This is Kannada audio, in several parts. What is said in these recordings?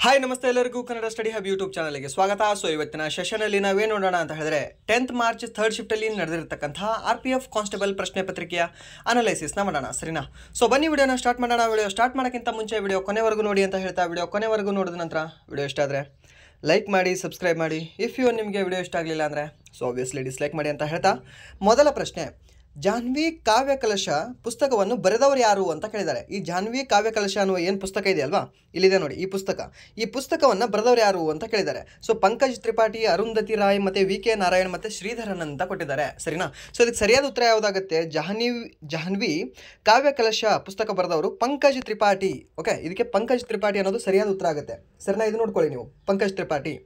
ಹಾಯ್ ನಮಸ್ತೆ ಎಲ್ಲರಿಗೂ ಕನ್ನಡ ಸ್ಟಡಿ ಹಬ್ ಯೂಟ್ಯೂಬ್ ಚಾನಲ್ಗೆ ಸ್ವಾಗತ. ಸೊ ಇವತ್ತಿನ ಸೆಷನಲ್ಲಿ ನಾವೇನು ನೋಡೋಣ ಅಂತ ಹೇಳಿದ್ರೆ 10th ಮಾರ್ಚ್ ಥರ್ಡ್ ಶಿಫ್ಟಲ್ಲಿ ನಡೆದಿರತಕ್ಕಂತಹ RPF ಕಾನ್ಸ್ಟೇಬಲ್ ಪ್ರಶ್ನೆ ಪತ್ರಿಕೆಯ ಅನಾಲಿಸಿಸ್ನ ಮಾಡೋಣ, ಸರಿನಾ? ಸೊ ಬನ್ನಿ ವಿಡಿಯೋನ ಸ್ಟಾರ್ಟ್ ಮಾಡೋಣ. ವಿಡಿಯೋ ಸ್ಟಾರ್ಟ್ ಮಾಡೋಕ್ಕಿಂತ ಮುಂಚೆ ವಿಡಿಯೋ ಕೊನೆವರೆಗೂ ನೋಡಿ ಅಂತ ಹೇಳ್ತಾ, ವಿಡಿಯೋ ಕೊನೆವರೆಗೂ ನೋಡಿದ ನಂತರ ವಿಡಿಯೋ ಇಷ್ಟ ಆದರೆ ಲೈಕ್ ಮಾಡಿ, ಸಬ್ಸ್ಕ್ರೈಬ್ ಮಾಡಿ. ಇಫ್ ನಿಮಗೆ ವಿಡಿಯೋ ಇಷ್ಟ ಆಗಲಿಲ್ಲ ಅಂದರೆ ಸೊ ಆಬ್ವಿಯಸ್ಲಿ ಡಿಸ್ಲೈಕ್ ಮಾಡಿ ಅಂತ ಹೇಳ್ತಾ, ಮೊದಲ ಪ್ರಶ್ನೆ, ಜಾಹ್ನವಿ ಕಾವ್ಯ ಕಲಶ ಪುಸ್ತಕವನ್ನು ಬರೆದವರು ಯಾರು ಅಂತ ಕೇಳಿದ್ದಾರೆ. ಈ ಜಾಹ್ನವಿ ಕಾವ್ಯ ಕಲಶ ಅನ್ನುವ ಏನು ಪುಸ್ತಕ ಇದೆ ಅಲ್ವಾ, ಇಲ್ಲಿದೆ ನೋಡಿ ಈ ಪುಸ್ತಕವನ್ನು ಬರೆದವರು ಯಾರು ಅಂತ ಕೇಳಿದ್ದಾರೆ. ಸೊ ಪಂಕಜ್ ತ್ರಿಪಾಠಿ, ಅರುಂಧತಿ ರಾಯ್, ಮತ್ತು VK ನಾರಾಯಣ್ ಮತ್ತು ಶ್ರೀಧರನ್ ಅಂತ ಕೊಟ್ಟಿದ್ದಾರೆ, ಸರಿನಾ? ಸೊ ಇದಕ್ಕೆ ಸರಿಯಾದ ಉತ್ತರ ಯಾವುದಾಗುತ್ತೆ? ಜಾಹ್ನವಿ ಕಾವ್ಯ ಕಲಶ ಪುಸ್ತಕ ಬರೆದವರು ಪಂಕಜ್ ತ್ರಿಪಾಠಿ. ಓಕೆ, ಇದಕ್ಕೆ ಪಂಕಜ್ ತ್ರಿಪಾಠಿ ಅನ್ನೋದು ಸರಿಯಾದ ಉತ್ತರ ಆಗುತ್ತೆ, ಸರಿನಾ? ಇದು ನೋಡ್ಕೊಳ್ಳಿ ನೀವು, Pankaj Tripathi.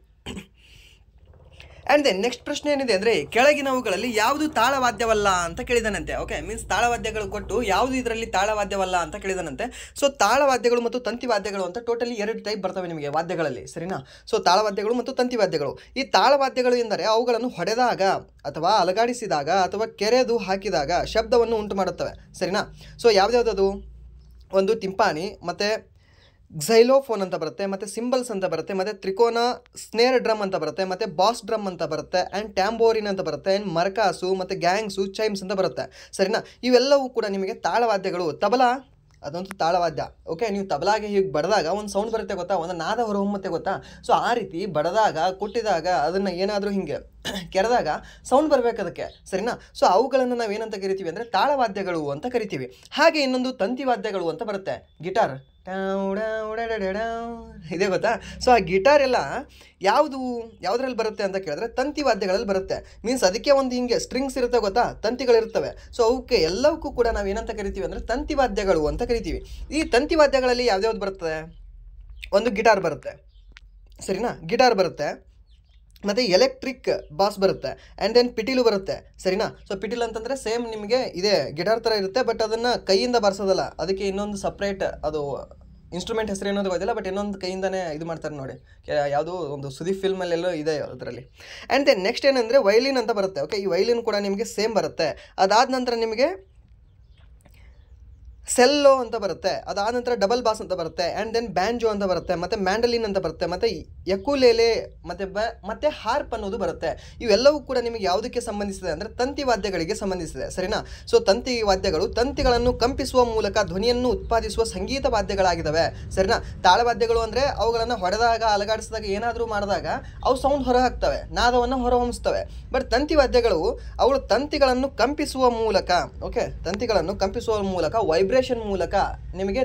And then next ಪ್ರಶ್ನೆ ಏನಿದೆ ಅಂದರೆ, ಕೆಳಗಿನವುಗಳಲ್ಲಿ ಯಾವುದು ತಾಳವಾದ್ಯವಲ್ಲ ಅಂತ ಕೇಳಿದನಂತೆ. ಓಕೆ, ಮೀನ್ಸ್ ತಾಳವಾದ್ಯಗಳು ಕೊಟ್ಟು ಯಾವುದು ಇದರಲ್ಲಿ ತಾಳವಾದ್ಯವಲ್ಲ ಅಂತ ಕೇಳಿದನಂತೆ. ಸೊ ತಾಳವಾದ್ಯಗಳು ಮತ್ತು ತಂತಿವಾದ್ಯಗಳು ಅಂತ ಟೋಟಲಿ 2 ಟೈಪ್ ಬರ್ತವೆ ನಿಮಗೆ ವಾದ್ಯಗಳಲ್ಲಿ, ಸರಿನಾ? ಸೊ ತಾಳವಾದ್ಯಗಳು ಮತ್ತು ತಂತಿವಾದ್ಯಗಳು. ಈ ತಾಳವಾದ್ಯಗಳು ಎಂದರೆ ಅವುಗಳನ್ನು ಹೊಡೆದಾಗ ಅಥವಾ ಅಲಗಾಡಿಸಿದಾಗ ಅಥವಾ ಕೆರೆದು ಹಾಕಿದಾಗ ಶಬ್ದವನ್ನು ಉಂಟು ಮಾಡುತ್ತವೆ, ಸರಿನಾ? ಸೊ ಯಾವ್ದ್ಯಾವ್ದದು? ಒಂದು ತಿಂಪಾಣಿ, ಮತ್ತು ಝೈಲೋಫೋನ್ ಅಂತ ಬರುತ್ತೆ, ಮತ್ತು ಸಿಂಬಲ್ಸ್ ಅಂತ ಬರುತ್ತೆ, ಮತ್ತು ತ್ರಿಕೋನ ಸ್ನೇರ್ ಡ್ರಮ್ ಅಂತ ಬರುತ್ತೆ, ಮತ್ತು ಬಾಸ್ ಡ್ರಮ್ ಅಂತ ಬರುತ್ತೆ, ಆ್ಯಂಡ್ ಟ್ಯಾಂಬೋರಿನ್ ಅಂತ ಬರುತ್ತೆ, ಆ್ಯಂಡ್ ಮರ್ಕಾಸು ಮತ್ತು ಗ್ಯಾಂಗ್ಸು, ಚೈಮ್ಸ್ ಅಂತ ಬರುತ್ತೆ, ಸರಿನಾ? ಇವೆಲ್ಲವೂ ಕೂಡ ನಿಮಗೆ ತಾಳವಾದ್ಯಗಳು. ತಬಲಾ ಅದಂತೂ ತಾಳವಾದ್ಯ. ಓಕೆ, ನೀವು ತಬಲಾಗೆ ಹೀಗೆ ಬಡಿದಾಗ ಒಂದು ಸೌಂಡ್ ಬರುತ್ತೆ ಗೊತ್ತಾ, ಒಂದು ನಾದ ಹೊರಹೊಮ್ಮತ್ತೆ ಗೊತ್ತಾ? ಸೊ ಆ ರೀತಿ ಬಡಿದಾಗ, ಕೊಟ್ಟಿದಾಗ, ಅದನ್ನು ಏನಾದರೂ ಹಿಂಗೆ ಕೆರೆದಾಗ ಸೌಂಡ್ ಬರಬೇಕು ಅದಕ್ಕೆ, ಸರಿನಾ? ಸೊ ಅವುಗಳನ್ನು ನಾವು ಏನಂತ ಕರಿತೀವಿ ಅಂದರೆ ತಾಳವಾದ್ಯಗಳು ಅಂತ ಕರಿತೀವಿ. ಹಾಗೆ ಇನ್ನೊಂದು ತಂತಿವಾದ್ಯಗಳು ಅಂತ ಬರುತ್ತೆ, ಗಿಟಾರ್ ಇದೆ ಗೊತ್ತಾ? ಸೊ ಆ ಗಿಟಾರ್ ಎಲ್ಲ ಯಾವುದ್ರಲ್ಲಿ ಬರುತ್ತೆ ಅಂತ ಕೇಳಿದ್ರೆ ತಂತಿವಾದ್ಯಗಳಲ್ಲಿ ಬರುತ್ತೆ. ಮೀನ್ಸ್ ಅದಕ್ಕೆ ಒಂದು ಹಿಂಗೆ ಸ್ಟ್ರಿಂಗ್ಸ್ ಇರುತ್ತೆ ಗೊತ್ತಾ, ತಂತಿಗಳಿರ್ತವೆ. ಸೊ ಅವಕ್ಕೆ ಎಲ್ಲವಕ್ಕೂ ಕೂಡ ನಾವು ಏನಂತ ಕರಿತೀವಿ ಅಂದರೆ ತಂತಿವಾದ್ಯಗಳು ಅಂತ ಕರಿತೀವಿ. ಈ ತಂತಿವಾದ್ಯಗಳಲ್ಲಿ ಯಾವ್ದ್ಯಾವ್ದು ಬರ್ತದೆ? ಒಂದು ಗಿಟಾರ್ ಬರುತ್ತೆ, ಸರಿನಾ? ಗಿಟಾರ್ ಬರುತ್ತೆ, ಮತ್ತು ಎಲೆಕ್ಟ್ರಿಕ್ ಬಾಸ್ ಬರುತ್ತೆ, ಆ್ಯಂಡ್ ದೆನ್ ಪಿಟೀಲು ಬರುತ್ತೆ, ಸರಿನಾ? ಸೊ ಪಿಟೀಲ್ ಅಂತಂದರೆ ಸೇಮ್ ನಿಮಗೆ ಇದೆ ಗಿಟಾರ್ ಥರ ಇರುತ್ತೆ, ಬಟ್ ಅದನ್ನು ಕೈಯಿಂದ ಬಾರಿಸೋದಲ್ಲ, ಅದಕ್ಕೆ ಇನ್ನೊಂದು ಸಪ್ರೇಟ್ ಅದು ಇನ್ಸ್ಟ್ರೂಮೆಂಟ್ ಹೆಸರು ಏನೋದು ಗೊತ್ತಿಲ್ಲ, ಬಟ್ ಇನ್ನೊಂದು ಕೈಯಿಂದನೇ ಇದು ಮಾಡ್ತಾರೆ ನೋಡಿ, ಯಾವುದೋ ಒಂದು ಸುದೀಪ್ ಫಿಲ್ಮಲ್ಲೆಲ್ಲೋ ಇದೆ ಅದರಲ್ಲಿ. ಆ್ಯಂಡ್ ದೆನ್ ನೆಕ್ಸ್ಟ್ ಏನಂದರೆ ವೈಲಿನ್ ಅಂತ ಬರುತ್ತೆ. ಓಕೆ, ಈ ವೈಲಿನ್ ಕೂಡ ನಿಮಗೆ ಸೇಮ್ ಬರುತ್ತೆ. ಅದಾದ ನಂತರ ನಿಮಗೆ ಸೆಲ್ಲೋ ಅಂತ ಬರುತ್ತೆ, ಅದಾದ ನಂತರ ಡಬಲ್ ಬಾಸ್ ಅಂತ ಬರುತ್ತೆ, ಆ್ಯಂಡ್ ದೆನ್ ಬ್ಯಾಂಜೋ ಅಂತ ಬರುತ್ತೆ, ಮತ್ತು ಮ್ಯಾಂಡಲಿನ್ ಅಂತ ಬರುತ್ತೆ, ಮತ್ತು ಯಕುಲೇಲೆ ಮತ್ತು ಹಾರ್ಪ್ ಅನ್ನೋದು ಬರುತ್ತೆ. ಇವೆಲ್ಲವೂ ಕೂಡ ನಿಮಗೆ ಯಾವುದಕ್ಕೆ ಸಂಬಂಧಿಸಿದೆ ಅಂದರೆ ತಂತಿವಾದ್ಯಗಳಿಗೆ ಸಂಬಂಧಿಸಿದೆ, ಸರಿನಾ? ಸೊ ತಂತಿವಾದ್ಯಗಳು ತಂತಿಗಳನ್ನು ಕಂಪಿಸುವ ಮೂಲಕ ಧ್ವನಿಯನ್ನು ಉತ್ಪಾದಿಸುವ ಸಂಗೀತ ವಾದ್ಯಗಳಾಗಿದ್ದಾವೆ, ಸರಿನಾ? ತಾಳವಾದ್ಯಗಳು ಅಂದರೆ ಅವುಗಳನ್ನು ಹೊಡೆದಾಗ, ಅಲಗಾಡಿಸಿದಾಗ, ಏನಾದರೂ ಮಾಡಿದಾಗ ಅವು ಸೌಂಡ್ ಹೊರ ಹಾಕ್ತವೆ, ನಾದವನ್ನು ಹೊರಹೊಮ್ಮಿಸ್ತವೆ. ಬಟ್ ತಂತಿವಾದ್ಯಗಳು ಅವುಗಳು ತಂತಿಗಳನ್ನು ಕಂಪಿಸುವ ಮೂಲಕ, ಓಕೆ, ತಂತಿಗಳನ್ನು ಕಂಪಿಸುವ ಮೂಲಕ ವೈಬ್ರೇಷನ್ ಮೂಲಕ ನಿಮಗೆ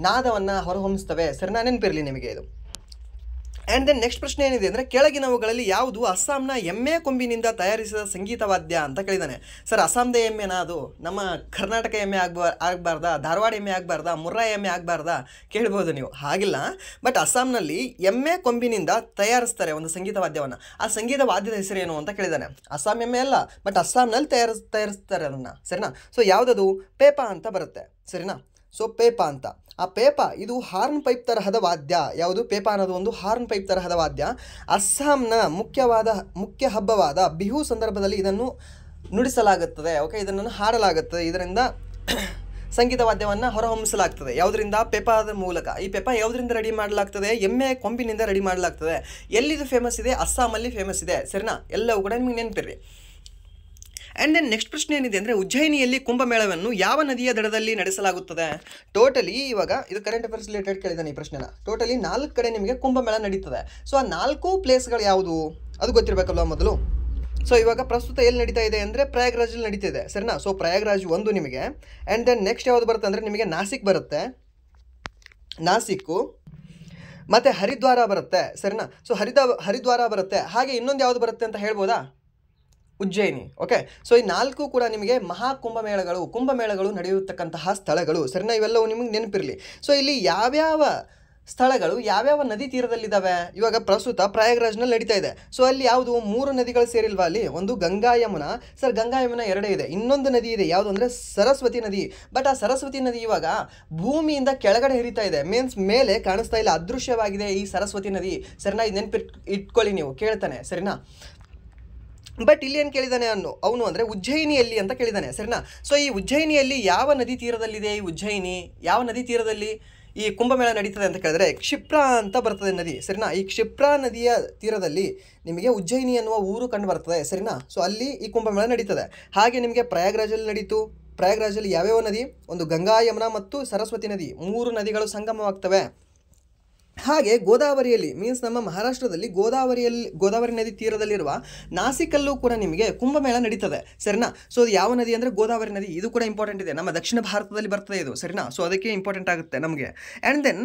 ನಾದವನ್ನು ಹೊರಹೊಮ್ಮಿಸ್ತವೆ, ಸರಿನಾ? ನೆನಪಿರಲಿ ನಿಮಗೆ ಇದು. ಆ್ಯಂಡ್ ದೆನ್ ನೆಕ್ಸ್ಟ್ ಪ್ರಶ್ನೆ ಏನಿದೆ ಅಂದರೆ, ಕೆಳಗಿನವುಗಳಲ್ಲಿ ಯಾವುದು ಅಸ್ಸಾಂನ ಎಮ್ಮೆ ಕೊಂಬಿನಿಂದ ತಯಾರಿಸಿದ ಸಂಗೀತವಾದ್ಯ ಅಂತ ಕೇಳಿದ್ದಾನೆ. ಸರ್, ಅಸ್ಸಾಂದ ಎಮ್ಮೆನಾ ಅದು? ನಮ್ಮ ಕರ್ನಾಟಕ ಎಮ್ಮೆ ಆಗಬಾರ್ದಾ? ಧಾರವಾಡ ಎಮ್ಮೆ ಆಗಬಾರ್ದಾ? ಮುರ್ರಾ ಎಮ್ಮೆ ಆಗಬಾರ್ದಾ ಕೇಳ್ಬೋದು ನೀವು. ಹಾಗಿಲ್ಲ, ಬಟ್ ಅಸ್ಸಾಂನಲ್ಲಿ ಎಮ್ಮೆ ಕೊಂಬಿನಿಂದ ತಯಾರಿಸ್ತಾರೆ ಒಂದು ಸಂಗೀತವಾದ್ಯವನ್ನು. ಆ ಸಂಗೀತ ವಾದ್ಯದ ಹೆಸರೇನು ಅಂತ ಕೇಳಿದ್ದಾನೆ. ಅಸ್ಸಾಂ ಎಮ್ಮೆ ಅಲ್ಲ, ಬಟ್ ಅಸ್ಸಾಂನಲ್ಲಿ ತಯಾರಿಸ್ತಾರೆ ಅದನ್ನು, ಸರಿನಾ? ಸೊ ಯಾವುದದು? ಪೇಪಾ ಅಂತ ಬರುತ್ತೆ, ಸರಿನಾ? ಸೊ ಪೇಪಾ ಅಂತ, ಆ ಪೇಪಾ ಇದು ಹಾರ್ನ್ ಪೈಪ್ ತರಹದ ವಾದ್ಯ. ಯಾವುದು? ಪೇಪಾ ಅನ್ನೋದು ಒಂದು ಹಾರ್ನ್ ಪೈಪ್ ತರಹದ ವಾದ್ಯ. ಅಸ್ಸಾಂನ ಮುಖ್ಯ ಹಬ್ಬವಾದ ಬಿಹು ಸಂದರ್ಭದಲ್ಲಿ ಇದನ್ನು ನುಡಿಸಲಾಗುತ್ತದೆ. ಓಕೆ, ಇದನ್ನು ಹಾಡಲಾಗುತ್ತದೆ, ಇದರಿಂದ ಸಂಗೀತ ವಾದ್ಯವನ್ನು ಹೊರಹೊಮ್ಮಿಸಲಾಗ್ತದೆ. ಯಾವುದರಿಂದ? ಪೇಪಾದ ಮೂಲಕ. ಈ ಪೇಪಾ ಯಾವುದರಿಂದ ರೆಡಿ ಮಾಡಲಾಗ್ತದೆ? ಎಮ್ಮೆ ಕೊಂಬಿನಿಂದ ರೆಡಿ ಮಾಡಲಾಗ್ತದೆ. ಎಲ್ಲಿದು ಫೇಮಸ್ ಇದೆ? ಅಸ್ಸಾಮಲ್ಲಿ ಫೇಮಸ್ ಇದೆ, ಸರಿನಾ? ಎಲ್ಲವೂ ಕೂಡ ನಿಮಗೆ ನೆನಪಿರ್ರಿ. ಆ್ಯಂಡ್ ದೆನ್ ನೆಕ್ಸ್ಟ್ ಪ್ರಶ್ನೆ ಏನಿದೆ ಅಂದರೆ, ಉಜ್ಜಯಿನಿಯಲ್ಲಿ ಕುಂಭಮೇಳವನ್ನು ಯಾವ ನದಿಯ ದಡದಲ್ಲಿ ನಡೆಸಲಾಗುತ್ತದೆ? ಟೋಟಲಿ ಇವಾಗ ಇದು ಕರೆಂಟ್ ಅಫೇರ್ಸ್ ರಿಲೇಟೆಡ್ ಕೇಳಿದ್ದಾನೆ ಈ ಪ್ರಶ್ನೆನ. ಟೋಟಲಿ 4 ಕಡೆ ನಿಮಗೆ ಕುಂಭಮೇಳ ನಡೀತದೆ. ಸೊ ಆ 4 ಪ್ಲೇಸ್ಗಳು ಯಾವುದು ಅದು ಗೊತ್ತಿರಬೇಕಲ್ವ ಮೊದಲು. ಸೊ ಇವಾಗ ಪ್ರಸ್ತುತ ಎಲ್ಲಿ ನಡೀತಾ ಇದೆ ಅಂದರೆ ಪ್ರಯಾಗ್ರಾಜಲ್ಲಿ ನಡೀತಿದೆ, ಸರಿನಾ? ಸೊ ಪ್ರಯಾಗ್ರಾಜ್ ಒಂದು ನಿಮಗೆ. ಆ್ಯಂಡ್ ದೆನ್ ನೆಕ್ಸ್ಟ್ ಯಾವುದು ಬರುತ್ತೆ ಅಂದರೆ ನಿಮಗೆ ನಾಸಿಕ್ ಬರುತ್ತೆ, ನಾಸಿಕ್ಕು, ಮತ್ತು ಹರಿದ್ವಾರ ಬರುತ್ತೆ, ಸರಿನಾ? ಸೊ ಹರಿದ್ವಾರ ಬರುತ್ತೆ. ಹಾಗೆ ಇನ್ನೊಂದು ಯಾವುದು ಬರುತ್ತೆ ಅಂತ ಹೇಳ್ಬೋದಾ? ಉಜ್ಜಯಿನಿ. ಓಕೆ, ಸೊ ಈ 4 ಕೂಡ ನಿಮಗೆ ಕುಂಭಮೇಳಗಳು ನಡೆಯತಕ್ಕಂತಹ ಸ್ಥಳಗಳು, ಸರಿನಾ? ಇವೆಲ್ಲವೂ ನಿಮಗೆ ನೆನಪಿರಲಿ. ಸೊ ಇಲ್ಲಿ ಯಾವ್ಯಾವ ಸ್ಥಳಗಳು ಯಾವ್ಯಾವ ನದಿ ತೀರದಲ್ಲಿದ್ದಾವೆ? ಇವಾಗ ಪ್ರಸ್ತುತ ಪ್ರಯಾಗ್ರಾಜ್ನಲ್ಲಿ ನಡೀತಾ ಇದೆ. ಸೊ ಅಲ್ಲಿ ಯಾವುದು 3 ನದಿಗಳು ಸೇರಿಲ್ವಾ ಅಲ್ಲಿ? ಒಂದು ಗಂಗಾ ಯಮುನಾ. ಸರ್, ಗಂಗಾ ಯಮುನಾ 2 ಇದೆ. ಇನ್ನೊಂದು ನದಿ ಇದೆ, ಯಾವುದು ಅಂದರೆ ಸರಸ್ವತಿ ನದಿ. ಬಟ್ ಆ ಸರಸ್ವತಿ ನದಿ ಇವಾಗ ಭೂಮಿಯಿಂದ ಕೆಳಗಡೆ ಹರಿತಾ ಇದೆ, ಮೀನ್ಸ್ ಮೇಲೆ ಕಾಣಿಸ್ತಾ ಇಲ್ಲ, ಅದೃಶ್ಯವಾಗಿದೆ ಈ ಸರಸ್ವತಿ ನದಿ, ಸರಿನಾ? ಇದು ಇಟ್ಕೊಳ್ಳಿ ನೀವು, ಕೇಳ್ತಾನೆ, ಸರಿನಾ? ಬಟ್ ಇಲ್ಲಿ ಏನು ಕೇಳಿದಾನೆ ಅವನು ಅಂದರೆ ಉಜ್ಜಯಿನಿಯಲ್ಲಿ ಅಂತ ಕೇಳಿದಾನೆ, ಸರಿನಾ? ಸೊ ಈ ಉಜ್ಜಯಿನಿಯಲ್ಲಿ ಯಾವ ನದಿ ತೀರದಲ್ಲಿದೆ ಈ ಉಜ್ಜಯಿನಿ? ಯಾವ ನದಿ ತೀರದಲ್ಲಿ ಈ ಕುಂಭಮೇಳ ನಡೀತದೆ ಅಂತ ಕೇಳಿದ್ರೆ ಕ್ಷಿಪ್ರಾ ಅಂತ ಬರ್ತದೆ ನದಿ, ಸರಿನಾ. ಈ ಕ್ಷಿಪ್ರಾ ನದಿಯ ತೀರದಲ್ಲಿ ನಿಮಗೆ ಉಜ್ಜಯಿನಿ ಅನ್ನುವ ಊರು ಕಂಡು ಬರ್ತದೆ, ಸರಿನಾ. ಸೊ ಅಲ್ಲಿ ಈ ಕುಂಭಮೇಳ ನಡೀತದೆ. ಹಾಗೆ ನಿಮಗೆ ಪ್ರಯಾಗ್ರಾಜಲ್ಲಿ ನಡೀತು. ಪ್ರಯಾಗ್ರಾಜಲ್ಲಿ ಯಾವ್ಯಾವ ನದಿ? ಒಂದು ಗಂಗಾ, ಯಮುನಾ ಮತ್ತು ಸರಸ್ವತಿ ನದಿ, 3 ನದಿಗಳು ಸಂಗಮವಾಗ್ತವೆ. ಹಾಗೆ ಗೋದಾವರಿಯಲ್ಲಿ ಮೀನ್ಸ್ ನಮ್ಮ ಮಹಾರಾಷ್ಟ್ರದಲ್ಲಿ ಗೋದಾವರಿ ನದಿ ತೀರದಲ್ಲಿರುವ ನಾಸಿಕಲ್ಲೂ ಕೂಡ ನಿಮಗೆ ಕುಂಭಮೇಳ ನಡೀತದೆ, ಸರಿನಾ. ಸೊ ಅದು ಯಾವ ನದಿ ಅಂದರೆ ಗೋದಾವರಿ ನದಿ. ಇದು ಕೂಡ ಇಂಪಾರ್ಟೆಂಟ್ ಇದೆ, ನಮ್ಮ ದಕ್ಷಿಣ ಭಾರತದಲ್ಲಿ ಬರ್ತದೆ ಇದು, ಸರಿನಾ. ಸೊ ಅದಕ್ಕೆ ಇಂಪಾರ್ಟೆಂಟ್ ಆಗುತ್ತೆ ನಮಗೆ. ಆ್ಯಂಡ್ ದೆನ್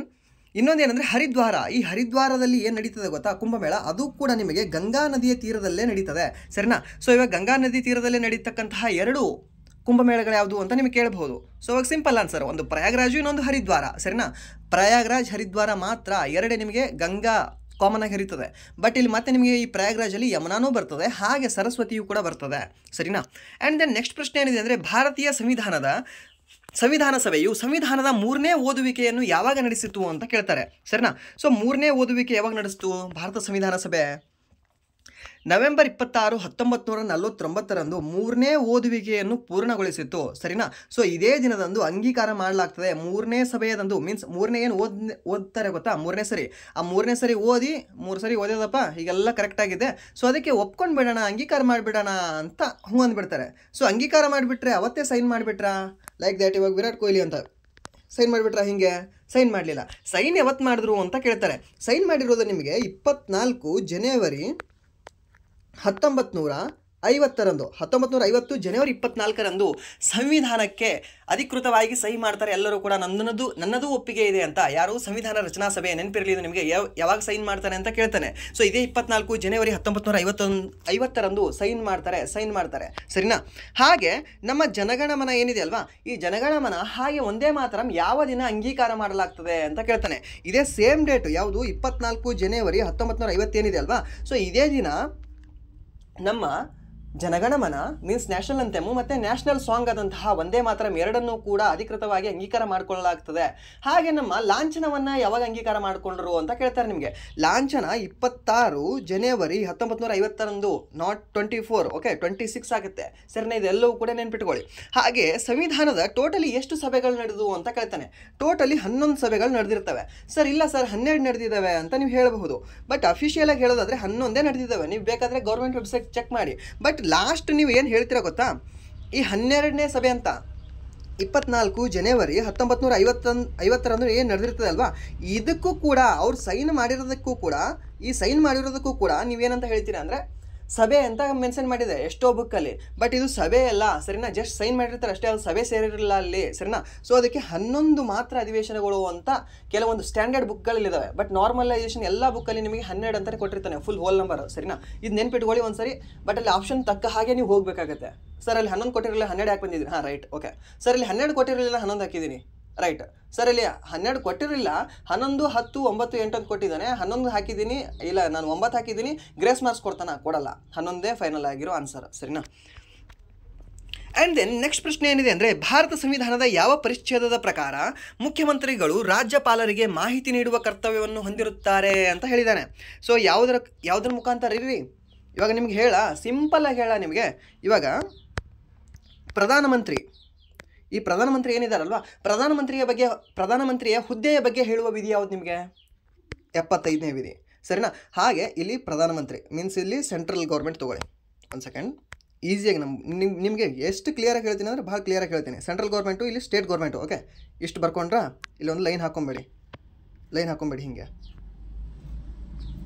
ಇನ್ನೊಂದೇನೆಂದರೆ ಹರಿದ್ವಾರ. ಈ ಹರಿದ್ವಾರದಲ್ಲಿ ಏನು ನಡೀತದೆ ಗೊತ್ತಾ ಕುಂಭಮೇಳ? ಅದು ಕೂಡ ನಿಮಗೆ ಗಂಗಾ ನದಿಯ ತೀರದಲ್ಲೇ ನಡೀತದೆ, ಸರಿನಾ. ಸೊ ಇವಾಗ ಗಂಗಾ ನದಿ ತೀರದಲ್ಲೇ ನಡೀತಕ್ಕಂತಹ 2 ಕುಂಭಮೇಳಗಳು ಯಾವುದು ಅಂತ ನಿಮಗೆ ಕೇಳಬಹುದು. ಸೊ ಇವಾಗ ಸಿಂಪಲ್ ಆನ್ಸರ್, ಒಂದು ಪ್ರಯಾಗ್ರಾಜು, ಇನ್ನೊಂದು ಹರಿದ್ವಾರ, ಸರಿನಾ. ಪ್ರಯಾಗ್ರಾಜ್ ಹರಿದ್ವಾರ ಮಾತ್ರ 2 ನಿಮಗೆ ಗಂಗಾ ಕಾಮನ್ ಆಗಿ ಹರಿತದೆ. ಬಟ್ ಇಲ್ಲಿ ಮತ್ತೆ ನಿಮಗೆ ಈ ಪ್ರಯಾಗ್ರಾಜಲ್ಲಿ ಯಮುನಾನೂ ಬರ್ತದೆ, ಹಾಗೆ ಸರಸ್ವತಿಯೂ ಕೂಡ ಬರ್ತದೆ, ಸರಿನಾ. ಆ್ಯಂಡ್ ದೆನ್ ನೆಕ್ಸ್ಟ್ ಪ್ರಶ್ನೆ ಏನಿದೆ ಅಂದರೆ ಭಾರತೀಯ ಸಂವಿಧಾನ ಸಭೆಯು ಸಂವಿಧಾನದ 3ನೇ ಓದುವಿಕೆಯನ್ನು ಯಾವಾಗ ನಡೆಸಿತು ಅಂತ ಕೇಳ್ತಾರೆ, ಸರಿನಾ. ಸೊ 3ನೇ ಓದುವಿಕೆ ಯಾವಾಗ ನಡೆಸಿತು ಭಾರತ ಸಂವಿಧಾನ ಸಭೆ? ನವೆಂಬರ್ 26, 1949ರಂದು 3ನೇ ಓದುವಿಕೆಯನ್ನು ಪೂರ್ಣಗೊಳಿಸಿತ್ತು, ಸರಿನಾ. ಸೊ ಇದೇ ದಿನದಂದು ಅಂಗೀಕಾರ ಮಾಡಲಾಗ್ತದೆ 3ನೇ ಸಭೆಯದಂದು. ಮೀನ್ಸ್ 3ನೇ ಏನು ಓದ್ತಾರೆ ಗೊತ್ತಾ, 3ನೇ ಸರಿ. ಆ 3ನೇ ಸರಿ ಓದಿ 3 ಸರಿ ಓದೋದಪ್ಪ ಹೀಗೆಲ್ಲ ಕರೆಕ್ಟ್ ಆಗಿದೆ, ಸೊ ಅದಕ್ಕೆ ಒಪ್ಕೊಂಡು ಬಿಡೋಣ, ಅಂಗೀಕಾರ ಮಾಡಿಬಿಡೋಣ ಅಂತ ಹ್ಞೂ ಅಂದ್ಬಿಡ್ತಾರೆ. ಸೊ ಅಂಗೀಕಾರ ಮಾಡಿಬಿಟ್ರೆ ಅವತ್ತೇ ಸೈನ್ ಮಾಡಿಬಿಟ್ರಾ? ಲೈಕ್ ದ್ಯಾಟ್ ಇವಾಗ ವಿರಾಟ್ ಕೊಹ್ಲಿ ಅಂತ ಸೈನ್ ಮಾಡಿಬಿಟ್ರಾ? ಹಿಂಗೆ ಸೈನ್ ಮಾಡಲಿಲ್ಲ. ಸೈನ್ ಯಾವತ್ತು ಮಾಡಿದ್ರು ಅಂತ ಕೇಳ್ತಾರೆ. ಸೈನ್ ಮಾಡಿರೋದು ನಿಮಗೆ 24 ಜನವರಿ 1950 ಜನವರಿ 24ರಂದು ಸಂವಿಧಾನಕ್ಕೆ ಅಧಿಕೃತವಾಗಿ ಸಹಿ ಮಾಡ್ತಾರೆ ಎಲ್ಲರೂ ಕೂಡ. ನನ್ನದು ಒಪ್ಪಿಗೆ ಇದೆ ಅಂತ. ಯಾರು? ಸಂವಿಧಾನ ರಚನಾ ಸಭೆ. ನೆನಪಿರಲಿ ನಿಮಗೆ, ಯಾವಾಗ ಸೈನ್ ಮಾಡ್ತಾರೆ ಅಂತ ಕೇಳ್ತಾನೆ. ಸೊ ಇದೇ 24 ಜನವರಿ 1950ರಂದು ಸೈನ್ ಮಾಡ್ತಾರೆ, ಸರಿನಾ. ಹಾಗೆ ನಮ್ಮ ಜನಗಣಮನ ಏನಿದೆ ಅಲ್ವಾ, ಈ ಜನಗಣಮನ ಹಾಗೆ ಒಂದೇ ಮಾತ್ರ ಯಾವ ದಿನ ಅಂಗೀಕಾರ ಮಾಡಲಾಗ್ತದೆ ಅಂತ ಕೇಳ್ತಾನೆ. ಇದೇ ಸೇಮ್ ಡೇಟ್ ಯಾವುದು? 24 ಜನವರಿ 1950 ಏನಿದೆ ಅಲ್ವಾ, ಸೊ ಇದೇ ದಿನ ನಮ್ಮ ಜನಗಣಮನ ಮೀನ್ಸ್ ನ್ಯಾಷನಲ್ ಅಂಥೆಮು ಮತ್ತು ನ್ಯಾಷನಲ್ ಸಾಂಗ್ ಆದಂತಹ ವಂದೇ ಮಾತರಂ ಎರಡನ್ನೂ ಕೂಡ ಅಧಿಕೃತವಾಗಿ ಅಂಗೀಕಾರ ಮಾಡಿಕೊಳ್ಳಲಾಗ್ತದೆ. ಹಾಗೆ ನಮ್ಮ ಲಾಂಛನವನ್ನು ಯಾವಾಗ ಅಂಗೀಕಾರ ಮಾಡಿಕೊಂಡ್ರು ಅಂತ ಕೇಳ್ತಾರೆ ನಿಮಗೆ. ಲಾಂಛನ 26 ಜನವರಿ 1950ರಂದು, ನಾಟ್ 24, ಓಕೆ 26 ಆಗುತ್ತೆ, ಸರಿನಾ. ಇದೆಲ್ಲವೂ ಕೂಡ ನೆನ್ಪಿಟ್ಕೊಳ್ಳಿ. ಹಾಗೆ ಸಂವಿಧಾನದ ಟೋಟಲಿ ಎಷ್ಟು ಸಭೆಗಳು ನಡೆದವು ಅಂತ ಕೇಳ್ತಾನೆ. ಟೋಟಲಿ 11 ಸಭೆಗಳು ನಡೆದಿರ್ತವೆ. ಸರ್ ಇಲ್ಲ ಸರ್ 12 ನಡೆದಿದ್ದಾವೆ ಅಂತ ನೀವು ಹೇಳಬಹುದು. ಬಟ್ ಅಫಿಷಿಯಲಾಗಿ ಹೇಳೋದಾದರೆ 11 ನಡೆದಿದ್ದಾವೆ. ನೀವು ಬೇಕಾದರೆ ಗೌರ್ಮೆಂಟ್ ವೆಬ್ಸೈಟ್ ಚೆಕ್ ಮಾಡಿ. ಬಟ್ ಲಾಸ್ಟ್ ನೀವು ಏನು ಹೇಳ್ತೀರಾ ಗೊತ್ತಾ, ಈ 12ನೇ ಸಭೆ ಅಂತ 24 ಜನವರಿ 1950ರಂದು ಏನು ನಡೆದಿರ್ತದೆ ಅಲ್ವಾ, ಇದಕ್ಕೂ ಕೂಡ ಅವ್ರು ಸೈನ್ ಮಾಡಿರೋದಕ್ಕೂ ಕೂಡ ನೀವೇನಂತ ಹೇಳ್ತೀರಾ ಅಂದರೆ ಸಭೆ ಅಂತ ಮೆನ್ಷನ್ ಮಾಡಿದೆ ಎಷ್ಟೋ ಬುಕ್ಕಲ್ಲಿ. ಬಟ್ ಇದು ಸಭೆ ಅಲ್ಲ, ಸರಿನಾ. ಜಸ್ಟ್ ಸೈನ್ ಮಾಡಿರ್ತಾರೆ ಅಷ್ಟೇ, ಅದು ಸಭೆ ಸೇರಿರಲಿಲ್ಲ ಅಲ್ಲಿ, ಸರಿನಾ. ಸೊ ಅದಕ್ಕೆ 11 ಮಾತ್ರ ಅಧಿವೇಶನಗಳು ಅಂತ ಕೆಲವೊಂದು ಸ್ಟ್ಯಾಂಡರ್ಡ್ ಬುಕ್ಗಳಿದ್ದಾವೆ. ಬಟ್ ನಾರ್ಮಲೈಸೇಷನ್ ಎಲ್ಲ ಬುಕ್ಕಲ್ಲಿ ನಿಮಗೆ 12 ಅಂತಲೇ ಕೊಟ್ಟಿರ್ತಾನೆ, ಫುಲ್ ಹೋಲ್ ನಂಬರ್, ಸರಿನಾ. ಇದು ನೆನ್ಪಿಟ್ಕೊಳ್ಳಿ ಒಂದ್ಸರಿ. ಬಟ್ ಅಲ್ಲಿ ಆಪ್ಷನ್ ತಕ್ಕ ಹಾಗೆ ನೀವು ಹೋಗಬೇಕಾಗತ್ತೆ. ಸರ್ ಅಲ್ಲಿ 11 ಕೊಟ್ಟಿರಲಿಲ್ಲ 12 ಯಾಕೆ ಬಂದಿದ್ದೀನಿ? ಹಾಂ ರೈಟ್, ಓಕೆ. ಸರ್ ಅಲ್ಲಿ 12 ಕೊಟ್ಟಿರಲಿಲ್ಲ 11 ಹಾಕಿದ್ದೀನಿ, ರೈಟ್. ಸರ್ ಇಲ್ಲಿ 12 ಕೊಟ್ಟಿರಲಿಲ್ಲ, 11, 10, 9, 8 ಅಂತ ಕೊಟ್ಟಿದ್ದಾನೆ, 11 ಹಾಕಿದ್ದೀನಿ, ಇಲ್ಲ ನಾನು 9 ಹಾಕಿದ್ದೀನಿ, ಗ್ರೇಸ್ ಮಾರ್ಕ್ಸ್ ಕೊಡಲ್ಲ. 11 ಫೈನಲ್ ಆಗಿರೋ ಆನ್ಸರ್, ಸರಿನಾ. ಆ್ಯಂಡ್ ದೆನ್ ನೆಕ್ಸ್ಟ್ ಪ್ರಶ್ನೆ ಏನಿದೆ ಅಂದರೆ ಭಾರತ ಸಂವಿಧಾನದ ಯಾವ ಪರಿಚ್ಛೇದದ ಪ್ರಕಾರ ಮುಖ್ಯಮಂತ್ರಿಗಳು ರಾಜ್ಯಪಾಲರಿಗೆ ಮಾಹಿತಿ ನೀಡುವ ಕರ್ತವ್ಯವನ್ನು ಹೊಂದಿರುತ್ತಾರೆ ಅಂತ ಹೇಳಿದ್ದಾನೆ. ಸೊ ಯಾವುದರ ಮುಖಾಂತರ ಇರ್ರಿ, ಇವಾಗ ನಿಮ್ಗೆ ಸಿಂಪಲ್ಲಾಗಿ ನಿಮಗೆ ಇವಾಗ ಈ ಪ್ರಧಾನಮಂತ್ರಿ ಏನಿದಾರಲ್ವಾ, ಪ್ರಧಾನಮಂತ್ರಿಯ ಹುದ್ದೆಯ ಬಗ್ಗೆ ಹೇಳುವ ವಿಧಿ ಯಾವುದು ನಿಮಗೆ? 75ನೇ ವಿಧಿ, ಸರಿನಾ. ಹಾಗೆ ಇಲ್ಲಿ ಪ್ರಧಾನಮಂತ್ರಿ ಮೀನ್ಸ್ ಇಲ್ಲಿ ಸೆಂಟ್ರಲ್ ಗೌರ್ಮೆಂಟ್ ತೊಗೊಳ್ಳಿ. ಒಂದು ಸೆಕೆಂಡ್, ಈಸಿಯಾಗಿ ನಿಮಗೆ ಎಷ್ಟು ಕ್ಲಿಯರಾಗಿ ಹೇಳ್ತೀನಿ ಅಂದರೆ ಭಾಳ ಕ್ಲಿಯರಾಗಿ ಹೇಳ್ತೀನಿ. ಸೆಂಟ್ರಲ್ ಗೌರ್ಮೆಂಟು, ಇಲ್ಲಿ ಸ್ಟೇಟ್ ಗೌರ್ಮೆಂಟು, ಓಕೆ. ಇಷ್ಟು ಬರ್ಕೊಂಡ್ರಾ, ಇಲ್ಲಿ ಒಂದು ಲೈನ್ ಹಾಕ್ಕೊಂಬೇಡಿ ಹಿಂಗೆ,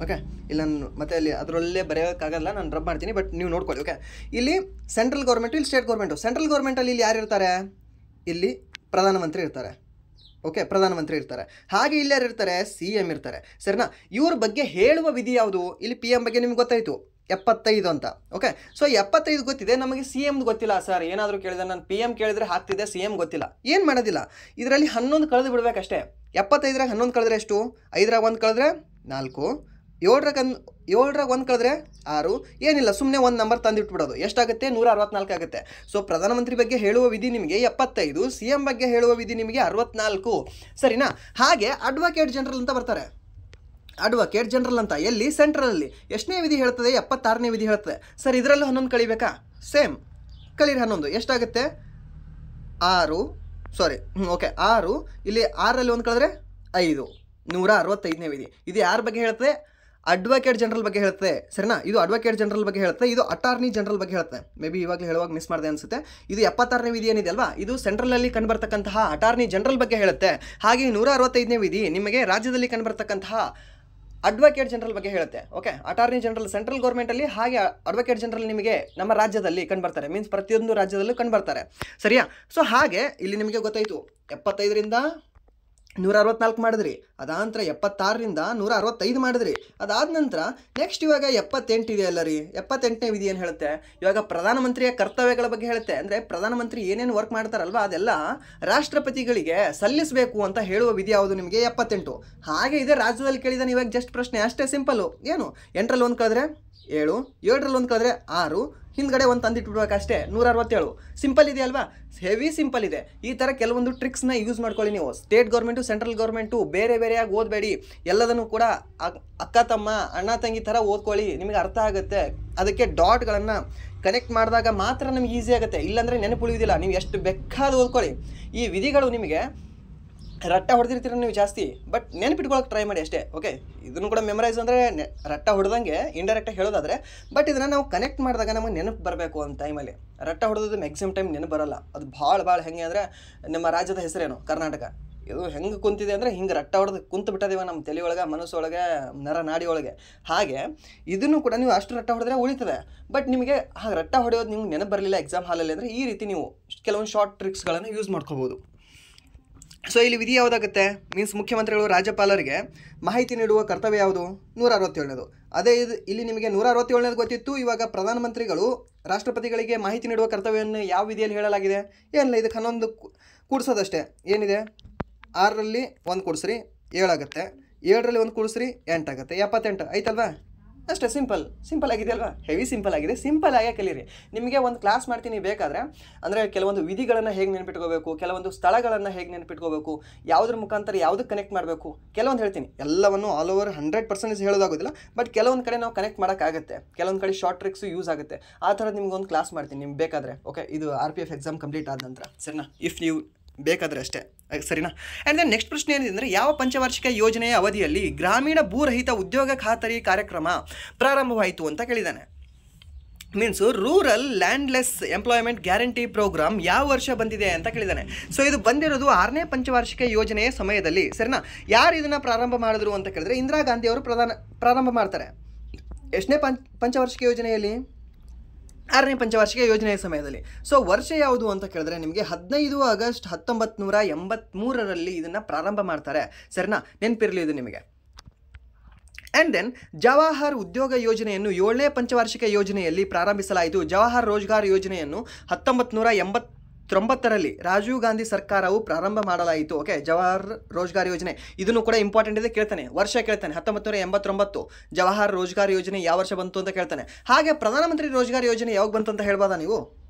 ಓಕೆ. ಇಲ್ಲಿ ನಾನು ಮತ್ತೆ ಅಲ್ಲಿ ಅದರಲ್ಲೇ ಬರೆಯೋಕ್ಕಾಗಲ್ಲ, ನಾನು ರಬ್ ಮಾಡ್ತೀನಿ, ಬಟ್ ನೀವು ನೋಡ್ಕೊಳ್ಳಿ, ಓಕೆ. ಇಲ್ಲಿ ಸೆಂಟ್ರಲ್ ಗೌರ್ಮೆಂಟು, ಇಲ್ಲಿ ಸ್ಟೇಟ್ ಗೌರ್ಮೆಂಟು. ಸೆಂಟ್ರಲ್ ಗೌರ್ಮೆಂಟಲ್ಲಿ ಇಲ್ಲಿ ಯಾರು ಇರ್ತಾರೆ? ಇಲ್ಲಿ ಪ್ರಧಾನಮಂತ್ರಿ ಇರ್ತಾರೆ, ಓಕೆ, ಪ್ರಧಾನಮಂತ್ರಿ ಇರ್ತಾರೆ. ಹಾಗೆ ಇಲ್ಲಿ ಯಾರು ಇರ್ತಾರೆ? CM ಇರ್ತಾರೆ, ಸರಿನಾ. ಇವ್ರ ಬಗ್ಗೆ ಹೇಳುವ ವಿಧಿ ಯಾವುದು? ಇಲ್ಲಿ PM ಬಗ್ಗೆ ನಿಮ್ಗೆ ಗೊತ್ತಾಯಿತು 75 ಅಂತ, ಓಕೆ. ಸೊ 75 ಗೊತ್ತಿದೆ, ನಮಗೆ CM ಗೊತ್ತಿಲ್ಲ ಸರ್. ಏನಾದರೂ ಕೇಳಿದ್ರೆ ನಾನು PM ಕೇಳಿದ್ರೆ ಹಾಕ್ತಿದ್ದೆ, CM ಗೊತ್ತಿಲ್ಲ. ಏನು ಮಾಡೋದಿಲ್ಲ, ಇದರಲ್ಲಿ 11 ಕಳೆದು ಬಿಡಬೇಕಷ್ಟೇ. 75ರಾಗ 11 ಕಳೆದ್ರೆ ಎಷ್ಟು? 5ರಾಗ 1 ಕಳೆದ್ರೆ 4, 7ರಾಗ 1 ಕಳೆದ್ರೆ 6, ಏನಿಲ್ಲ ಸುಮ್ಮನೆ ಒಂದು ನಂಬರ್ ತಂದಿಟ್ಬಿಡೋದು. ಎಷ್ಟಾಗುತ್ತೆ? 164 ಆಗುತ್ತೆ. ಸೊ ಪ್ರಧಾನಮಂತ್ರಿ ಬಗ್ಗೆ ಹೇಳುವ ವಿಧಿ ನಿಮಗೆ 75, CM ಬಗ್ಗೆ ಹೇಳುವ ವಿಧಿ ನಿಮಗೆ 64, ಸರಿನಾ. ಹಾಗೆ ಅಡ್ವೊಕೇಟ್ ಜನರಲ್ ಅಂತ ಬರ್ತಾರೆ. ಅಡ್ವೊಕೇಟ್ ಜನರಲ್ ಅಂತ ಎಲ್ಲಿ? ಸೆಂಟ್ರಲಲ್ಲಿ. ಎಷ್ಟನೇ ವಿಧಿ ಹೇಳ್ತದೆ? 76ನೇ ವಿಧಿ ಹೇಳ್ತದೆ. ಸರ್ ಇದರಲ್ಲೂ 11 ಕಳಿಬೇಕಾ? ಸೇಮ್ ಕಳೀರಿ 11, ಎಷ್ಟಾಗುತ್ತೆ? 6, ಸಾರಿ, ಓಕೆ 6. ಇಲ್ಲಿ 6ರಲ್ಲಿ 1 ಕಳೆದ್ರೆ 165ನೇ ವಿಧಿ. ಇದು ಯಾರ ಬಗ್ಗೆ ಹೇಳುತ್ತೆ? ಅಡ್ವೊಕೇಟ್ ಜನರಲ್ ಬಗ್ಗೆ ಹೇಳುತ್ತೆ, ಸರಿನಾ? ಇದು ಅಡ್ವೊಕೇಟ್ ಜನರಲ್ ಬಗ್ಗೆ ಹೇಳುತ್ತೆ, ಇದು ಅಟಾರ್ನಿ ಜನರಲ್ ಬಗ್ಗೆ ಹೇಳುತ್ತೆ. ಮೇ ಬಿ ಇವಾಗಲೇ ಹೇಳುವಾಗ ಮಿಸ್ ಮಾಡಿದೆ ಅನಿಸುತ್ತೆ. ಇದು 76ನೇ ವಿಧಿ ಏನಿದೆ ಅಲ್ವಾ, ಇದು ಸೆಂಟ್ರಲಲ್ಲಿ ಕಂಡುಬರ್ತಕ್ಕಂತಹ ಅಟಾರ್ನಿ ಜನರಲ್ ಬಗ್ಗೆ ಹೇಳುತ್ತೆ. ಹಾಗೆ 165ನೇ ವಿಧಿ ನಿಮಗೆ ರಾಜ್ಯದಲ್ಲಿ ಕಂಡುಬರ್ತಕ್ಕಂತಹ ಅಡ್ವೊಕೇಟ್ ಜನರಲ್ ಬಗ್ಗೆ ಹೇಳುತ್ತೆ. ಓಕೆ, ಅಟಾರ್ನಿ ಜನರಲ್ ಸೆಂಟ್ರಲ್ ಗೌರ್ಮೆಂಟಲ್ಲಿ, ಹಾಗೆ ಅಡ್ವೊಕೇಟ್ ಜನರಲ್ ನಿಮಗೆ ನಮ್ಮ ರಾಜ್ಯದಲ್ಲಿ ಕಂಡುಬರ್ತಾರೆ. ಮೀನ್ಸ್ ಪ್ರತಿಯೊಂದು ರಾಜ್ಯದಲ್ಲೂ ಕಂಡುಬರ್ತಾರೆ, ಸರಿಯಾ? ಸೊ ಹಾಗೆ ಇಲ್ಲಿ ನಿಮಗೆ ಗೊತ್ತಾಯಿತು 75ರಿಂದ 164 ಮಾಡಿದ್ರಿ, ಅದಾದ ನಂತರ 76ರಿಂದ 165 ಮಾಡಿದ್ರಿ, ಅದಾದ ನಂತರ ನೆಕ್ಸ್ಟ್ ಇವಾಗ 78 ಇದೆಯಲ್ಲ ರೀ. 78ನೇ ವಿಧಿ ಏನು ಹೇಳುತ್ತೆ? ಇವಾಗ ಪ್ರಧಾನಮಂತ್ರಿಯ ಕರ್ತವ್ಯಗಳ ಬಗ್ಗೆ ಹೇಳುತ್ತೆ. ಅಂದರೆ ಪ್ರಧಾನಮಂತ್ರಿ ಏನೇನು ವರ್ಕ್ ಮಾಡ್ತಾರಲ್ವ ಅದೆಲ್ಲ ರಾಷ್ಟ್ರಪತಿಗಳಿಗೆ ಸಲ್ಲಿಸಬೇಕು ಅಂತ ಹೇಳುವ ವಿಧಿ ಯಾವುದು? ನಿಮಗೆ 78. ಹಾಗೆ ಇದೆ ರಾಜ್ಯದಲ್ಲಿ ಕೇಳಿದಾನೆ ಇವಾಗ ಜಸ್ಟ್ ಪ್ರಶ್ನೆ, ಅಷ್ಟೇ ಸಿಂಪಲ್ಲು. ಏನು 8ರಲ್ಲಿ ಒಂದು ಕಳೆದ್ರೆ 7, 7ರಲ್ಲಿ ಒಂದು ಕಳೆದ್ರೆ 6, ಹಿಂದ್ಗಡೆ ಒಂದು ತಂದಿಟ್ಬಿಡ್ಬೇಕಷ್ಟೇ, 167. ಸಿಂಪಲ್ ಇದೆ ಅಲ್ವಾ? ಹೆವಿ ಸಿಂಪಲ್ ಇದೆ. ಈ ಥರ ಕೆಲವೊಂದು ಟ್ರಿಕ್ಸ್ನ ಯೂಸ್ ಮಾಡ್ಕೊಳ್ಳಿ ನೀವು. ಸ್ಟೇಟ್ ಗೌರ್ಮೆಂಟು ಸೆಂಟ್ರಲ್ ಗೌರ್ಮೆಂಟು ಬೇರೆ ಬೇರೆಯಾಗಿ ಓದಬೇಡಿ, ಎಲ್ಲದನ್ನು ಕೂಡ ಅಕ್ಕ ತಮ್ಮ ಅಣ್ಣ ತಂಗಿ ಥರ ಓದ್ಕೊಳ್ಳಿ, ನಿಮಗೆ ಅರ್ಥ ಆಗುತ್ತೆ. ಅದಕ್ಕೆ ಡಾಟ್ಗಳನ್ನು ಕನೆಕ್ಟ್ ಮಾಡಿದಾಗ ಮಾತ್ರ ನಮ್ಗೆ ಈಸಿ ಆಗುತ್ತೆ, ಇಲ್ಲಾಂದರೆ ನೆನಪುಳಿಯೋದಿಲ್ಲ. ನೀವು ಎಷ್ಟು ಬೇಕಾದ ಓದ್ಕೊಳ್ಳಿ. ಈ ವಿಧಿಗಳು ನಿಮಗೆ ರಟ್ಟ ಹೊಡೆದಿರ್ತೀರ ನೀವು ಜಾಸ್ತಿ, ಬಟ್ ನೆನಪಿಟ್ಕೊಳ್ಳೋಕೆ ಟ್ರೈ ಮಾಡಿ ಅಷ್ಟೇ. ಓಕೆ, ಇದನ್ನು ಕೂಡ ಮೆಮರೈಸ್ ಅಂದರೆ ರಟ್ಟ ಹೊಡೆದಂಗೆ ಇಂಡೈರೆಕ್ಟಾಗಿ ಹೇಳೋದಾದರೆ, ಬಟ್ ಇದನ್ನು ನಾವು ಕನೆಕ್ಟ್ ಮಾಡಿದಾಗ ನಮಗೆ ನೆನಪು ಬರಬೇಕು ಒಂದು ಟೈಮಲ್ಲಿ. ರಟ್ಟ ಹೊಡೆದು ಮ್ಯಾಕ್ಸಿಮಮ್ ಟೈಮ್ ನೆನಪು ಬರೋಲ್ಲ. ಅದು ಭಾಳ ಹೆಂಗೆ ಅಂದರೆ, ನಮ್ಮ ರಾಜ್ಯದ ಹೆಸರೇನು ಕರ್ನಾಟಕ, ಇದು ಹೆಂಗೆ ಕುಂತಿದೆ ಅಂದರೆ ಹಿಂಗೆ ರಟ್ಟ ಹೊಡೆದು ಕುಂತು ಬಿಟ್ಟದೇವ ನಮ್ಮ ತಲೆಯೊಳಗೆ, ಮನಸ್ಸೊಳಗೆ, ನರ ನಾಡಿ ಒಳಗೆ. ಹಾಗೆ ಇದನ್ನು ಕೂಡ ನೀವು ಅಷ್ಟು ರಟ್ಟ ಹೊಡೆದ್ರೆ ಉಳಿತದೆ, ಬಟ್ ನಿಮಗೆ ಹಾಗೆ ರಟ್ಟ ಹೊಡೆಯೋದು ನಿಮ್ಗೆ ನೆನಪು ಬರಲಿಲ್ಲ ಎಕ್ಸಾಮ್ ಹಾಲಲ್ಲಿ ಅಂದರೆ, ಈ ರೀತಿ ನೀವು ಕೆಲವೊಂದು ಶಾರ್ಟ್ ಟ್ರಿಕ್ಸ್ಗಳನ್ನು ಯೂಸ್ ಮಾಡ್ಕೋಬೋದು. ಸೊ ಇಲ್ಲಿ ವಿಧಿ ಯಾವುದಾಗುತ್ತೆ? ಮೀನ್ಸ್ ಮುಖ್ಯಮಂತ್ರಿಗಳು ರಾಜ್ಯಪಾಲರಿಗೆ ಮಾಹಿತಿ ನೀಡುವ ಕರ್ತವ್ಯ ಯಾವುದು? 167ನೇದು. ಅದೇ ಇಲ್ಲಿ ನಿಮಗೆ 167ನೇದು ಗೊತ್ತಿತ್ತು. ಇವಾಗ ಪ್ರಧಾನಮಂತ್ರಿಗಳು ರಾಷ್ಟ್ರಪತಿಗಳಿಗೆ ಮಾಹಿತಿ ನೀಡುವ ಕರ್ತವ್ಯವನ್ನು ಯಾವ ವಿಧಿಯಲ್ಲಿ ಹೇಳಲಾಗಿದೆ? ಏನಿಲ್ಲ, ಇದಕ್ಕೆ 11 ಕೂಡಿಸೋದಷ್ಟೇ. ಏನಿದೆ? 6ರಲ್ಲಿ 1 ಕೂಡಿಸ್ರಿ 7 ಆಗುತ್ತೆ, 7ರಲ್ಲಿ 1 ಕೂಡಿಸ್ರಿ 8 ಆಗುತ್ತೆ, 78 ಆಯ್ತಲ್ವಾ? ಅಷ್ಟೇ, ಸಿಂಪಲ್ ಆಗಿದೆ ಅಲ್ವಾ? ಹೆವಿ ಸಿಂಪಲ್ ಆಗಿದೆ. ಸಿಂಪಲ್ ಆಗೇ ಕಲೀರಿ. ನಿಮಗೆ ಒಂದು ಕ್ಲಾಸ್ ಮಾಡ್ತೀನಿ ಬೇಕಾದರೆ, ಅಂದರೆ ಕೆಲವೊಂದು ವಿಧಿಗಳನ್ನು ಹೇಗೆ ನೆನಪಿಟ್ಕೋಬೇಕು, ಕೆಲವೊಂದು ಸ್ಥಳಗಳನ್ನು ಹೇಗೆ ನೆನಪಿಟ್ಕೋಬೇಕು, ಯಾವುದ್ರ ಮುಖಾಂತರ ಯಾವುದಕ್ಕೆ ಕನೆಕ್ಟ್ ಮಾಡಬೇಕು, ಕೆಲವೊಂದು ಹೇಳ್ತೀನಿ. ಎಲ್ಲವನ್ನು ಆಲ್ ಓವರ್ 100% ಹೇಳೋದಾಗೋದಿಲ್ಲ, ಬಟ್ ಕೆಲವೊಂದು ಕಡೆ ನಾವು ಕನೆಕ್ಟ್ ಮಾಡೋಕ್ಕಾಗುತ್ತೆ, ಕೆಲವೊಂದು ಕಡೆ ಶಾರ್ಟ್ ಟ್ರಿಕ್ಸು ಯೂಸ್ ಆಗುತ್ತೆ. ಆ ಥರದ್ದು ನಿಮ್ಗೊಂದು ಕ್ಲಾಸ್ ಮಾಡ್ತೀನಿ ನಿಮ್ಗೆ ಬೇಕಾದರೆ. ಓಕೆ, ಇದು RPF ಎಕ್ಸಾಮ್ ಕಂಪ್ಲೀಟ್ ಆದ ನಂತರ, ಸರಿನಾ? ಇಫ್ ನೀವು ಬೇಕಾದರೆ ಅಷ್ಟೇ, ಸರಿನಾ? ಆ್ಯಂಡ್ ದೆನ್ ನೆಕ್ಸ್ಟ್ ಪ್ರಶ್ನೆ ಏನಿದೆ ಅಂದರೆ, ಯಾವ ಪಂಚವಾರ್ಷಿಕ ಯೋಜನೆಯ ಅವಧಿಯಲ್ಲಿ ಗ್ರಾಮೀಣ ಭೂರಹಿತ ಉದ್ಯೋಗ ಖಾತರಿ ಕಾರ್ಯಕ್ರಮ ಪ್ರಾರಂಭವಾಯಿತು ಅಂತ ಕೇಳಿದ್ದಾನೆ. Means rural landless employment guarantee program ಯಾವ ವರ್ಷ ಬಂದಿದೆ ಅಂತ ಕೇಳಿದ್ದಾನೆ. ಸೊ ಇದು ಬಂದಿರೋದು 6ನೇ ಪಂಚವಾರ್ಷಿಕ ಯೋಜನೆಯ ಸಮಯದಲ್ಲಿ, ಸರಿನಾ? ಯಾರು ಇದನ್ನು ಪ್ರಾರಂಭ ಮಾಡಿದ್ರು ಅಂತ ಕೇಳಿದ್ರೆ, ಇಂದಿರಾ ಗಾಂಧಿ ಅವರು ಪ್ರಾರಂಭ ಮಾಡ್ತಾರೆ. ಎಷ್ಟನೇ ಪಂಚವಾರ್ಷಿಕ ಯೋಜನೆಯಲ್ಲಿ? 6ನೇ ಪಂಚವಾರ್ಷಿಕ ಯೋಜನೆಯ ಸಮಯದಲ್ಲಿ. ಸೊ ವರ್ಷ ಯಾವುದು ಅಂತ ಕೇಳಿದ್ರೆ ನಿಮಗೆ 15 ಆಗಸ್ಟ್ 1983ರಲ್ಲಿ ಇದನ್ನು ಪ್ರಾರಂಭ ಮಾಡ್ತಾರೆ, ಸರಿನಾ? ನೆನಪಿರಲಿ ಇದು ನಿಮಗೆ. ಆ್ಯಂಡ್ ದೆನ್ ಜವಾಹರ್ ಉದ್ಯೋಗ ಯೋಜನೆಯನ್ನು 7ನೇ ಪಂಚವಾರ್ಷಿಕ ಯೋಜನೆಯಲ್ಲಿ ಪ್ರಾರಂಭಿಸಲಾಯಿತು. ಜವಾಹರ್ ರೋಜ್ಗಾರ್ ಯೋಜನೆಯನ್ನು 1989ರಲ್ಲಿ ರಾಜೀವ್ ಗಾಂಧಿ ಸರ್ಕಾರವು ಪ್ರಾರಂಭ ಮಾಡಲಾಯಿತು. ಓಕೆ, ಜವಾಹರ್ ರೋಜ್ಗಾರ್ ಯೋಜನೆ ಇದನ್ನು ಕೂಡ ಇಂಪಾರ್ಟೆಂಟ್ ಇದೆ, ಕೇಳ್ತಾನೆ, ವರ್ಷ ಕೇಳ್ತಾನೆ. 1989 ಜವಾಹರ್ ರೋಜ್ಗಾರ್ ಯೋಜನೆ ಯಾವ ವರ್ಷ ಬಂತು ಅಂತ ಕೇಳ್ತಾನೆ. ಹಾಗೆ ಪ್ರಧಾನಮಂತ್ರಿ ರೋಜ್ಗಾರ್ ಯೋಜನೆ ಯಾವಾಗ ಬಂತು ಅಂತ ಹೇಳ್ಬೋದಾ ನೀವು?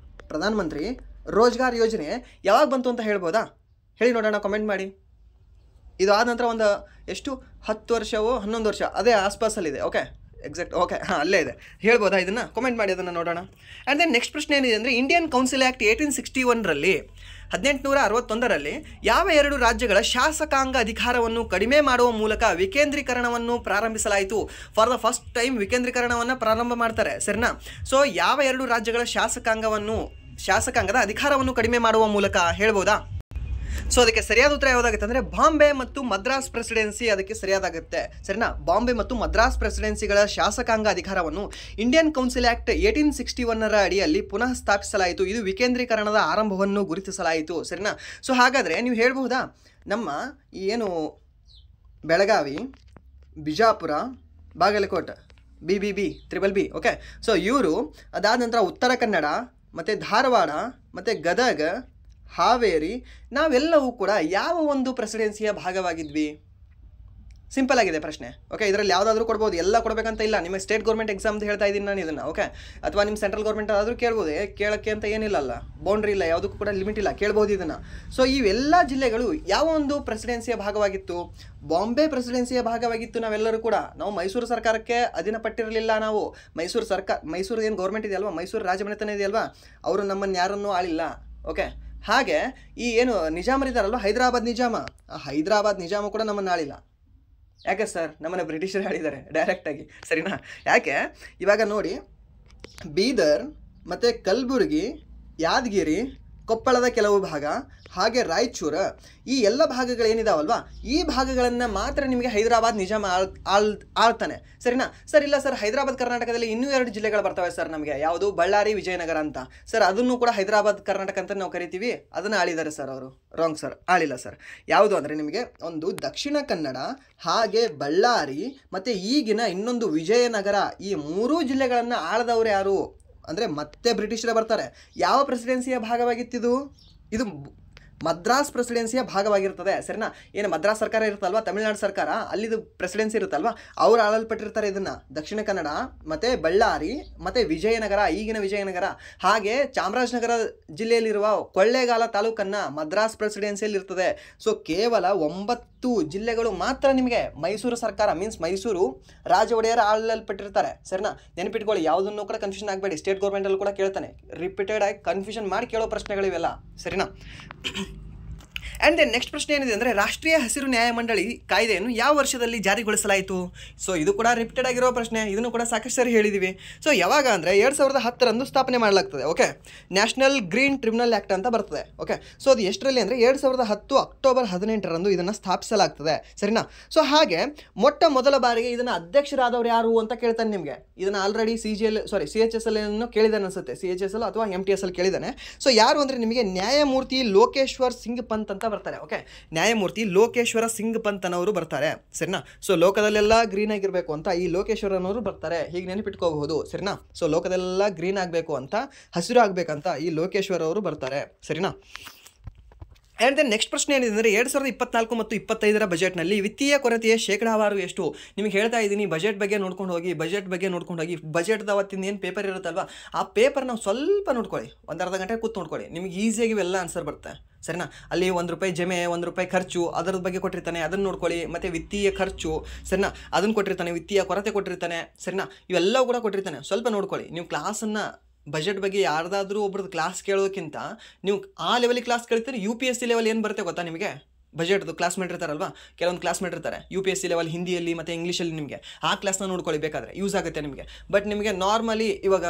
ಪ್ರಧಾನಮಂತ್ರಿ ರೋಜ್ಗಾರ್ ಯೋಜನೆ ಯಾವಾಗ ಬಂತು ಅಂತ ಹೇಳ್ಬೋದಾ? ಹೇಳಿ ನೋಡೋಣ, ಕಮೆಂಟ್ ಮಾಡಿ. ಇದು ಆದ ನಂತರ ಒಂದು ಎಷ್ಟು 10 ವರ್ಷವೋ 11 ವರ್ಷ ಅದೇ ಆಸ್ಪಾಸಲ್ಲಿದೆ. Okay, exact. ಓಕೆ, ಅಲ್ಲೇ ಇದೆ. ಹೇಳ್ಬೋದಾ ಇದನ್ನು? ಕಮೆಂಟ್ ಮಾಡಿ, ಅದನ್ನು ನೋಡೋಣ. ಆ್ಯಂಡ್ ದೆನ್ ನೆಕ್ಸ್ಟ್ ಪ್ರಶ್ನೆ ಏನಿದೆ ಅಂದರೆ, ಇಂಡಿಯನ್ ಕೌನ್ಸಿಲ್ ಆ್ಯಕ್ಟ್ 1861ರಲ್ಲಿ 1861ರಲ್ಲಿ ಯಾವ 2 ರಾಜ್ಯಗಳ ಶಾಸಕಾಂಗ ಅಧಿಕಾರವನ್ನು ಕಡಿಮೆ ಮಾಡುವ ಮೂಲಕ ವಿಕೇಂದ್ರೀಕರಣವನ್ನು ಪ್ರಾರಂಭಿಸಲಾಯಿತು? ಫಾರ್ ದ ಫಸ್ಟ್ ಟೈಮ್ ವಿಕೇಂದ್ರೀಕರಣವನ್ನು ಪ್ರಾರಂಭ ಮಾಡ್ತಾರೆ, ಸರಿನಾ? ಸೊ ಯಾವ 2 ರಾಜ್ಯಗಳ ಶಾಸಕಾಂಗದ ಅಧಿಕಾರವನ್ನು ಕಡಿಮೆ ಮಾಡುವ ಮೂಲಕ ಹೇಳ್ಬೋದಾ? ಸೊ ಅದಕ್ಕೆ ಸರಿಯಾದ ಉತ್ತರ ಯಾವುದಾಗುತ್ತೆ ಅಂದರೆ ಬಾಂಬೆ ಮತ್ತು ಮದ್ರಾಸ್ ಪ್ರೆಸಿಡೆನ್ಸಿ ಅದಕ್ಕೆ ಸರಿಯಾದಾಗುತ್ತೆ, ಸರಿನಾ? ಬಾಂಬೆ ಮತ್ತು ಮದ್ರಾಸ್ ಪ್ರೆಸಿಡೆನ್ಸಿಗಳ ಶಾಸಕಾಂಗ ಅಧಿಕಾರವನ್ನು ಇಂಡಿಯನ್ ಕೌನ್ಸಿಲ್ ಆ್ಯಕ್ಟ್ 1861ರ ಅಡಿಯಲ್ಲಿ ಪುನಃ ಸ್ಥಾಪಿಸಲಾಯಿತು. ಇದು ವಿಕೇಂದ್ರೀಕರಣದ ಆರಂಭವನ್ನು ಗುರುತಿಸಲಾಯಿತು, ಸರಿನಾ? ಸೊ ಹಾಗಾದರೆ ನೀವು ಹೇಳ್ಬಹುದಾ, ನಮ್ಮ ಏನು Belagavi, Bijapur, Bagalkote, BBB, BBB, okay. So ಇವರು ಅದಾದ ನಂತರ ಉತ್ತರ ಕನ್ನಡ ಮತ್ತು ಧಾರವಾಡ ಮತ್ತು ಗದಗ, ಹಾವೇರಿ, ನಾವೆಲ್ಲವೂ ಕೂಡ ಯಾವ ಒಂದು ಪ್ರೆಸಿಡೆನ್ಸಿಯ ಭಾಗವಾಗಿದ್ವಿ? ಸಿಂಪಲ್ ಆಗಿದೆ ಪ್ರಶ್ನೆ. ಓಕೆ, ಇದರಲ್ಲಿ ಯಾವುದಾದ್ರೂ ಕೊಡ್ಬೋದು, ಎಲ್ಲ ಕೊಡಬೇಕಂತ ಇಲ್ಲ. ನಿಮಗೆ ಸ್ಟೇಟ್ ಗೌರ್ಮೆಂಟ್ ಎಕ್ಸಾಮ್ದು ಹೇಳ್ತಾ ಇದ್ದೀನಿ ನಾನು ಇದನ್ನು. ಓಕೆ, ಅಥವಾ ನಿಮ್ಮ ಸೆಂಟ್ರಲ್ ಗೌರ್ಮೆಂಟ್ ಆದರೂ ಕೇಳ್ಬೋದು, ಕೇಳೋಕ್ಕೆ ಅಂತ ಏನಿಲ್ಲಲ್ಲ, ಬೌಂಡ್ರಿ ಇಲ್ಲ, ಯಾವುದಕ್ಕೂ ಕೂಡ ಲಿಮಿಟ್ ಇಲ್ಲ, ಕೇಳ್ಬೋದು ಇದನ್ನು. ಸೊ ಇವೆಲ್ಲ ಜಿಲ್ಲೆಗಳು ಯಾವ ಒಂದು ಪ್ರೆಸಿಡೆನ್ಸಿಯ ಭಾಗವಾಗಿತ್ತು? ಬಾಂಬೆ ಪ್ರೆಸಿಡೆನ್ಸಿಯ ಭಾಗವಾಗಿತ್ತು. ನಾವೆಲ್ಲರೂ ಕೂಡ ನಾವು ಮೈಸೂರು ಸರ್ಕಾರಕ್ಕೆ ಅಧೀನ ಪಟ್ಟಿರಲಿಲ್ಲ. ನಾವು ಮೈಸೂರು ಏನು ಗೌರ್ಮೆಂಟ್ ಇದೆಯಲ್ವಾ, ಮೈಸೂರು ರಾಜಮನೆತನ ಇದೆಯಲ್ವಾ, ಅವರು ನಮ್ಮನ್ನು ಯಾರನ್ನೂ ಆಳಿಲ್ಲ. ಓಕೆ, ಹಾಗೆ ಈ ಏನು ನಿಜಾಮರಿದಾರಲ್ವ, ಹೈದರಾಬಾದ್ ನಿಜಾಮ, ಆ ಹೈದರಾಬಾದ್ ನಿಜಾಮ ಕೂಡ ನಮ್ಮನ್ನು ಆಳಿಲ್ಲ. ಯಾಕೆ ಸರ್? ನಮ್ಮನ್ನು ಬ್ರಿಟಿಷರು ಆಳಿದ್ದಾರೆ ಡೈರೆಕ್ಟಾಗಿ, ಸರಿನಾ? ಯಾಕೆ ಇವಾಗ ನೋಡಿ, ಬೀದರ್ ಮತ್ತು ಕಲಬುರಗಿ, ಯಾದಗಿರಿ, ಕೊಪ್ಪಳದ ಕೆಲವು ಭಾಗ, ಹಾಗೆ ರಾಯಚೂರು, ಈ ಎಲ್ಲ ಭಾಗಗಳೇನಿದಾವಲ್ವಾ, ಈ ಭಾಗಗಳನ್ನು ಮಾತ್ರ ನಿಮಗೆ ಹೈದರಾಬಾದ್ ನಿಜಾಮ ಆಳ್ತಾನೆ, ಸರಿನಾ? ಸರ್ ಇಲ್ಲ ಸರ್, ಹೈದರಾಬಾದ್ ಕರ್ನಾಟಕದಲ್ಲಿ ಇನ್ನೂ 2 ಜಿಲ್ಲೆಗಳು ಬರ್ತವೆ ಸರ್ ನಮಗೆ, ಯಾವುದು ಬಳ್ಳಾರಿ, ವಿಜಯನಗರ ಅಂತ. ಸರ್ ಅದನ್ನು ಕೂಡ ಹೈದರಾಬಾದ್ ಕರ್ನಾಟಕ ಅಂತ ನಾವು ಕರಿತೀವಿ, ಅದನ್ನು ಆಳಿದ್ದಾರೆ ಸರ್ ಅವರು. ರಾಂಗ್ ಸರ್, ಆಳಿಲ್ಲ ಸರ್. ಯಾವುದು ಅಂದರೆ ನಿಮಗೆ ಒಂದು ದಕ್ಷಿಣ ಕನ್ನಡ, ಹಾಗೆ ಬಳ್ಳಾರಿ ಮತ್ತು ಈಗಿನ ಇನ್ನೊಂದು ವಿಜಯನಗರ, ಈ 3 ಜಿಲ್ಲೆಗಳನ್ನು ಆಳದವರು ಯಾರು ಅಂದರೆ ಮತ್ತೆ ಬ್ರಿಟಿಷರೇ ಬರ್ತಾರೆ. ಯಾವ ಪ್ರೆಸಿಡೆನ್ಸಿಯ ಭಾಗವಾಗಿತ್ತಿದು? ಇದು ಮದ್ರಾಸ್ ಪ್ರೆಸಿಡೆನ್ಸಿಯ ಭಾಗವಾಗಿರ್ತದೆ, ಸರಿನಾ? ಏನು ಮದ್ರಾಸ್ ಸರ್ಕಾರ ಇರುತ್ತಲ್ವ, ತಮಿಳುನಾಡು ಸರ್ಕಾರ, ಅಲ್ಲಿದು ಪ್ರೆಸಿಡೆನ್ಸಿ ಇರುತ್ತಲ್ವ, ಅವರು ಆಳಲ್ಪಟ್ಟಿರ್ತಾರೆ ಇದನ್ನು. ದಕ್ಷಿಣ ಕನ್ನಡ ಮತ್ತು ಬಳ್ಳಾರಿ ಮತ್ತು ವಿಜಯನಗರ, ಈಗಿನ ವಿಜಯನಗರ, ಹಾಗೆ ಚಾಮರಾಜನಗರ ಜಿಲ್ಲೆಯಲ್ಲಿರುವ ಕೊಳ್ಳೇಗಾಲ ತಾಲೂಕನ್ನು ಮದ್ರಾಸ್ ಪ್ರೆಸಿಡೆನ್ಸಿಯಲ್ಲಿ ಇರ್ತದೆ. ಸೊ ಕೇವಲ 9 ಜಿಲ್ಲೆಗಳು ಮಾತ್ರ ನಿಮಗೆ ಮೈಸೂರು ಸರ್ಕಾರ, ಮೀನ್ಸ್ ಮೈಸೂರು ರಾಜ ಒಡೆಯರ ಆಳಲ್ಪಟ್ಟಿರ್ತಾರೆ, ಸರಿನಾ? ನೆನಪಿಟ್ಕೊಳ್ಳಿ, ಯಾವುದನ್ನು ಕೂಡ ಕನ್ಫ್ಯೂಷನ್ ಆಗಬೇಡಿ. ಸ್ಟೇಟ್ ಗೌರ್ಮೆಂಟಲ್ಲೂ ಕೂಡ ಕೇಳ್ತಾನೆ, ರಿಪೀಟೆಡ್ ಆಗಿ ಕನ್ಫ್ಯೂಷನ್ ಮಾಡಿ ಕೇಳೋ ಪ್ರಶ್ನೆಗಳಿವೆಲ್ಲ, ಸರಿನಾ? ಆ್ಯಂಡ್ ದೆನ್ ನೆಕ್ಸ್ಟ್ ಪ್ರಶ್ನೆ ಏನಿದೆ ಅಂದರೆ, ರಾಷ್ಟ್ರೀಯ ಹಸಿರು ನ್ಯಾಯಮಂಡಳಿ ಕಾಯ್ದೆಯನ್ನು ಯಾವ ವರ್ಷದಲ್ಲಿ ಜಾರಿಗೊಳಿಸಲಾಯಿತು? ಸೊ ಇದು ಕೂಡ ರಿಪೀಟೆಡ್ ಆಗಿರೋ ಪ್ರಶ್ನೆ, ಇದನ್ನು ಕೂಡ ಸಾಕಷ್ಟು ಸರಿ ಹೇಳಿದ್ದೀವಿ. ಸೊ ಯಾವಾಗ ಅಂದರೆ 2010 ಸ್ಥಾಪನೆ ಮಾಡಲಾಗ್ತದೆ. Okay, national green tribunal act ಅಂತ ಬರ್ತದೆ. ಓಕೆ, ಸೊ ಅದು ಎಷ್ಟರಲ್ಲಿ ಅಂದರೆ 2010 ಅಕ್ಟೋಬರ್ 18 ಇದನ್ನು ಸ್ಥಾಪಿಸಲಾಗ್ತದೆ, ಸರಿನಾ? ಸೊ ಹಾಗೆ ಮೊಟ್ಟ ಮೊದಲ ಬಾರಿಗೆ ಇದನ್ನು ಅಧ್ಯಕ್ಷರಾದವರು ಯಾರು ಅಂತ ಕೇಳ್ತಾನೆ ನಿಮಗೆ. ಇದನ್ನು ಆಲ್ರೆಡಿ CHSL ಕೇಳಿದಾನೆ ಅನಿಸುತ್ತೆ, CHSL ಅಥವಾ MTSL ಕೇಳಿದ್ದಾನೆ. ಸೊ ಯಾರು ಅಂದರೆ ನಿಮಗೆ ನ್ಯಾಯಮೂರ್ತಿ ಲೋಕೇಶ್ವರ್ ಸಿಂಗ್ ಪಂತ್ ಅಂತ ಬರ್ತಾರೆ. ಓಕೆ, ನ್ಯಾಯಮೂರ್ತಿ ಲೋಕೇಶ್ವರ ಸಿಂಗ್ ಪಂತ್ ಅನ್ನೋರು ಬರ್ತಾರೆ, ಸರಿನಾ? ಸೊ ಲೋಕದಲ್ಲೆಲ್ಲ ಗ್ರೀನ್ ಆಗಿರಬೇಕು ಅಂತ ಈ ಲೋಕೇಶ್ವರ ಅನ್ನೋರು ಬರ್ತಾರೆ, ಹೀಗೆ ನೆನಪಿಟ್ಕೋಬಹುದು, ಸರಿನಾ? ಸೊ ಲೋಕದೆಲ್ಲ ಗ್ರೀನ್ ಆಗಬೇಕು ಅಂತ, ಹಸಿರು ಆಗಬೇಕಂತ ಈ ಲೋಕೇಶ್ವರ ಅವರು ಬರ್ತಾರೆ, ಸರಿನಾ? ಆ್ಯಂಡ್ ದೆನ್ ನೆಕ್ಸ್ಟ್ ಪ್ರಶ್ನೆ ಏನಿದೆ ಅಂದರೆ 2024 ಮತ್ತು 25 ಬಜೆಟ್ನಲ್ಲಿ ವಿತ್ತೀಯ ಕೊರತೆಯ ಶೇಕಡಾವಾರು ಎಷ್ಟು? ನಿಮಗೆ ಹೇಳ್ತಾ ಇದ್ದೀನಿ, ಬಜೆಟ್ ಬಗ್ಗೆ ನೋಡ್ಕೊಂಡು ಹೋಗಿ. ಬಜೆಟ್ದ ಅವತ್ತಿನ ಏನು ಪೇಪರ್ ಇರುತ್ತಲ್ವ, ಆ ಪೇಪರ್ ನಾವು ಸ್ವಲ್ಪ ನೋಡ್ಕೊಳ್ಳಿ, ಒಂದು ಅರ್ಧ ಗಂಟೆ ಕೂತು ನೋಡ್ಕೊಳ್ಳಿ, ನಿಮಗೆ ಈಸಿಯಾಗಿ ಇವೆಲ್ಲ ಆನ್ಸರ್ ಬರುತ್ತೆ, ಸರಿನಾ? ಅಲ್ಲಿ ₹1 ಜಮೆ, ₹1 ಖರ್ಚು, ಅದರ ಬಗ್ಗೆ ಕೊಟ್ಟಿರ್ತಾನೆ, ಅದನ್ನು ನೋಡ್ಕೊಳ್ಳಿ. ಮತ್ತು ವಿತ್ತೀಯ ಖರ್ಚು, ಸರಿನಾ, ಅದನ್ನು ಕೊಟ್ಟಿರ್ತಾನೆ. ವಿತ್ತೀಯ ಕೊರತೆ ಕೊಟ್ಟಿರ್ತಾನೆ, ಸರಿನಾ? ಇವೆಲ್ಲವೂ ಕೂಡ ಕೊಟ್ಟಿರ್ತಾನೆ, ಸ್ವಲ್ಪ ನೋಡ್ಕೊಳ್ಳಿ. ನೀವು ಕ್ಲಾಸನ್ನು ಬಜೆಟ್ ಬಗ್ಗೆ ಯಾರ್ದಾದ್ರೂ ಒಬ್ರದ್ದು ಕ್ಲಾಸ್ ಕೇಳೋಕ್ಕಿಂತ ನೀವು ಆ ಲೆವೆಲಿಗೆ ಕ್ಲಾಸ್ ಕೇಳ್ತೀರಿ. UPSC ಲೆವೆಲ್ ಏನು ಬರುತ್ತೆ ಗೊತ್ತಾ ನಿಮಗೆ? ಬಜೆಟ್ದು ಕ್ಲಾಸ್ಮೇಟ್ ಇರ್ತಾರಲ್ವಾ, ಕೆಲವೊಂದು ಕ್ಲಾಸ್ಮೇಟ್ ಇರ್ತಾರೆ UPSC ಲೆವೆಲ್ ಹಿಂದಿಯಲ್ಲಿ ಮತ್ತು ಇಂಗ್ಲೀಷಲ್ಲಿ. ನಿಮಗೆ ಆ ಕ್ಲಾಸ್ನ ನೋಡ್ಕೊಳ್ಳಿ, ಬೇಕಾದರೆ ಯೂಸ್ ಆಗುತ್ತೆ ನಿಮಗೆ. ಬಟ್ ನಿಮಗೆ ನಾರ್ಮಲಿ ಇವಾಗ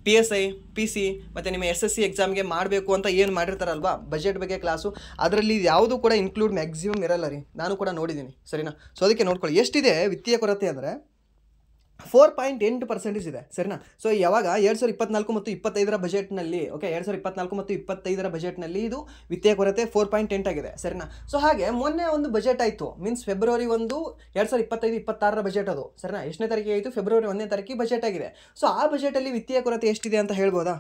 PSI, PC ಮತ್ತು ನಿಮ್ಮ SSC ಎಕ್ಸಾಮ್ಗೆ ಮಾಡಬೇಕು ಅಂತ ಏನು ಮಾಡಿರ್ತಾರಲ್ವಾ ಬಜೆಟ್ ಬಗ್ಗೆ ಕ್ಲಾಸು, ಅದರಲ್ಲಿ ಯಾವುದು ಕೂಡ ಇನ್ಕ್ಲೂಡ್ ಮ್ಯಾಕ್ಸಿಮಮ್ ಇರಲ್ಲ ರೀ. ನಾನು ಕೂಡ ನೋಡಿದ್ದೀನಿ, ಸರಿನಾ? ಸೊ ಅದಕ್ಕೆ ನೋಡ್ಕೊಳ್ಳಿ. ಎಷ್ಟಿದೆ ವಿತ್ತೀಯ ಕೊರತೆ ಅಂದರೆ 4.8% ಇದೆ, ಸರಿನಾ? ಸೊ ಯಾವಾಗ 2024 ಮತ್ತು 25 ಬಜೆಟ್ನಲ್ಲಿ, ಓಕೆ, 2024 ಮತ್ತು 25 ಬಜೆಟ್ನಲ್ಲಿ ಇದು ವಿತ್ತೀಯ ಕೊರತೆ 4.8 ಆಗಿದೆ, ಸರಿನಾ? ಸೊ ಹಾಗೆ ಮೊನ್ನೆ ಒಂದು ಬಜೆಟ್ ಆಯಿತು, ಮೀನ್ಸ್ ಫೆಬ್ರವರಿ 1 2025-26 ಬಜೆಟ್ ಅದು, ಸರಿನಾ? ಎಷ್ಟನೇ ತಾರೀಕಿಗೆ ಆಯಿತು? ಫೆಬ್ರವರಿ 1ನೇ ತಾರೀಕಿಗೆ ಬಜೆಟ್ ಆಗಿದೆ. ಸೊ ಆ ಬಜೆಟಲ್ಲಿ ವಿತ್ತೀಯ ಕೊರತೆ ಎಷ್ಟಿದೆ ಅಂತ ಹೇಳ್ಬೋದಾ?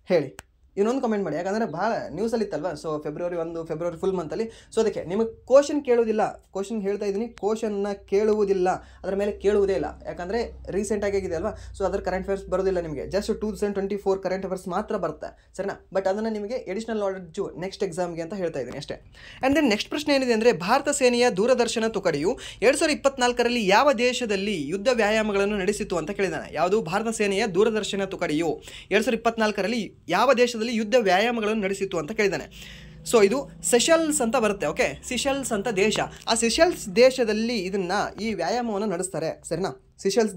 ಹೇಳಿ, ಇನ್ನೊಂದು ಕಮೆಂಟ್ ಮಾಡಿ, ಯಾಕಂದರೆ ಭಾಳ ನ್ಯೂಸಲ್ಲಿ ಇತ್ತಲ್ವ. ಸೊ ಫೆಬ್ರವರಿ 1 ಫೆಬ್ರವರಿ ಫುಲ್ ಮಂತಲ್ಲಿ. ಸೊ ಅದಕ್ಕೆ ನಿಮಗೆ ಕ್ವಶನ್ ಕೇಳುವುದಿಲ್ಲ, ಕ್ವಶನ್ ಹೇಳ್ತಾ ಇದ್ದೀನಿ, ಕ್ವಶನ್ನ ಕೇಳುವುದಿಲ್ಲ, ಅದರ ಮೇಲೆ ಕೇಳುವುದೇ ಇಲ್ಲ, ಯಾಕಂದರೆ ರೀಸೆಂಟಾಗಿ ಆಗಿದೆ ಅಲ್ವಾ. ಸೊ ಅದರ ಕರೆಂಟ್ ಅಫೇರ್ಸ್ ಬರೋದಿಲ್ಲ ನಿಮಗೆ, ಜಸ್ಟ್ 2024 ಕರೆಂಟ್ ಅಫೇರ್ಸ್ ಮಾತ್ರ ಬರುತ್ತೆ, ಸರಿನಾ? ಬಟ್ ಅದನ್ನು ನಿಮಗೆ ಎಡಿಷನಲ್ ನಾಲೆಡ್ಜು ನೆಕ್ಸ್ಟ್ ಎಕ್ಸಾಮ್ಗೆ ಅಂತ ಹೇಳ್ತಾ ಇದ್ದೀನಿ ಅಷ್ಟೇ. ಆ್ಯಂಡ್ ದೆನ್ ನೆಕ್ಸ್ಟ್ ಪ್ರಶ್ನೆ ಏನಿದೆ ಅಂದರೆ, ಭಾರತ ಸೇನೆಯ ದೂರದರ್ಶನ ತುಕಡಿಯು 2024ರಲ್ಲಿ ಯಾವ ದೇಶದಲ್ಲಿ ಯುದ್ಧ ವ್ಯಾಯಾಮಗಳನ್ನು ನಡೆಸಿತು ಅಂತ ಕೇಳಿದ್ದಾನೆ. ಯಾವುದು? ಭಾರತ ಸೇನೆಯ ದೂರದರ್ಶನ ತುಕಡಿಯು 2024ರಲ್ಲಿ ಯಾವ ದೇಶದಲ್ಲಿ ಯುದ್ಧ ವ್ಯಾಯಾಮಗಳನ್ನು ನಡೆಸಿತು ಅಂತ ಕೇಳಿದ್ದಾನೆ. ಸೊ ಇದು ಸೆಷಲ್ಸ್ ಅಂತ ಬರುತ್ತೆ. ಓಕೆ, ಸಿಷೆಲ್ಸ್ ಅಂತ ದೇಶ. ಆ ಸಿಷೆಲ್ಸ್ ದೇಶದಲ್ಲಿ ಈ ವ್ಯಾಯಾಮವನ್ನು ನಡೆಸ್ತಾರೆ, ಸರಿನಾ? ಸಿಷೆಲ್ಸ್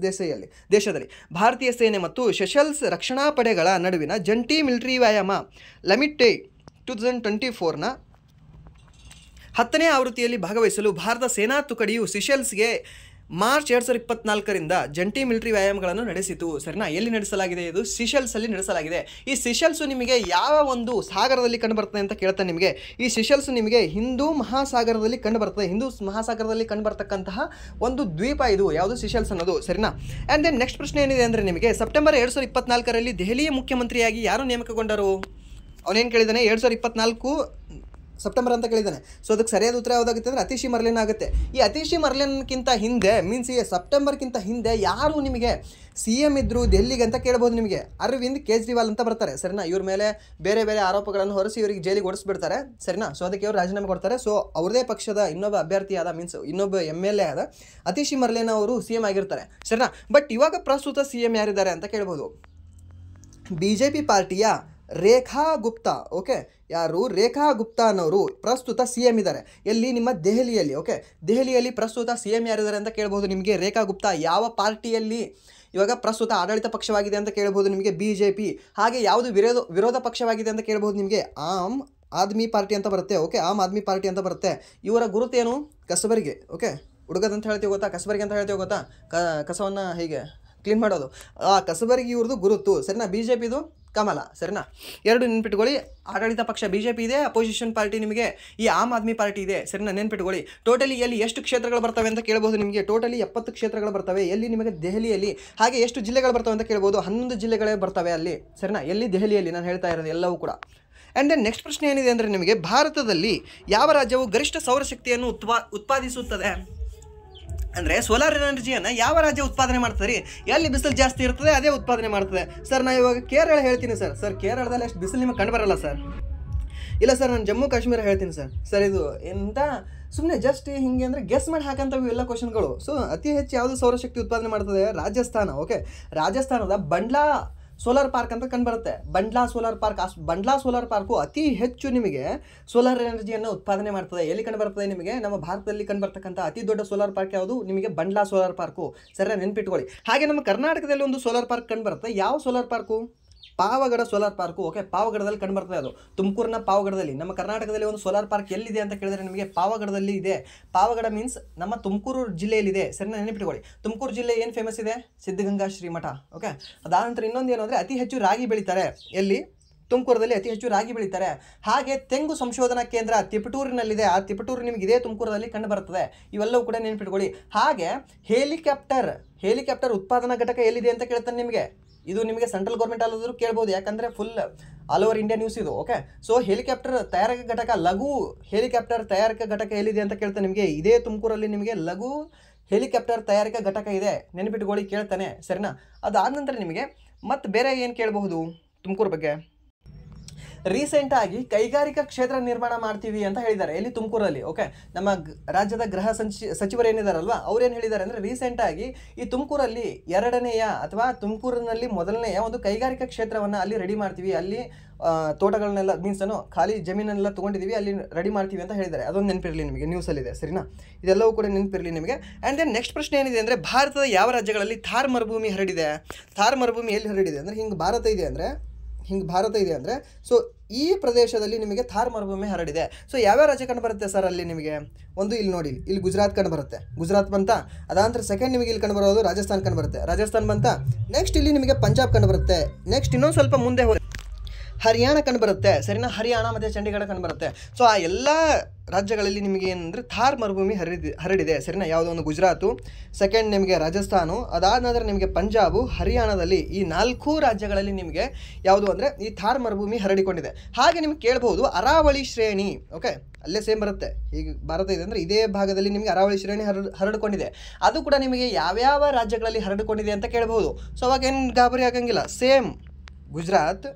ದೇಶದಲ್ಲಿ ಭಾರತೀಯ ಸೇನೆ ಮತ್ತು ಸೆಷೆಲ್ಸ್ ರಕ್ಷಣಾ ಪಡೆಗಳ ನಡುವಿನ ಜಂಟಿ ಮಿಲಿಟರಿ ವ್ಯಾಯಾಮ ಲಮಿಟೆ 2024ನ 10ನೇ ಆವೃತ್ತಿಯಲ್ಲಿ ಭಾಗವಹಿಸಲು ಭಾರತ ಸೇನಾ ತುಕಡಿಯು ಸಿಷೆಲ್ಸ್ಗೆ ಮಾರ್ಚ್ 2024ರಿಂದ ಜಂಟಿ ಮಿಲಿಟರಿ ವ್ಯಾಯಾಮಗಳನ್ನು ನಡೆಸಿತು, ಸರಿನಾ? ಎಲ್ಲಿ ನಡೆಸಲಾಗಿದೆ? ಇದು ಸಿಷೆಲ್ಸಲ್ಲಿ ನಡೆಸಲಾಗಿದೆ. ಈ ಸಿಷೆಲ್ಸು ನಿಮಗೆ ಯಾವ ಒಂದು ಸಾಗರದಲ್ಲಿ ಕಂಡುಬರ್ತದೆ ಅಂತ ಕೇಳ್ತಾನೆ ನಿಮಗೆ. ಈ ಸಿಷೆಲ್ಸು ನಿಮಗೆ ಹಿಂದೂ ಮಹಾಸಾಗರದಲ್ಲಿ ಕಂಡುಬರ್ತದೆ. ಹಿಂದೂ ಮಹಾಸಾಗರದಲ್ಲಿ ಕಂಡುಬರ್ತಕ್ಕಂತಹ ಒಂದು ದ್ವೀಪ ಇದು, ಯಾವುದು? ಸಿಷೆಲ್ಸ್ ಅನ್ನೋದು, ಸರಿನಾ? ಆ್ಯಂಡ್ ದೆನ್ ನೆಕ್ಸ್ಟ್ ಪ್ರಶ್ನೆ ಏನಿದೆ ಅಂದರೆ ನಿಮಗೆ, ಸೆಪ್ಟೆಂಬರ್ 2024ರಲ್ಲಿ ದೆಹಲಿಯ ಮುಖ್ಯಮಂತ್ರಿಯಾಗಿ ಯಾರು ನೇಮಕಗೊಂಡರು? ಅವನೇನು ಕೇಳಿದ್ದಾನೆ? 2024 ಸೆಪ್ಟೆಂಬರ್ ಅಂತ ಕೇಳಿದ್ದಾನೆ. ಸೊ ಅದಕ್ಕೆ ಸರಿಯಾದ ಉತ್ತರ ಯಾವುದಾಗುತ್ತೆ ಅಂದರೆ ಅತಿಶಿ ಮರ್ಲಿನ್ ಆಗುತ್ತೆ. ಈ ಅತಿಶಿ ಮರ್ಲಿನ್ಗಿಂತ ಹಿಂದೆ, ಮೀನ್ಸ್ ಈ ಸೆಪ್ಟೆಂಬರ್ಗಿಂತ ಹಿಂದೆ ಯಾರು ನಿಮಗೆ CM ಇದ್ದರು ದೆಹಲಿಗೆ ಅಂತ ಕೇಳ್ಬೋದು ನಿಮಗೆ? ಅರವಿಂದ್ ಕೇಜ್ರಿವಾಲ್ ಅಂತ ಬರ್ತಾರೆ, ಸರಿನಾ? ಇವ್ರ ಮೇಲೆ ಬೇರೆ ಬೇರೆ ಆರೋಪಗಳನ್ನು ಹೊರಿಸಿ ಇವರಿಗೆ ಜೈಲಿಗೆ ಓಡಿಸ್ಬಿಡ್ತಾರೆ, ಸರಿನಾ? ಸೊ ಅದಕ್ಕೆ ಇವರು ರಾಜೀನಾಮೆ ಕೊಡ್ತಾರೆ. ಸೊ ಅವ್ರದೇ ಪಕ್ಷದ ಇನ್ನೊಬ್ಬ ಅಭ್ಯರ್ಥಿಯಾದ, ಮೀನ್ಸ್ ಇನ್ನೊಬ್ಬ MLA ಆದ ಅತಿಶಿ ಮರ್ಲಿನ್ ಅವರು CM ಆಗಿರ್ತಾರೆ, ಸರಿನಾ? ಬಟ್ ಇವಾಗ ಪ್ರಸ್ತುತ CM ಯಾರಿದ್ದಾರೆ ಅಂತ ಕೇಳ್ಬೋದು? BJP ಪಾರ್ಟಿಯ ರೇಖಾ ಗುಪ್ತಾ. ಓಕೆ, ಯಾರು ರೇಖಾ ಗುಪ್ತಾ ಅನ್ನೋರು ಪ್ರಸ್ತುತ CM ಇದ್ದಾರೆ. ಎಲ್ಲಿ? ನಿಮ್ಮ ದೆಹಲಿಯಲ್ಲಿ. ಓಕೆ, ದೆಹಲಿಯಲ್ಲಿ ಪ್ರಸ್ತುತ CM ಯಾರಿದ್ದಾರೆ ಅಂತ ಕೇಳ್ಬೋದು ನಿಮಗೆ. ರೇಖಾ ಗುಪ್ತಾ ಯಾವ ಪಾರ್ಟಿಯಲ್ಲಿ ಇವಾಗ ಪ್ರಸ್ತುತ ಆಡಳಿತ ಪಕ್ಷವಾಗಿದೆ ಅಂತ ಕೇಳ್ಬೋದು ನಿಮಗೆ? BJP. ಹಾಗೆ ಯಾವುದು ವಿರೋಧ ಪಕ್ಷವಾಗಿದೆ ಅಂತ ಕೇಳ್ಬೋದು ನಿಮಗೆ? ಆಮ್ ಆದ್ಮಿ ಪಾರ್ಟಿ ಅಂತ ಬರುತ್ತೆ. ಓಕೆ, ಆಮ್ ಆದ್ಮಿ ಪಾರ್ಟಿ ಅಂತ ಬರುತ್ತೆ. ಇವರ ಗುರುತೇನು? ಕಸಬರಿಗೆ. ಓಕೆ, ಹುಡುಗದಂತ ಹೇಳ್ತೀವಿ ಗೊತ್ತಾ, ಕಸಬರಿಗೆ ಅಂತ ಹೇಳ್ತೀವಿ ಗೊತ್ತಾ, ಕಸವನ್ನು ಹೀಗೆ ಕ್ಲೀನ್ ಮಾಡೋದು. ಕಸಬರಿಗೆ ಇವ್ರದ್ದು ಗುರುತು. ಸರಿನಾ? BJPದು ಕಮಲ. ಸರಿನಾ? ಎರಡು ನೆನ್ಪಿಟ್ಕೊಳ್ಳಿ. ಆಡಳಿತ ಪಕ್ಷ BJP ಇದೆ, ಅಪೋಸಿಷನ್ ಪಾರ್ಟಿ ನಿಮಗೆ ಈ ಆಮ್ ಆದ್ಮಿ ಪಾರ್ಟಿ ಇದೆ. ಸರಿನಾ? ನೆನ್ಪಿಟ್ಕೊಳ್ಳಿ. ಟೋಟಲಿ ಎಲ್ಲಿ ಎಷ್ಟು ಕ್ಷೇತ್ರಗಳು ಬರ್ತವೆ ಅಂತ ಕೇಳ್ಬೋದು ನಿಮಗೆ. ಟೋಟಲಿ 70 ಕ್ಷೇತ್ರಗಳು ಬರ್ತವೆ. ಎಲ್ಲಿ? ನಿಮಗೆ ದೆಹಲಿಯಲ್ಲಿ. ಹಾಗೆ ಎಷ್ಟು ಜಿಲ್ಲೆಗಳು ಬರ್ತವೆ ಅಂತ ಕೇಳ್ಬೋದು? 11 ಜಿಲ್ಲೆಗಳೇ ಬರ್ತವೆ ಅಲ್ಲಿ. ಸರಿನಾ? ಎಲ್ಲಿ? ದೆಹಲಿಯಲ್ಲಿ. ನಾನು ಹೇಳ್ತಾ ಇರೋದು ಎಲ್ಲವೂ ಕೂಡ. ಆ್ಯಂಡ್ ದೆನ್ ನೆಕ್ಸ್ಟ್ ಪ್ರಶ್ನೆ ಏನಿದೆ ಅಂದರೆ ನಿಮಗೆ, ಭಾರತದಲ್ಲಿ ಯಾವ ರಾಜ್ಯವು ಗರಿಷ್ಠ ಸೌರಶಕ್ತಿಯನ್ನು ಉತ್ಪಾದಿಸುತ್ತದೆ? ಅಂದರೆ ಸೋಲಾರ್ ಎನರ್ಜಿಯನ್ನು ಯಾವ ರಾಜ್ಯ ಉತ್ಪಾದನೆ ಮಾಡ್ತಾರೆ? ಎಲ್ಲಿ ಬಿಸಿಲು ಜಾಸ್ತಿ ಇರ್ತದೆ ಅದೇ ಉತ್ಪಾದನೆ ಮಾಡ್ತದೆ. ಸರ್ ನಾನು ಇವಾಗ ಕೇರಳ ಹೇಳ್ತೀನಿ ಸರ್. ಕೇರಳದಲ್ಲಿ ಅಷ್ಟು ಬಿಸಿಲು ನಿಮಗೆ ಕಂಡುಬರಲ್ಲ ಸರ್. ಇಲ್ಲ ಸರ್, ನಾನು ಜಮ್ಮು ಕಾಶ್ಮೀರ ಹೇಳ್ತೀನಿ ಸರ್. ಸರ್ ಇದು ಎಂತ ಸುಮ್ಮನೆ ಜಸ್ಟ್ ಹಿಂಗೆ ಅಂದರೆ ಗೆಸ್ ಮಾಡಿ ಹಾಕಂತವು ಎಲ್ಲ ಕ್ವಶನ್ಗಳು. ಸೊ ಅತಿ ಹೆಚ್ಚು ಯಾವುದು ಸೌರಶಕ್ತಿ ಉತ್ಪಾದನೆ ಮಾಡ್ತದೆ? ರಾಜಸ್ಥಾನ. ಓಕೆ, ರಾಜಸ್ಥಾನದ ಬಂಡ್ಲಾ ಸೋಲಾರ್ ಪಾರ್ಕ್ ಅಂತ ಕಂಡುಬರುತ್ತೆ. ಬಂಡ್ಲಾ ಸೋಲಾರ್ ಪಾರ್ಕ್. ಆ ಬಂಡ್ಲಾ ಸೋಲಾರ್ ಪಾರ್ಕು ಅತಿ ಹೆಚ್ಚು ನಿಮಗೆ ಸೋಲಾರ್ ಎನರ್ಜಿಯನ್ನು ಉತ್ಪಾದನೆ ಮಾಡ್ತದೆ. ಎಲ್ಲಿ ಕಂಡುಬರ್ತದೆ ನಿಮಗೆ? ನಮ್ಮ ಭಾರತದಲ್ಲಿ ಕಂಡುಬರ್ತಕ್ಕಂಥ ಅತಿ ದೊಡ್ಡ ಸೋಲಾರ್ ಪಾರ್ಕ್ ಯಾವುದು? ನಿಮಗೆ ಬಂಡ್ಲಾ ಸೋಲಾರ್ ಪಾರ್ಕು. ಸರಿನಾ? ನೆನ್ಪಿಟ್ಕೊಳ್ಳಿ. ಹಾಗೆ ನಮ್ಮ ಕರ್ನಾಟಕದಲ್ಲಿ ಒಂದು ಸೋಲಾರ್ ಪಾರ್ಕ್ ಕಂಡುಬರುತ್ತೆ. ಯಾವ solar park? Pavagada solar park. Okay, ಪಾವಗಡದಲ್ಲಿ ಕಂಡುಬರ್ತದೆ ಅದು. ತುಮಕೂರಿನ ಪಾವಗಡದಲ್ಲಿ. ನಮ್ಮ ಕರ್ನಾಟಕದಲ್ಲಿ ಒಂದು ಸೋಲಾರ್ ಪಾರ್ಕ್ ಎಲ್ಲಿದೆ ಅಂತ ಕೇಳಿದ್ರೆ ನಿಮಗೆ ಪಾವಗಡದಲ್ಲಿ ಇದೆ. ಪಾವಗಡ ಮೀನ್ಸ್ ನಮ್ಮ ತುಮಕೂರು ಜಿಲ್ಲೆಯಲ್ಲಿದೆ. ಸರಿನಾ? ನೆನಪಿಟ್ಕೊಳ್ಳಿ. ತುಮಕೂರು ಜಿಲ್ಲೆ ಏನು ಫೇಮಸ್ ಇದೆ? ಸಿದ್ಧಗಂಗಾ ಶ್ರೀಮಠ. ಓಕೆ, ಅದಾದ ನಂತರ ಇನ್ನೊಂದು ಏನು ಅಂದರೆ ಅತಿ ಹೆಚ್ಚು ರಾಗಿ ಬೆಳೀತಾರೆ. ಎಲ್ಲಿ? ತುಮಕೂರದಲ್ಲಿ ಅತಿ ಹೆಚ್ಚು ರಾಗಿ ಬೆಳೀತಾರೆ. ಹಾಗೆ ತೆಂಗು ಸಂಶೋಧನಾ ಕೇಂದ್ರ ತಿಪಟೂರಿನಲ್ಲಿದೆ. ಆ ತಿಪಟೂರು ನಿಮಗೆ ಇದೇ ತುಮಕೂರಲ್ಲಿ ಕಂಡು ಬರ್ತದೆ. ಇವೆಲ್ಲವೂ ಕೂಡ ನೆನಪಿಟ್ಕೊಳ್ಳಿ. ಹಾಗೆ ಹೆಲಿಕಾಪ್ಟರ್ ಉತ್ಪಾದನಾ ಘಟಕ ಎಲ್ಲಿದೆ ಅಂತ ಕೇಳ್ತಾನೆ ನಿಮಗೆ. ಇದು ನಿಮಗೆ ಸೆಂಟ್ರಲ್ ಗೌರ್ಮೆಂಟ್ ಅಲ್ಲಾದರೂ ಕೇಳ್ಬೋದು, ಯಾಕಂದರೆ full all over India news ಇದು. ಓಕೆ, ಸೊ ಹೆಲಿಕಾಪ್ಟರ್ ತಯಾರಕ ಘಟಕ, ಲಘು ಹೆಲಿಕಾಪ್ಟರ್ ತಯಾರಕ ಘಟಕ ಎಲ್ಲಿದೆ ಅಂತ ಕೇಳ್ತಾನೆ ನಿಮಗೆ. ಇದೇ ತುಮಕೂರಲ್ಲಿ ನಿಮಗೆ ಲಘು ಹೆಲಿಕಾಪ್ಟರ್ ತಯಾರಿಕಾ ಘಟಕ ಇದೆ. ನೆನಪಿಟ್ಕೊಳ್ಳಿ, ಕೇಳ್ತಾನೆ. ಸರಿನಾ? ಅದಾದ ನಂತರ ನಿಮಗೆ ಮತ್ತೆ ಬೇರೆ ಏನು ಕೇಳಬಹುದು ತುಮಕೂರು ಬಗ್ಗೆ? ರೀಸೆಂಟಾಗಿ ಕೈಗಾರಿಕಾ ಕ್ಷೇತ್ರ ನಿರ್ಮಾಣ ಮಾಡ್ತೀವಿ ಅಂತ ಹೇಳಿದ್ದಾರೆ. ಎಲ್ಲಿ? ತುಮಕೂರಲ್ಲಿ. ಓಕೆ, ನಮ್ಮ ರಾಜ್ಯದ ಗೃಹ ಸಚಿವರು ಏನಿದಾರಲ್ವಾ, ಅವ್ರೇನು ಹೇಳಿದ್ದಾರೆ ಅಂದರೆ ರೀಸೆಂಟಾಗಿ ಈ ತುಮಕೂರಲ್ಲಿ ಎರಡನೆಯ ಅಥವಾ ತುಮಕೂರಿನಲ್ಲಿ ಮೊದಲನೆಯ ಒಂದು ಕೈಗಾರಿಕಾ ಕ್ಷೇತ್ರವನ್ನು ಅಲ್ಲಿ ರೆಡಿ ಮಾಡ್ತೀವಿ. ಅಲ್ಲಿ ತೋಟಗಳನ್ನೆಲ್ಲ ಮೀನ್ಸ್ ಖಾಲಿ ಜಮೀನನ್ನೆಲ್ಲ ತೊಗೊಂಡಿದ್ದೀವಿ, ಅಲ್ಲಿ ರೆಡಿ ಮಾಡ್ತೀವಿ ಅಂತ ಹೇಳಿದ್ದಾರೆ. ಅದೊಂದು ನೆನಪಿರಲಿ ನಿಮಗೆ, ನ್ಯೂಸಲ್ಲಿದೆ. ಸರಿನಾ? ಇದೆಲ್ಲವೂ ಕೂಡ ನೆನಪಿರಲಿ ನಿಮಗೆ. ಆ್ಯಂಡ್ ದೆನ್ ನೆಕ್ಸ್ಟ್ ಪ್ರಶ್ನೆ ಏನಿದೆ ಅಂದರೆ, ಭಾರತದ ಯಾವ ರಾಜ್ಯಗಳಲ್ಲಿ ಥಾರ್ ಮರುಭೂಮಿ ಹರಡಿದೆ? ಥಾರ್ ಮರುಭೂಮಿ ಎಲ್ಲಿ ಹರಡಿದೆ ಅಂದರೆ, ಹಿಂಗೆ ಭಾರತ ಇದೆ ಅಂದರೆ ಸೊ ಈ ಪ್ರದೇಶದಲ್ಲಿ ನಿಮಗೆ ಥಾರ್ ಮರುಭೂಮಿ ಹರಡಿದೆ. ಸೊ ಯಾವ್ಯಾವ ರಾಜ್ಯ ಕಂಡು ಬರುತ್ತೆ ಸರ್ ಅಲ್ಲಿ ನಿಮಗೆ? ಒಂದು ಇಲ್ಲಿ ನೋಡಿ, ಇಲ್ಲಿ ಗುಜರಾತ್ ಕಂಡು ಬರುತ್ತೆ. ಗುಜರಾತ್ ಬಂತ. ಅದಾನಂತರ ಸೆಕೆಂಡ್ ನಿಮಗೆ ಇಲ್ಲಿ ಕಂಡು ಬರೋದು ರಾಜಸ್ಥಾನ್ ಕಂಡು ಬರುತ್ತೆ. ರಾಜಸ್ಥಾನ್ ಬಂತ. ನೆಕ್ಸ್ಟ್ ಇಲ್ಲಿ ನಿಮಗೆ ಪಂಜಾಬ್ ಕಂಡು ಬರುತ್ತೆ. ನೆಕ್ಸ್ಟ್ ಇನ್ನೊಂದು ಸ್ವಲ್ಪ ಮುಂದೆ ಹೋಗಿ ಹರಿಯಾಣ ಕಂಡು ಬರುತ್ತೆ. ಸರಿನಾ? ಹರಿಯಾಣ ಮತ್ತು ಚಂಡೀಗಢ ಕಂಡು ಬರುತ್ತೆ. ಸೊ ಆ ಎಲ್ಲ ರಾಜ್ಯಗಳಲ್ಲಿ ನಿಮಗೆ ಏನಂದರೆ ಥಾರ್ ಮರುಭೂಮಿ ಹರಡಿದೆ. ಸರಿನಾ? ಯಾವುದೋ ಒಂದು ಗುಜರಾತು, ಸೆಕೆಂಡ್ ನಿಮಗೆ ರಾಜಸ್ಥಾನು, ಅದಾದ ನಂತರ ನಿಮಗೆ ಪಂಜಾಬು, ಹರಿಯಾಣದಲ್ಲಿ ಈ 4 ರಾಜ್ಯಗಳಲ್ಲಿ ನಿಮಗೆ ಯಾವುದು ಅಂದರೆ ಈ ಥಾರ್ ಮರುಭೂಮಿ ಹರಡಿಕೊಂಡಿದೆ. ಹಾಗೆ ನಿಮಗೆ ಕೇಳ್ಬೋದು ಅರಾವಳಿ ಶ್ರೇಣಿ. ಓಕೆ, ಅಲ್ಲೇ ಸೇಮ್ ಬರುತ್ತೆ. ಈಗ ಭಾರತ ಇದೆ ಅಂದರೆ ಇದೇ ಭಾಗದಲ್ಲಿ ನಿಮಗೆ ಅರಾವಳಿ ಶ್ರೇಣಿ ಹರಡಿಕೊಂಡಿದೆ. ಅದು ಕೂಡ ನಿಮಗೆ ಯಾವ್ಯಾವ ರಾಜ್ಯಗಳಲ್ಲಿ ಹರಡಿಕೊಂಡಿದೆ ಅಂತ ಕೇಳಬಹುದು. ಸೊ ಅವಾಗ ಏನು ಗಾಬರಿ ಆಗಂಗಿಲ್ಲ. ಸೇಮ್ ಗುಜರಾತ್,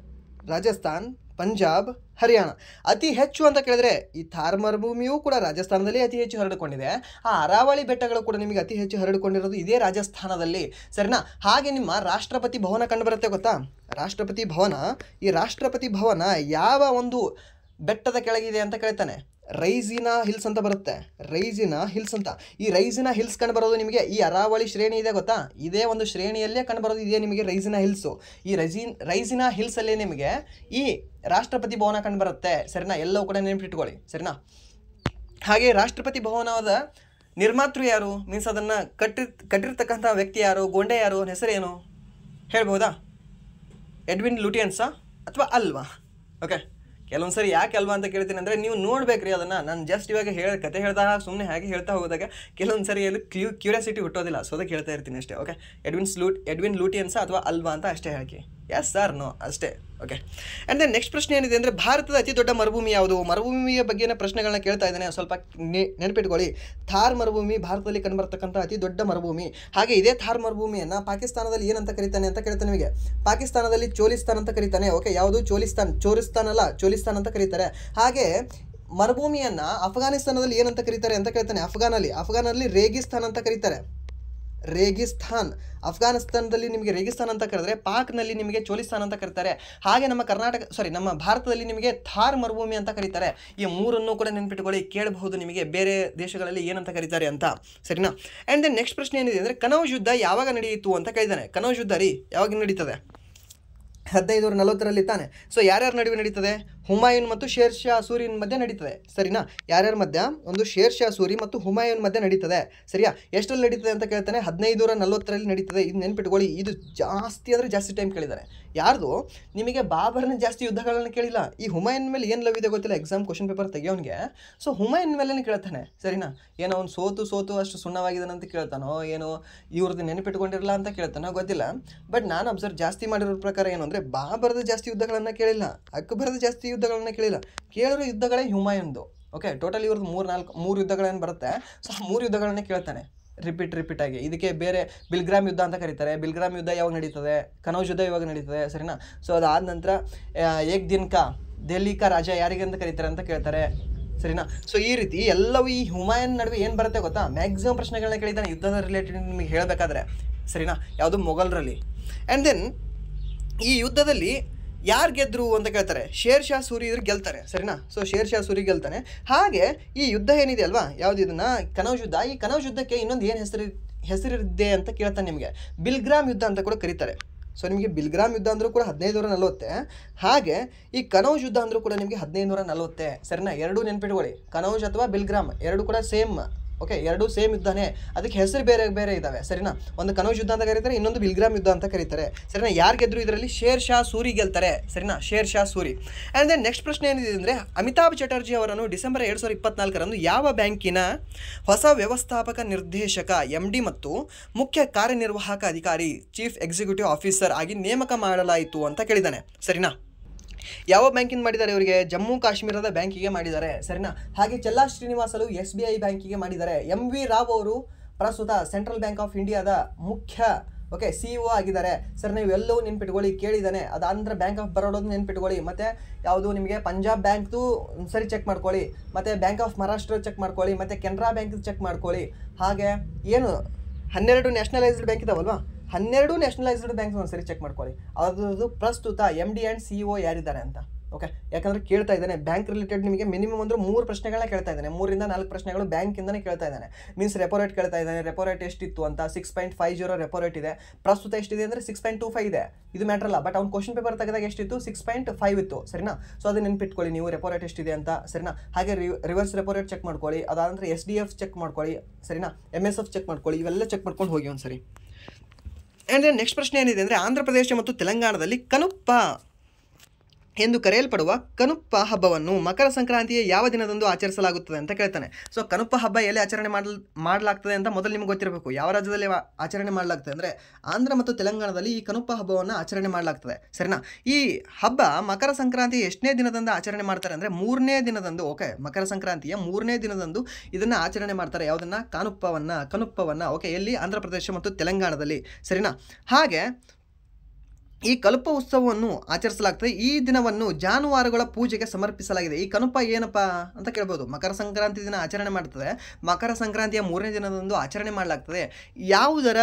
ರಾಜಸ್ಥಾನ್, ಪಂಜಾಬ್, ಹರಿಯಾಣ. ಅತಿ ಹೆಚ್ಚು ಅಂತ ಕೇಳಿದ್ರೆ ಈ ಥಾರ್ ಮರುಭೂಮಿಯೂ ಕೂಡ ರಾಜಸ್ಥಾನದಲ್ಲಿ ಅತಿ ಹೆಚ್ಚು ಹರಡಿಕೊಂಡಿದೆ. ಆ ಅರಾವಳಿ ಬೆಟ್ಟಗಳು ಕೂಡ ನಿಮಗೆ ಅತಿ ಹೆಚ್ಚು ಹರಡಿಕೊಂಡಿರೋದು ಇದೇ ರಾಜಸ್ಥಾನದಲ್ಲಿ. ಸರಿನಾ? ಹಾಗೆ ನಿಮ್ಮ ರಾಷ್ಟ್ರಪತಿ ಭವನ ಕಂಡು ಬರುತ್ತೆ ಗೊತ್ತಾ? ರಾಷ್ಟ್ರಪತಿ ಭವನ. ಈ ರಾಷ್ಟ್ರಪತಿ ಭವನ ಯಾವ ಒಂದು ಬೆಟ್ಟದ ಕೆಳಗಿದೆ ಅಂತ ಕೇಳ್ತಾನೆ? ರೈಸಿನಾ ಹಿಲ್ಸ್ ಅಂತ ಬರುತ್ತೆ. ರೈಸಿನಾ ಹಿಲ್ಸ್ ಅಂತ. ಈ ರೈಸಿನಾ ಹಿಲ್ಸ್ ಕಂಡು ಬರೋದು ನಿಮಗೆ ಈ ಅರಾವಳಿ ಶ್ರೇಣಿ ಇದೆ ಗೊತ್ತಾ? ಇದೇ ಒಂದು ಶ್ರೇಣಿಯಲ್ಲೇ ಕಂಡು ಬರೋದು ಇದೇ ನಿಮಗೆ ರೈಸಿನಾ ಹಿಲ್ಸು. ಈ ರೈಸಿನಾ ಹಿಲ್ಸಲ್ಲೇ ನಿಮಗೆ ಈ ರಾಷ್ಟ್ರಪತಿ ಭವನ ಕಂಡು ಬರುತ್ತೆ. ಸರಿನಾ? ಎಲ್ಲವೂ ಕೂಡ ನೆನಪಿಟ್ಕೊಳ್ಳಿ. ಸರಿನಾ? ಹಾಗೆ ರಾಷ್ಟ್ರಪತಿ ಭವನದ ನಿರ್ಮಾತೃ ಯಾರು? ಮೀನ್ಸ್ ಅದನ್ನು ಕಟ್ಟಿರ್ತಕ್ಕಂಥ ವ್ಯಕ್ತಿ ಯಾರು? ಗೊಂಡೆ ಯಾರು? ಹೆಸರೇನು ಹೇಳ್ಬೋದಾ? ಎಡ್ವಿನ್ ಲುಟಿಯನ್ಸಾ ಅಥವಾ ಅಲ್ವಾ? ಓಕೆ, ಕೆಲವೊಂದು ಸರಿ ಯಾಕೆ ಅಲ್ವಾ ಅಂತ ಕೇಳ್ತೀನಿ ಅಂದರೆ ನೀವು ನೋಡ್ಬೇಕ್ರಿ ಅದನ್ನು. ನಾನು ಜಸ್ಟ್ ಇವಾಗ ಕತೆ ಹೇಳ್ದಾಗ ಸುಮ್ಮನೆ ಹಾಗೆ ಹೇಳ್ತಾ ಹೋದಾಗ ಕೆಲವೊಂದು ಸರಿ ಅಲ್ಲಿ ಕ್ಯೂರಿಯಾಸಿಟಿ ಹುಟ್ಟೋದಿಲ್ಲ. ಸೊ ಅದಕ್ಕೆ ಹೇಳ್ತಾ ಇರ್ತೀನಿ ಅಷ್ಟೇ. ಓಕೆ, ಎಡ್ವಿನ್ ಲೂಟಿಯನ್ಸಾ ಅಥವಾ ಅಲ್ವಾ ಅಂತ ಅಷ್ಟೇ ಹಾಕಿ. ಎಸ್ ಸರ್, ನೋ ಅಷ್ಟೇ. ಓಕೆ, ಆ್ಯಂಡ್ ದೆನ್ ನೆಕ್ಸ್ಟ್ ಪ್ರಶ್ನೆ ಏನಿದೆ ಅಂದರೆ, ಭಾರತದ ಅತಿ ದೊಡ್ಡ ಮರುಭೂಮಿ ಯಾವುದು? ಮರುಭೂಮಿಯ ಬಗ್ಗೆನ ಪ್ರಶ್ನೆಗಳನ್ನ ಕೇಳ್ತಾ ಇದ್ದೇನೆ, ಸ್ವಲ್ಪ ನೆನಪಿಟ್ಕೊಳ್ಳಿ. ಥಾರ್ ಮರುಭೂಮಿ ಭಾರತದಲ್ಲಿ ಕಂಡುಬರ್ತಕ್ಕಂಥ ಅತಿ ದೊಡ್ಡ ಮರುಭೂಮಿ. ಹಾಗೆ ಇದೇ ಥಾರ್ ಮರುಭೂಮಿಯನ್ನು ಪಾಕಿಸ್ತಾನದಲ್ಲಿ ಏನಂತ ಕರೀತಾನೆ ಅಂತ ಕೇಳ್ತಾನೆ ನಿಮಗೆ. ಪಾಕಿಸ್ತಾನದಲ್ಲಿ ಚೋಲಿಸ್ತಾನ್ ಅಂತ ಕರೀತಾನೆ. ಓಕೆ, ಯಾವುದು? ಚೋಲಿಸ್ತಾನ್ ಅಂತ ಕರೀತಾರೆ. ಹಾಗೆ ಮರುಭೂಮಿಯನ್ನು ಅಫ್ಘಾನಿಸ್ತಾನದಲ್ಲಿ ಏನಂತ ಕರೀತಾರೆ ಅಂತ ಕೇಳ್ತಾನೆ? ಅಫ್ಘಾನಲ್ಲಿ ರೇಗಿಸ್ತಾನ್ ಅಂತ ಕರೀತಾರೆ. ರೇಗಿಸ್ತಾನ್. ಅಫ್ಘಾನಿಸ್ತಾನದಲ್ಲಿ ನಿಮಗೆ ರೇಗಿಸ್ತಾನ್ ಅಂತ ಕರೆದ್ರೆ, ಪಾಕ್ನಲ್ಲಿ ನಿಮಗೆ ಚೋಲಿಸ್ತಾನ್ ಅಂತ ಕರೀತಾರೆ. ಹಾಗೆ ನಮ್ಮ ಭಾರತದಲ್ಲಿ ನಿಮಗೆ ಥಾರ್ ಮರುಭೂಮಿ ಅಂತ ಕರೀತಾರೆ. ಈ ಮೂರನ್ನು ಕೂಡ ನೆನ್ಪಿಟ್ಕೊಳ್ಳಿ, ಕೇಳಬಹುದು ನಿಮಗೆ ಬೇರೆ ದೇಶಗಳಲ್ಲಿ ಏನಂತ ಕರೀತಾರೆ ಅಂತ, ಸರಿನಾ. ಆ್ಯಂಡ್ ದೆನ್ ನೆಕ್ಸ್ಟ್ ಪ್ರಶ್ನೆ ಏನಿದೆ ಅಂದರೆ, ಕನೌಜ್ ಯುದ್ಧ ಯಾವಾಗ ನಡೆಯಿತು ಅಂತ ಕೇಳಿದ್ದಾನೆ. ಕನೌಜ್ ಯುದ್ಧ ರೀ ಯಾವಾಗ ನಡೀತದೆ? 1540 ತಾನೆ. ಸೊ ಯಾರ್ಯಾರ ನಡುವೆ ನಡೀತದೆ? ಹುಮಾಯೂನ್ ಮತ್ತು ಶೇರ್ ಶಾ ಸೂರಿನ ಮಧ್ಯೆ ನಡೀತದೆ, ಸರಿನಾ. ಯಾರ್ಯಾರ ಮಧ್ಯ? ಒಂದು ಶೇರ್ ಶಾ ಸೂರಿ ಮತ್ತು ಹುಮಾಯೂನ್ ಮಧ್ಯೆ ನಡೀತದೆ, ಸರಿಯಾ. ಎಷ್ಟರಲ್ಲಿ ನಡೀತದೆ ಅಂತ ಕೇಳ್ತಾನೆ? 1540 ನಡೀತದೆ. ಇದು ನೆನ್ಪಿಟ್ಕೊಳ್ಳಿ. ಇದು ಜಾಸ್ತಿ ಅಂದರೆ ಜಾಸ್ತಿ ಟೈಮ್ ಕೇಳಿದ್ದಾರೆ. ಯಾರ್ದು? ನಿಮಗೆ ಬಾಬರ್ನ ಜಾಸ್ತಿ ಯುದ್ಧಗಳನ್ನು ಕೇಳಿಲ್ಲ. ಈ ಹುಮಾಯೂನ್ ಮೇಲೆ ಏನು ಲವ್ ಇದೆ ಗೊತ್ತಿಲ್ಲ, ಎಕ್ಸಾಮ್ ಕ್ವಶನ್ ಪೇಪರ್ ತೆಗಿಯೋನಿಗೆ. ಸೊ ಹುಮಾಯೂನ್ ಮೇಲೆ ಕೇಳ್ತಾನೆ, ಸರಿನಾ. ಏನೋ ಅವ್ನು ಸೋತು ಅಷ್ಟು ಸುಣ್ಣವಾಗಿದ್ದಾನೆ ಅಂತ ಕೇಳ್ತಾನೋ, ಏನೋ ಇವ್ರದ್ದು ನೆನಪಿಟ್ಕೊಂಡಿರಲ್ಲ ಅಂತ ಕೇಳ್ತಾನೋ ಗೊತ್ತಿಲ್ಲ. ಬಟ್ ನಾನು ಅಬ್ಸರ್ವ್ ಜಾಸ್ತಿ ಮಾಡಿರೋ ಪ್ರಕಾರ ಏನು ಅಂದರೆ, ಬಾಬರ್ದು ಜಾಸ್ತಿ ಯುದ್ಧಗಳನ್ನು ಕೇಳಿಲ್ಲ, ಅಕ್ಬರ್ದು ಜಾಸ್ತಿ ಯುದ್ಧಗಳನ್ನ ಕೇಳಿಲ್ಲ. ಕೇಳಿರೋ ಯುದ್ಧಗಳೇ ಹುಮಾಯೂನ್ದು. ಓಕೆ, ಟೋಟಲ್ ಇವ್ರದ್ದು 3 ಯುದ್ಧಗಳೇನು ಬರುತ್ತೆ. ಸೊ 3 ಯುದ್ಧಗಳನ್ನೇ ಕೇಳ್ತಾನೆ ರಿಪೀಟ್ ಆಗಿ. ಇದಕ್ಕೆ ಬೇರೆ ಬಿಲ್ಗ್ರಾಮ್ ಯುದ್ಧ ಅಂತ ಕರೀತಾರೆ. ಬಿಲ್ಗ್ರಾಮ್ ಯುದ್ಧ ಯಾವಾಗ ನಡೀತದೆ? ಕನೌಜ್ ಯುದ್ಧ ಯಾವಾಗ ನಡೀತದೆ, ಸರಿನಾ. ಸೊ ಅದಾದ ನಂತರ ಏಕ್ ದಿನ್ ಕಾ ದೆಹಲಿ ಕಾ ರಾಜ ಯಾರಿಗೆ ಅಂತ ಕರೀತಾರೆ ಅಂತ ಕೇಳ್ತಾರೆ, ಸರಿನಾ. ಸೊ ಈ ರೀತಿ ಎಲ್ಲವೂ ಈ ಹುಮಾಯೂನ್ ನಡುವೆ ಏನು ಬರುತ್ತೆ ಗೊತ್ತಾ? ಮ್ಯಾಕ್ಸಿಮಮ್ ಪ್ರಶ್ನೆಗಳನ್ನ ಕೇಳಿದ್ದಾನೆ ಯುದ್ಧದ ರಿಲೇಟೆಡ್ ನಿಮಗೆ ಹೇಳಬೇಕಾದ್ರೆ, ಸರಿನಾ. ಯಾವುದು? ಮೊಘಲರಲ್ಲಿ. ಆ್ಯಂಡ್ ದೆನ್ ಈ ಯುದ್ಧದಲ್ಲಿ ಯಾರು ಗೆದ್ರು ಅಂತ ಕೇಳ್ತಾರೆ? ಶೇರ್ ಶಾ ಸೂರಿ ಇದ್ರು ಗೆಲ್ತಾರೆ, ಸರಿನಾ. ಸೊ ಶೇರ್ ಶಾ ಸೂರಿ ಗೆಲ್ತಾನೆ. ಹಾಗೆ ಈ ಯುದ್ಧ ಏನಿದೆ ಅಲ್ವಾ, ಯಾವುದು ಇದನ್ನ ಕನೌಜ್ ಯುದ್ಧ, ಈ ಕನೌಜ್ ಯುದ್ಧಕ್ಕೆ ಇನ್ನೊಂದು ಏನು ಹೆಸರಿದೆ ಅಂತ ಕೇಳ್ತಾನೆ ನಿಮಗೆ. ಬಿಲ್ಗ್ರಾಮ್ ಯುದ್ಧ ಅಂತ ಕೂಡ ಕರೀತಾರೆ. ಸೊ ನಿಮಗೆ ಬಿಲ್ಗ್ರಾಮ್ ಯುದ್ಧ ಅಂದರೂ ಕೂಡ 1540, ಹಾಗೆ ಈ ಕನೌಜ್ ಯುದ್ಧ ಅಂದರೂ ಕೂಡ ನಿಮಗೆ 1540, ಸರಿನಾ. ಎರಡೂ ನೆನ್ಪಿಟ್ಕೊಳ್ಳಿ, ಕನೌಜ್ ಅಥವಾ ಬಿಲ್ಗ್ರಾಮ್ ಎರಡು ಕೂಡ ಸೇಮ್. ಓಕೆ, ಎರಡೂ ಸೇಮ್ ಯುದ್ಧನೇ, ಅದಕ್ಕೆ ಹೆಸರು ಬೇರೆ ಇದ್ದಾವೆ, ಸರಿನಾ. ಒಂದು ಕನೌಜ್ ಯುದ್ಧ ಅಂತ ಕರೀತಾರೆ, ಇನ್ನೊಂದು ಬಿಲ್ಗ್ರಾಮ್ ಯುದ್ಧ ಅಂತ ಕರೀತಾರೆ, ಸರಿನಾ. ಯಾರು ಗೆದ್ರು ಇದರಲ್ಲಿ? ಶೇರ್ ಶಾ ಸೂರಿ ಗೆಲ್ತಾರೆ, ಸರಿನಾ. Sher Shah Suri. And then next ಪ್ರಶ್ನೆ ಏನಿದೆ ಅಂದರೆ, ಅಮಿತಾಬ್ ಚಟರ್ಜಿ ಅವರನ್ನು ಡಿಸೆಂಬರ್ 2024 ಯಾವ ಬ್ಯಾಂಕಿನ ಹೊಸ ವ್ಯವಸ್ಥಾಪಕ ನಿರ್ದೇಶಕ MD ಮತ್ತು ಮುಖ್ಯ ಕಾರ್ಯನಿರ್ವಾಹಕ ಅಧಿಕಾರಿ ಚೀಫ್ ಎಕ್ಸಿಕ್ಯೂಟಿವ್ ಆಫೀಸರ್ ಆಗಿ ನೇಮಕ ಮಾಡಲಾಯಿತು ಅಂತ ಕೇಳಿದ್ದಾನೆ, ಸರಿನಾ. ಯಾವ ಬ್ಯಾಂಕಿಂದ ಮಾಡಿದ್ದಾರೆ? ಇವರಿಗೆ ಜಮ್ಮು ಕಾಶ್ಮೀರದ ಬ್ಯಾಂಕಿಗೆ ಮಾಡಿದ್ದಾರೆ, ಸರಿನಾ. ಹಾಗೆ ಚೆಲ್ಲಾ ಶ್ರೀನಿವಾಸಲು SBI ಬ್ಯಾಂಕಿಗೆ ಮಾಡಿದ್ದಾರೆ. MV ರಾವ್ ಅವರು ಪ್ರಸ್ತುತ ಸೆಂಟ್ರಲ್ ಬ್ಯಾಂಕ್ ಆಫ್ ಇಂಡಿಯಾದ ಮುಖ್ಯ CEO ಆಗಿದ್ದಾರೆ, ಸರ್. ನೀವು ಎಲ್ಲವೂ ನೆನ್ಪಿಟ್ಕೊಳ್ಳಿ, ಕೇಳಿದ್ದಾನೆ. ಅದಾನಂತರ ಬ್ಯಾಂಕ್ ಆಫ್ ಬರೋಡೋದು ನೆನ್ಪಿಟ್ಕೊಳ್ಳಿ, ಮತ್ತು ಯಾವುದು ನಿಮಗೆ ಪಂಜಾಬ್ ಬ್ಯಾಂಕ್ದು ಸರಿ ಚೆಕ್ ಮಾಡ್ಕೊಳ್ಳಿ, ಮತ್ತು ಬ್ಯಾಂಕ್ ಆಫ್ ಮಹಾರಾಷ್ಟ್ರ ಚೆಕ್ ಮಾಡ್ಕೊಳ್ಳಿ, ಮತ್ತು ಕೆನರಾ ಬ್ಯಾಂಕ್ ಚೆಕ್ ಮಾಡ್ಕೊಳ್ಳಿ. ಹಾಗೆ ಏನು 12 ನ್ಯಾಷನಲೈಸ್ಡ್ ಬ್ಯಾಂಕ್ ಇದಾವಲ್ವಾ, 12 ನ್ಯಾಷನಲೈಸ್ಡ್ ಬ್ಯಾಂಕ್ಸ್ ಒಂದ್ಸರಿ ಚೆಕ್ ಮಾಡ್ಕೊಳ್ಳಿ. ಅದ್ರದ್ದು ಪ್ರಸ್ತುತ MD ಆ್ಯಂಡ್ CEO ಯಾರಿದ್ದಾರೆ ಅಂತ. ಓಕೆ, ಯಾಕಂದರೆ ಕೇಳ್ತಾ ಇದ್ದಾನೆ ಬ್ಯಾಂಕ್ ರಿಲೇಟೆಡ್ ನಿಮಗೆ ಮಿನಿಮಮ್ ಅಂದ್ರೆ 3 ಪ್ರಶ್ನೆಗಳನ್ನ ಕೇಳ್ತಾ ಇದ್ದಾನೆ. 3 ರಿಂದ 4 ಪ್ರಶ್ನೆಗಳು ಬ್ಯಾಂಕಿಂದನೇ ಕೇಳ್ತಾ ಇದ್ದಾನೆ. ಮೀನ್ಸ್ ರೆಪೋ ರೇಟ್ ಕೇಳ್ತಾ ಇದ್ದಾನೆ. ರೆಪೋ ರೇಟ್ ಎಷ್ಟಿತ್ತು ಅಂತ 6.50 ರೆಪೋ ರೇಟ್ ಇದೆ. ಪ್ರಸ್ತುತ ಎಷ್ಟಿದೆ ಅಂದರೆ 6.25 ಇದೆ. ಇದು ಮ್ಯಾಟ್ರ್ ಅಲ್ಲ, ಬಟ್ ಅವ್ನು ಕ್ವಶನ್ ಪೇಪರ್ ತೆಗೆದಾಗ ಎಷ್ಟಿತ್ತು? 6.5 ಇತ್ತು, ಸರಿನಾ. ಸೊ ಅದನ್ನ ನೆನ್ಪಿಟ್ಕೊಳ್ಳಿ ನೀವು, ರೆಪೋ ರೇಟ್ ಎಷ್ಟಿದೆ ಅಂತ, ಸರಿನಾ. ಹಾಗೆ ರಿವರ್ಸ್ ರೆಪೋ ರೇಟ್ ಚೆಕ್ ಮಾಡ್ಕೊಳ್ಳಿ. ಅದಾನಂತರ SDF ಚೆಕ್ ಮಾಡ್ಕೊಳ್ಳಿ, ಸರಿನಾ. MSF ಚೆಕ್ ಮಾಡ್ಕೊಳ್ಳಿ. ಇವೆಲ್ಲ ಚೆಕ್ ಮಾಡ್ಕೊಂಡು ಹೋಗಿ ಒಂದ್ಸರಿ. ಆ್ಯಂಡ್ ದೆನ್ ನೆಕ್ಸ್ಟ್ ಪ್ರಶ್ನೆ ಏನಿದೆ ಅಂದರೆ, ಆಂಧ್ರ ಪ್ರದೇಶ ಮತ್ತು ತೆಲಂಗಾಣದಲ್ಲಿ ಕನುಪ್ಪ ಎಂದು ಕರೆಯಲ್ಪಡುವ ಕನುಪ್ಪ ಹಬ್ಬವನ್ನು ಮಕರ ಸಂಕ್ರಾಂತಿಯ ಯಾವ ದಿನದಂದು ಆಚರಿಸಲಾಗುತ್ತದೆ ಅಂತ ಕೇಳ್ತಾನೆ. ಸೊ ಕನುಪ್ಪ ಹಬ್ಬ ಎಲ್ಲಿ ಆಚರಣೆ ಮಾಡಲಾಗ್ತದೆ ಅಂತ ಮೊದಲು ನಿಮ್ಗೆ ಗೊತ್ತಿರಬೇಕು. ಯಾವ ರಾಜ್ಯದಲ್ಲಿ ಆಚರಣೆ ಮಾಡಲಾಗ್ತದೆ ಅಂದರೆ ಆಂಧ್ರ ಮತ್ತು ತೆಲಂಗಾಣದಲ್ಲಿ ಈ ಕನುಪ್ಪ ಹಬ್ಬವನ್ನು ಆಚರಣೆ ಮಾಡಲಾಗ್ತದೆ, ಸರಿನಾ. ಈ ಹಬ್ಬ ಮಕರ ಸಂಕ್ರಾಂತಿ ಎಷ್ಟನೇ ದಿನದಂದು ಆಚರಣೆ ಮಾಡ್ತಾರೆ ಅಂದರೆ 3ನೇ ದಿನದಂದು. ಓಕೆ, ಮಕರ ಸಂಕ್ರಾಂತಿಯ 3ನೇ ದಿನದಂದು ಇದನ್ನು ಆಚರಣೆ ಮಾಡ್ತಾರೆ. ಯಾವುದನ್ನು? ಕನುಪ್ಪವನ್ನು. ಓಕೆ, ಎಲ್ಲಿ? ಆಂಧ್ರ ಪ್ರದೇಶ ಮತ್ತು ತೆಲಂಗಾಣದಲ್ಲಿ, ಸರಿನಾ. ಹಾಗೆ ಈ ಕಲುಪ ಉತ್ಸವವನ್ನು ಆಚರಿಸಲಾಗ್ತದೆ. ಈ ದಿನವನ್ನು ಜಾನುವಾರುಗಳ ಪೂಜೆಗೆ ಸಮರ್ಪಿಸಲಾಗಿದೆ. ಈ ಕನುಪ ಏನಪ್ಪ ಅಂತ ಕೇಳ್ಬೋದು. ಮಕರ ಸಂಕ್ರಾಂತಿ ದಿನ ಆಚರಣೆ ಮಾಡ್ತದೆ. ಮಕರ ಸಂಕ್ರಾಂತಿಯ 3ನೇ ದಿನದಂದು ಆಚರಣೆ ಮಾಡಲಾಗ್ತದೆ. ಯಾವುದರ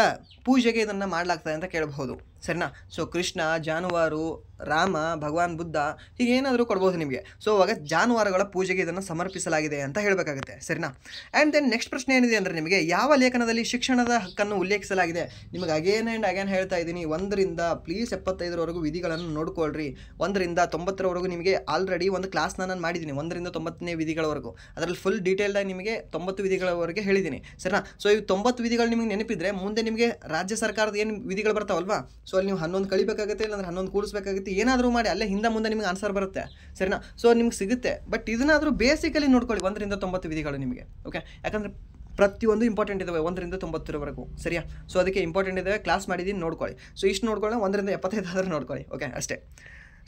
ಪೂಜೆಗೆ ಇದನ್ನು ಮಾಡಲಾಗ್ತದೆ ಅಂತ ಕೇಳಬಹುದು, ಸರಿನಾ. ಸೊ ಕೃಷ್ಣ, ಜಾನುವಾರು, ರಾಮ, ಭಗವಾನ್ ಬುದ್ಧ, ಹೀಗೆ ಏನಾದರೂ ಕೊಡ್ಬೋದು ನಿಮಗೆ. ಸೊ ಅವಾಗ ಜಾನುವಾರುಗಳ ಪೂಜೆಗೆ ಇದನ್ನು ಸಮರ್ಪಿಸಲಾಗಿದೆ ಅಂತ ಹೇಳಬೇಕಾಗುತ್ತೆ, ಸರಿನಾ. ಆ್ಯಂಡ್ ದೆನ್ ನೆಕ್ಸ್ಟ್ ಪ್ರಶ್ನೆ ಏನಿದೆ ಅಂದರೆ, ನಿಮಗೆ ಯಾವ ಲೇಖನದಲ್ಲಿ ಶಿಕ್ಷಣದ ಹಕ್ಕನ್ನು ಉಲ್ಲೇಖಿಸಲಾಗಿದೆ? ನಿಮಗೆ ಅಗೇನ್ ಆ್ಯಂಡ್ ಅಗೇನ್ ಹೇಳ್ತಾ ಇದ್ದೀನಿ, 1ರಿಂದ ಪ್ಲೀಸ್ 75ರವರೆಗೂ ವಿಧಿಗಳನ್ನು ನೋಡ್ಕೊಳ್ರಿ. 1ರಿಂದ 90ರವರೆಗೂ ನಿಮಗೆ ಆಲ್ರೆಡಿ ಒಂದು ಕ್ಲಾಸ್ನ ನಾನು ಮಾಡಿದ್ದೀನಿ, 1ರಿಂದ 90ನೇ ವಿಧಿಗಳವರೆಗೂ. ಅದರಲ್ಲಿ ಫುಲ್ ಡೀಟೇಲ್ಡಾಗಿ ನಿಮಗೆ 90 ವಿಧಿಗಳವರೆಗೆ ಹೇಳಿದ್ದೀನಿ, ಸರಿನಾ. ಸೊ ಈ 90 ವಿಧಿಗಳು ನಿಮಗೆ ನೆನಪಿದ್ರೆ ಮುಂದೆ ನಿಮಗೆ ರಾಜ್ಯ ಸರ್ಕಾರದ ಏನು ವಿಧಿಗಳು ಬರ್ತಾವಲ್ವಾ, ಸೊ ಅಲ್ಲಿ ನೀವು 11 ಕಳಿಬೇಕಾಗುತ್ತೆ, ಇಲ್ಲಾಂದ್ರೆ 11 ಕೂಡಿಸ್ಬೇಕಾಗುತ್ತೆ. ಏನಾದರೂ ಮಾಡಿ ಅಲ್ಲೇ ಹಿಂದೆ ಮುಂದೆ ನಿಮಗೆ ಆನ್ಸರ್ ಬರುತ್ತೆ, ಸರಿನಾ. ಸೊ ನಿಮ್ಗೆ ಸಿಗುತ್ತೆ. ಬಟ್ ಇದನ್ನಾದರೂ ಬೇಸಿಕಲಿ ನೋಡ್ಕೊಳ್ಳಿ, 1ರಿಂದ 90 ವಿಧಿಗಳು ನಿಮಗೆ. ಓಕೆ, ಯಾಕಂದರೆ ಪ್ರತಿಯೊಂದು ಇಂಪಾರ್ಟೆಂಟ್ ಇದಾವೆ 1ರಿಂದ 90ರವರೆಗೂ, ಸರಿಯಾ. ಸೊ ಅದಕ್ಕೆ ಇಂಪಾರ್ಟೆಂಟ್ ಇದ್ದಾವೆ, ಕ್ಲಾಸ್ ಮಾಡಿದ್ದೀನಿ, ನೋಡ್ಕೊಳ್ಳಿ. ಸೊ ಇಷ್ಟು ನೋಡ್ಕೊಳ್ಳಿ, 1ರಿಂದ 75 ಆದರೂ ನೋಡ್ಕೊಳ್ಳಿ. ಓಕೆ, ಅಷ್ಟೇ.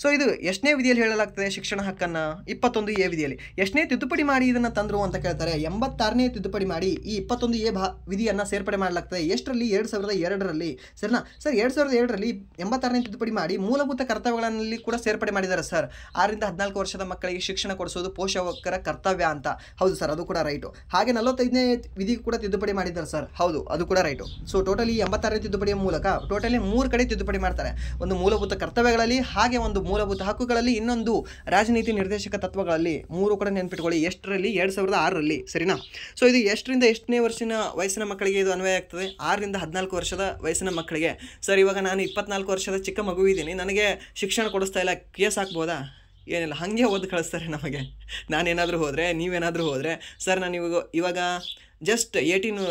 ಸೊ ಇದು ಎಷ್ಟನೇ ವಿಧಿಯಲ್ಲಿ ಹೇಳಲಾಗ್ತದೆ ಶಿಕ್ಷಣ ಹಕ್ಕನ್ನು? 21A ವಿಧಿಯಲ್ಲಿ. ಎಷ್ಟನೇ ತಿದ್ದುಪಡಿ ಮಾಡಿ ಇದನ್ನು ತಂದರು ಅಂತ ಕೇಳ್ತಾರೆ? 86ನೇ ತಿದ್ದುಪಡಿ ಮಾಡಿ ಈ 21A ವಿಧಿಯನ್ನು ಸೇರ್ಪಡೆ ಮಾಡಲಾಗ್ತದೆ. ಎಷ್ಟರಲ್ಲಿ? 2002ರಲ್ಲಿ. ಸರಿನಾ ಸರ್? 2002ರಲ್ಲಿ 86ನೇ ತಿದ್ದುಪಡಿ ಮಾಡಿ ಮೂಲಭೂತ ಕರ್ತವ್ಯಗಳಲ್ಲಿ ಕೂಡ ಸೇರ್ಪಡೆ ಮಾಡಿದ್ದಾರೆ ಸರ್. 6ರಿಂದ 14 ವರ್ಷದ ಮಕ್ಕಳಿಗೆ ಶಿಕ್ಷಣ ಕೊಡಿಸೋದು ಪೋಷಕರ ಕರ್ತವ್ಯ ಅಂತ. ಹೌದು ಸರ್, ಅದು ಕೂಡ ರೈಟು. ಹಾಗೆ 45ನೇ ವಿಧಿ ಕೂಡ ತಿದ್ದುಪಡಿ ಮಾಡಿದ್ದಾರೆ ಸರ್. ಹೌದು, ಅದು ಕೂಡ ರೈಟು. ಸೊ ಟೋಟಲಿ 86ನೇ ತಿದ್ದುಪಡಿಯ ಮೂಲಕ ಟೋಟಲಿ 3 ಕಡೆ ತಿದ್ದುಪಡಿ ಮಾಡ್ತಾರೆ. ಒಂದು ಮೂಲಭೂತ ಕರ್ತವ್ಯಗಳಲ್ಲಿ, ಹಾಗೆ ಒಂದು ಮೂಲಭೂತ ಹಕ್ಕುಗಳಲ್ಲಿ, ಇನ್ನೊಂದು ರಾಜನೀತಿ ನಿರ್ದೇಶಕ ತತ್ವಗಳಲ್ಲಿ. 3 ಕೂಡ ನೆನ್ಪಿಟ್ಕೊಳ್ಳಿ. ಎಷ್ಟರಲ್ಲಿ? 2006ರಲ್ಲಿ. ಸರಿನಾ? ಸೊ ಇದು ಎಷ್ಟರಿಂದ ಎಷ್ಟನೇ ವಯಸ್ಸಿನ ಮಕ್ಕಳಿಗೆ ಇದು ಅನ್ವಯ ಆಗ್ತದೆ? 6ರಿಂದ 14 ವರ್ಷದ ವಯಸ್ಸಿನ ಮಕ್ಕಳಿಗೆ. ಸರ್, ಇವಾಗ ನಾನು 24 ವರ್ಷದ ಚಿಕ್ಕ ಮಗುವಿದ್ದೀನಿ, ನನಗೆ ಶಿಕ್ಷಣ ಕೊಡಿಸ್ತಾ ಇಲ್ಲ, ಕೇಸ್ ಹಾಕ್ಬೋದಾ? ಏನಿಲ್ಲ, ಹಾಗೆ ಓದಿ ಕಳಿಸ್ತಾರೆ ನಮಗೆ. ನಾನೇನಾದರೂ ಹೋದರೆ, ನೀವೇನಾದರೂ ಹೋದರೆ, ಸರ್ ನಾನು ಇವಾಗ ಜಸ್ಟ್ 18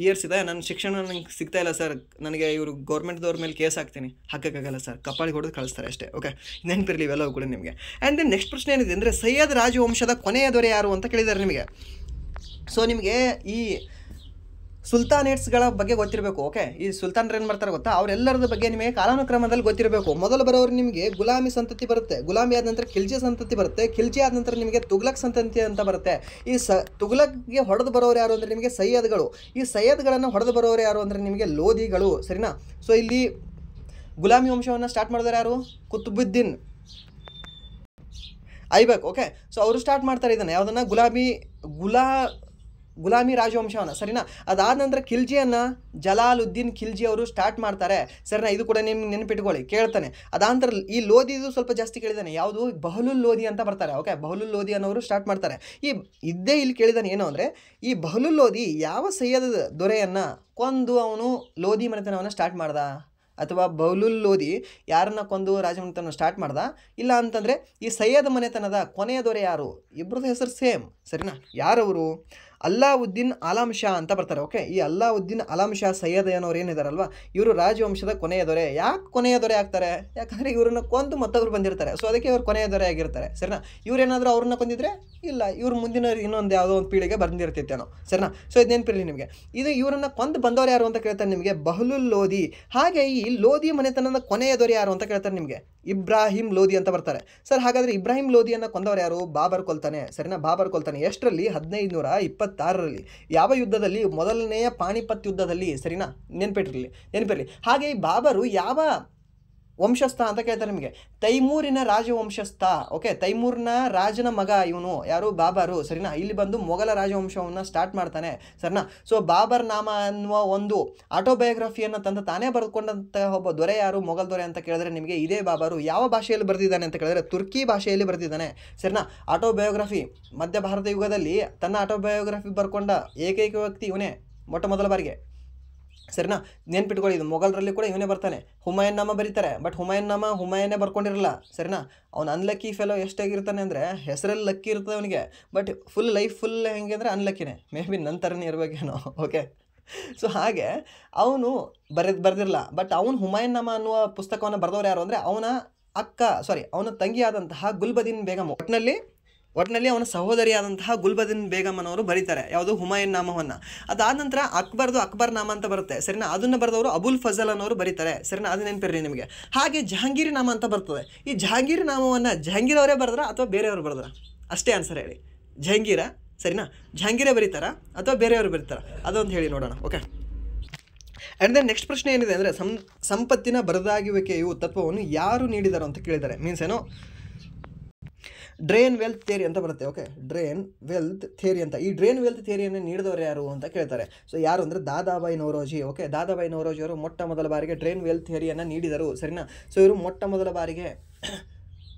ಇಯರ್ಸ್ ಇದೆ, ನನ್ನ ಶಿಕ್ಷಣ ನನಗೆ ಸಿಗ್ತಾ ಇಲ್ಲ ಸರ್, ನನಗೆ ಇವರು ಗೌರ್ಮೆಂಟ್ದವ್ರ ಮೇಲೆ ಕೇಸ್ ಹಾಕ್ತೀನಿ. ಹಾಕೋಕ್ಕಾಗಲ್ಲ ಸರ್, ಕಪಾಳಿಗೆ ಹೊಡೆದು ಕಳಿಸ್ತಾರೆ ಅಷ್ಟೇ. ಓಕೆ, ನೆನಪಿರಲಿ ಇವೆಲ್ಲವೂ ಕೂಡ ನಿಮಗೆ. ಆ್ಯಂಡ್ ದೆನ್ ನೆಕ್ಸ್ಟ್ ಪ್ರಶ್ನೆ ಏನಿದೆ ಅಂದರೆ, ಸೈಯದ್ ರಾಜವಂಶದ ಕೊನೆಯ ದೊರೆ ಯಾರು ಅಂತ ಕೇಳಿದ್ದಾರೆ ನಿಮಗೆ. ಸೊ ನಿಮಗೆ ಈ ಸುಲ್ತಾನೇಟ್ಸ್ಗಳ ಬಗ್ಗೆ ಗೊತ್ತಿರಬೇಕು. ಓಕೆ, ಈ ಸುಲ್ತಾನರು ಏನು ಮಾಡ್ತಾರೆ ಗೊತ್ತಾ? ಅವರೆಲ್ಲರದ ಬಗ್ಗೆ ನಿಮಗೆ ಕಾಲಾನುಕ್ರಮದಲ್ಲಿ ಗೊತ್ತಿರಬೇಕು. ಮೊದಲು ಬರೋರು ನಿಮಗೆ ಗುಲಾಮಿ ಸಂತತಿ ಬರುತ್ತೆ, ಗುಲಾಮಿ ಆದ ನಂತರ ಖಿಲ್ಜಿ ಸಂತತಿ ಬರುತ್ತೆ, ಖಿಲ್ಜಿ ಆದ ನಂತರ ನಿಮಗೆ ತುಗ್ಲಕ್ ಸಂತತಿ ಅಂತ ಬರುತ್ತೆ. ಈ ತುಗ್ಲಕ್ಗೆ ಹೊಡೆದು ಬರೋರು ಯಾರು ಅಂದರೆ ನಿಮಗೆ ಸೈಯದ್ಗಳು. ಈ ಸೈಯದ್ಗಳನ್ನು ಹೊಡೆದು ಬರೋರು ಯಾರು ಅಂದರೆ ನಿಮಗೆ ಲೋಧಿಗಳು. ಸರಿನಾ? ಸೊ ಇಲ್ಲಿ ಗುಲಾಮಿ ವಂಶವನ್ನು ಸ್ಟಾರ್ಟ್ ಮಾಡಿದವರು ಯಾರು? ಕುತುಬುದ್ದೀನ್ ಐಬಕ್. ಓಕೆ, ಸೊ ಅವರು ಸ್ಟಾರ್ಟ್ ಮಾಡ್ತಾರೆ ಇದನ್ನು, ಯಾವುದನ್ನು? ಗುಲಾಮಿ ರಾಜವಂಶವನ್ನು. ಸರಿನಾ? ಅದಾದ ನಂತರ ಖಿಲ್ಜಿಯನ್ನು ಜಲಾಲುದ್ದೀನ್ ಖಿಲ್ಜಿ ಅವರು ಸ್ಟಾರ್ಟ್ ಮಾಡ್ತಾರೆ. ಸರಿನಾ? ಇದು ಕೂಡ ನಿಮ್ಗೆ ನೆನಪಿಟ್ಕೊಳ್ಳಿ, ಕೇಳ್ತಾನೆ. ಅದಾದ ನಂತರ ಈ ಲೋಧಿದು ಸ್ವಲ್ಪ ಜಾಸ್ತಿ ಕೇಳಿದ್ದಾನೆ. ಯಾವುದು? ಬಹಲುಲ್ ಲೋಧಿ ಅಂತ ಬರ್ತಾರೆ. ಓಕೆ, ಬಹಲುಲ್ ಲೋಧಿ ಅನ್ನೋರು ಸ್ಟಾರ್ಟ್ ಮಾಡ್ತಾರೆ. ಇಲ್ಲಿ ಕೇಳಿದಾನೆ ಏನು ಅಂದರೆ, ಈ ಬಹಲುಲ್ ಲೋಧಿ ಯಾವ ಸೈಯದ್ ದೊರೆಯನ್ನು ಕೊಂದು ಅವನು ಲೋಧಿ ಮನೆತನವನ್ನು ಸ್ಟಾರ್ಟ್ ಮಾಡ್ದ? ಅಥವಾ ಬಹಲುಲ್ ಲೋಧಿ ಯಾರನ್ನ ಕೊಂದು ರಾಜಮನೆತನ ಸ್ಟಾರ್ಟ್ ಮಾಡ್ದ? ಇಲ್ಲ ಅಂತಂದರೆ ಈ ಸೈಯದ್ ಮನೆತನದ ಕೊನೆಯ ದೊರೆ ಯಾರು? ಇಬ್ಬರದ್ದು ಹೆಸರು ಸೇಮ್. ಸರಿನಾ? ಯಾರವರು? ಅಲ್ಲಾವುದ್ದೀನ್ ಆಲಂ ಶಾ ಅಂತ ಬರ್ತಾರೆ. ಓಕೆ, ಈ ಅಲ್ಲಾವುದ್ದೀನ್ ಆಲಂ ಶಾ ಸೈಯದ್ ಅನ್ನೋರು ಏನಿದಾರಲ್ವ, ಇವರು ರಾಜವಂಶದ ಕೊನೆಯ ದೊರೆ. ಯಾಕೆ ಕೊನೆಯ ದೊರೆ ಆಗ್ತಾರೆ? ಯಾಕಂದರೆ ಇವ್ರನ್ನ ಕೊಂದು ಮತ್ತೊಬ್ರು ಬಂದಿರ್ತಾರೆ. ಸೊ ಅದಕ್ಕೆ ಇವ್ರು ಕೊನೆಯ ದೊರೆ ಆಗಿರ್ತಾರೆ. ಸರಿನಾ? ಇವ್ರೇನಾದರೂ ಅವ್ರನ್ನ ಕೊಂದಿದ್ರೆ ಇಲ್ಲ, ಇವ್ರು ಮುಂದಿನ ಇನ್ನೊಂದು ಯಾವುದೋ ಒಂದು ಪೀಳಿಗೆ ಬಂದಿರ್ತೈತೇನೋ. ಸರಿನಾ? ಸೊ ಇದು ನೆನಪಿರಲಿ ನಿಮಗೆ. ಇದು ಇವರನ್ನು ಕೊಂದು ಬಂದವರು ಯಾರು ಅಂತ ಕೇಳ್ತಾರೆ ನಿಮಗೆ? ಬಹಲುಲ್ ಲೋಧಿ. ಹಾಗೆ ಈ ಲೋಧಿ ಮನೆತನದ ಕೊನೆಯ ದೊರೆ ಯಾರು ಅಂತ ಕೇಳ್ತಾರೆ ನಿಮಗೆ? ಇಬ್ರಾಹಿಂ ಲೋಧಿ ಅಂತ ಬರ್ತಾರೆ. ಸರ್, ಹಾಗಾದರೆ ಇಬ್ರಾಹಿಂ ಲೋಧಿಯನ್ನು ಕೊಂದವರು ಯಾರು? ಬಾಬರ್ ಕೊಲ್ತಾನೆ. ಸರಿನಾ? ಬಾಬರ್ ಕೊಲ್ತಾನೆ. ಎಷ್ಟರಲ್ಲಿ? 1526ರಲ್ಲಿ. ಯಾವ ಯುದ್ಧದಲ್ಲಿ? ಮೊದಲನೆಯ ಪಾಣಿಪತ್ ಯುದ್ಧದಲ್ಲಿ. ಸರಿನಾ? ನೆನಪಿರಲಿ. ಹಾಗೆ ಈ ಬಾಬರು ಯಾವ ವಂಶಸ್ಥ ಅಂತ ಕೇಳ್ತಾರೆ ನಿಮಗೆ? ತೈಮೂರಿನ ರಾಜವಂಶಸ್ಥ. ಓಕೆ, ತೈಮೂರಿನ ರಾಜನ ಮಗ ಇವನು. ಯಾರು? ಬಾಬರು. ಸರಿನಾ? ಇಲ್ಲಿ ಬಂದು ಮೊಘಲ ರಾಜವಂಶವನ್ನು ಸ್ಟಾರ್ಟ್ ಮಾಡ್ತಾನೆ. ಸರಿನಾ? ಸೊ ಬಾಬರ್ ನಾಮ ಅನ್ನುವ ಒಂದು ಆಟೋಬಯೋಗ್ರಫಿಯನ್ನು ತಾನೇ ಬರೆದುಕೊಂಡಂಥ ಒಬ್ಬ ದೊರೆ ಯಾರು? ಮೊಘಲ್ ದೊರೆ ಅಂತ ಕೇಳಿದ್ರೆ ನಿಮಗೆ ಇದೇ ಬಾಬರು. ಯಾವ ಭಾಷೆಯಲ್ಲಿ ಬರೆದಿದ್ದಾನೆ ಅಂತ ಕೇಳಿದ್ರೆ ತುರ್ಕಿ ಭಾಷೆಯಲ್ಲಿ ಬರೆದಿದ್ದಾನೆ. ಸರಿನಾ? ಆಟೋಬಯೋಗ್ರಫಿ ಮಧ್ಯ ಭಾರತ ಯುಗದಲ್ಲಿ ತನ್ನ ಆಟೋಬಯೋಗ್ರಫಿ ಬರ್ಕೊಂಡ ಏಕೈಕ ವ್ಯಕ್ತಿ ಇವನೇ, ಮೊಟ್ಟ ಮೊದಲ ಬಾರಿಗೆ. ಸರಿನಾ? ನೆನ್ಪಿಟ್ಕೊಳ್ಳಿ, ಇದು ಮೊಘಲರಲ್ಲಿ ಕೂಡ ಇವನೇ ಬರ್ತಾನೆ. ಹುಮಾಯೂನ್ ನಾಮ ಬರೀತಾರೆ, ಬಟ್ ಹುಮಾಯೂನೇ ಬರ್ಕೊಂಡಿರಲ್ಲ. ಸರಿನಾ? ಅವ್ನು ಅನ್ಲಕ್ಕಿ ಫೆಲೋ ಎಷ್ಟಾಗಿರ್ತಾನೆ ಅಂದರೆ, ಹೆಸರಲ್ಲಿ ಲಕ್ಕಿ ಇರ್ತದೆ ಅವನಿಗೆ, ಬಟ್ ಲೈಫ್ ಫುಲ್ ಹೆಂಗೆ ಅಂದರೆ ಅನ್ಲಕ್ಕಿನೇ. ಮೇ ಬಿ ನಂತರನೇ ಇರಬೇಕೇನೋ. ಓಕೆ, ಸೊ ಹಾಗೆ ಅವನು ಬರೆದಿರಲ್ಲ. ಬಟ್ ಅವನು ಹುಮಾಯೂನ್ ನಾಮ ಅನ್ನುವ ಪುಸ್ತಕವನ್ನು ಬರೆದವ್ರು ಯಾರು ಅಂದರೆ ಅವನ ತಂಗಿಯಾದಂತಹ ಗುಲ್ಬದೀನ್ ಬೇಗಮ್. ಒಟ್ಟಿನಲ್ಲಿ ಅವನ ಸಹೋದರಿಯಾದಂತಹ ಗುಲ್ಬದೀನ್ ಬೇಗಮ್ ಅನ್ನೋರು ಬರೀತಾರೆ ಯಾವುದು? ಹುಮಾಯೂನ್ ನಾಮವನ್ನು. ಅದಾದ ನಂತರ ಅಕ್ಬರ್ ನಾಮ ಅಂತ ಬರುತ್ತೆ. ಸರಿನಾ? ಅದನ್ನು ಬರೆದವರು ಅಬುಲ್ ಫಜಲ್ ಅನ್ನೋರು ಬರೀತಾರೆ. ಸರಿನಾ? ಅದು ನೆನಪಿರ್ರಿ ನಿಮಗೆ. ಹಾಗೆ ಜಹಾಂಗೀರ್ ನಾಮ ಅಂತ ಬರ್ತದೆ. ಈ ಜಹಾಂಗೀರ್ ನಾಮವನ್ನು ಜಹಾಂಗೀರ್ ಅವರೇ ಬರೆದ್ರ ಅಥವಾ ಬೇರೆಯವರು ಬರೆದ್ರ? ಅಷ್ಟೇ ಆನ್ಸರ್ ಹೇಳಿ. ಜಹಾಂಗೀರ. ಸರಿನಾ? ಜಹಾಂಗೀರೇ ಬರೀತಾರಾ ಅಥವಾ ಬೇರೆಯವರು ಬರೀತಾರ? ಅದೊಂದು ಹೇಳಿ ನೋಡೋಣ. ಓಕೆ, ಆ್ಯಂಡ್ ದೆನ್ ನೆಕ್ಸ್ಟ್ ಪ್ರಶ್ನೆ ಏನಿದೆ ಅಂದರೆ, ಸಂಪತ್ತಿನ ಬರದಾಗುವಿಕೆಯು ತತ್ವವನ್ನು ಯಾರು ನೀಡಿದರು ಅಂತ ಕೇಳಿದ್ದಾರೆ. ಮೀನ್ಸ್ ಏನೋ ಡ್ರೇನ್ ವೆಲ್ತ್ ಥಿಯರಿ ಅಂತ ಬರುತ್ತೆ. ಓಕೆ, ಡ್ರೇನ್ ವೆಲ್ತ್ ಥಿಯರಿ ಅಂತ. ಈ ಡ್ರೇನ್ ವೆಲ್ತ್ ಥಿಯರಿಯನ್ನು ನೀಡಿದವರು ಯಾರು ಅಂತ ಕೇಳ್ತಾರೆ. ಸೊ ಯಾರು ಅಂದರೆ ದಾದಾಬಾಯಿ ನೌರೋಜಿ. ಓಕೆ, ದಾದಾಬಾಯಿ ನೌರೋಜಿ ಅವರು ಮೊಟ್ಟ ಮೊದಲ ಬಾರಿಗೆ ಡ್ರೇನ್ ವೆಲ್ತ್ ಥಿಯರಿಯನ್ನು ನೀಡಿದರು. ಸರಿನಾ? ಸೊ ಇವರು ಮೊಟ್ಟ ಮೊದಲ ಬಾರಿಗೆ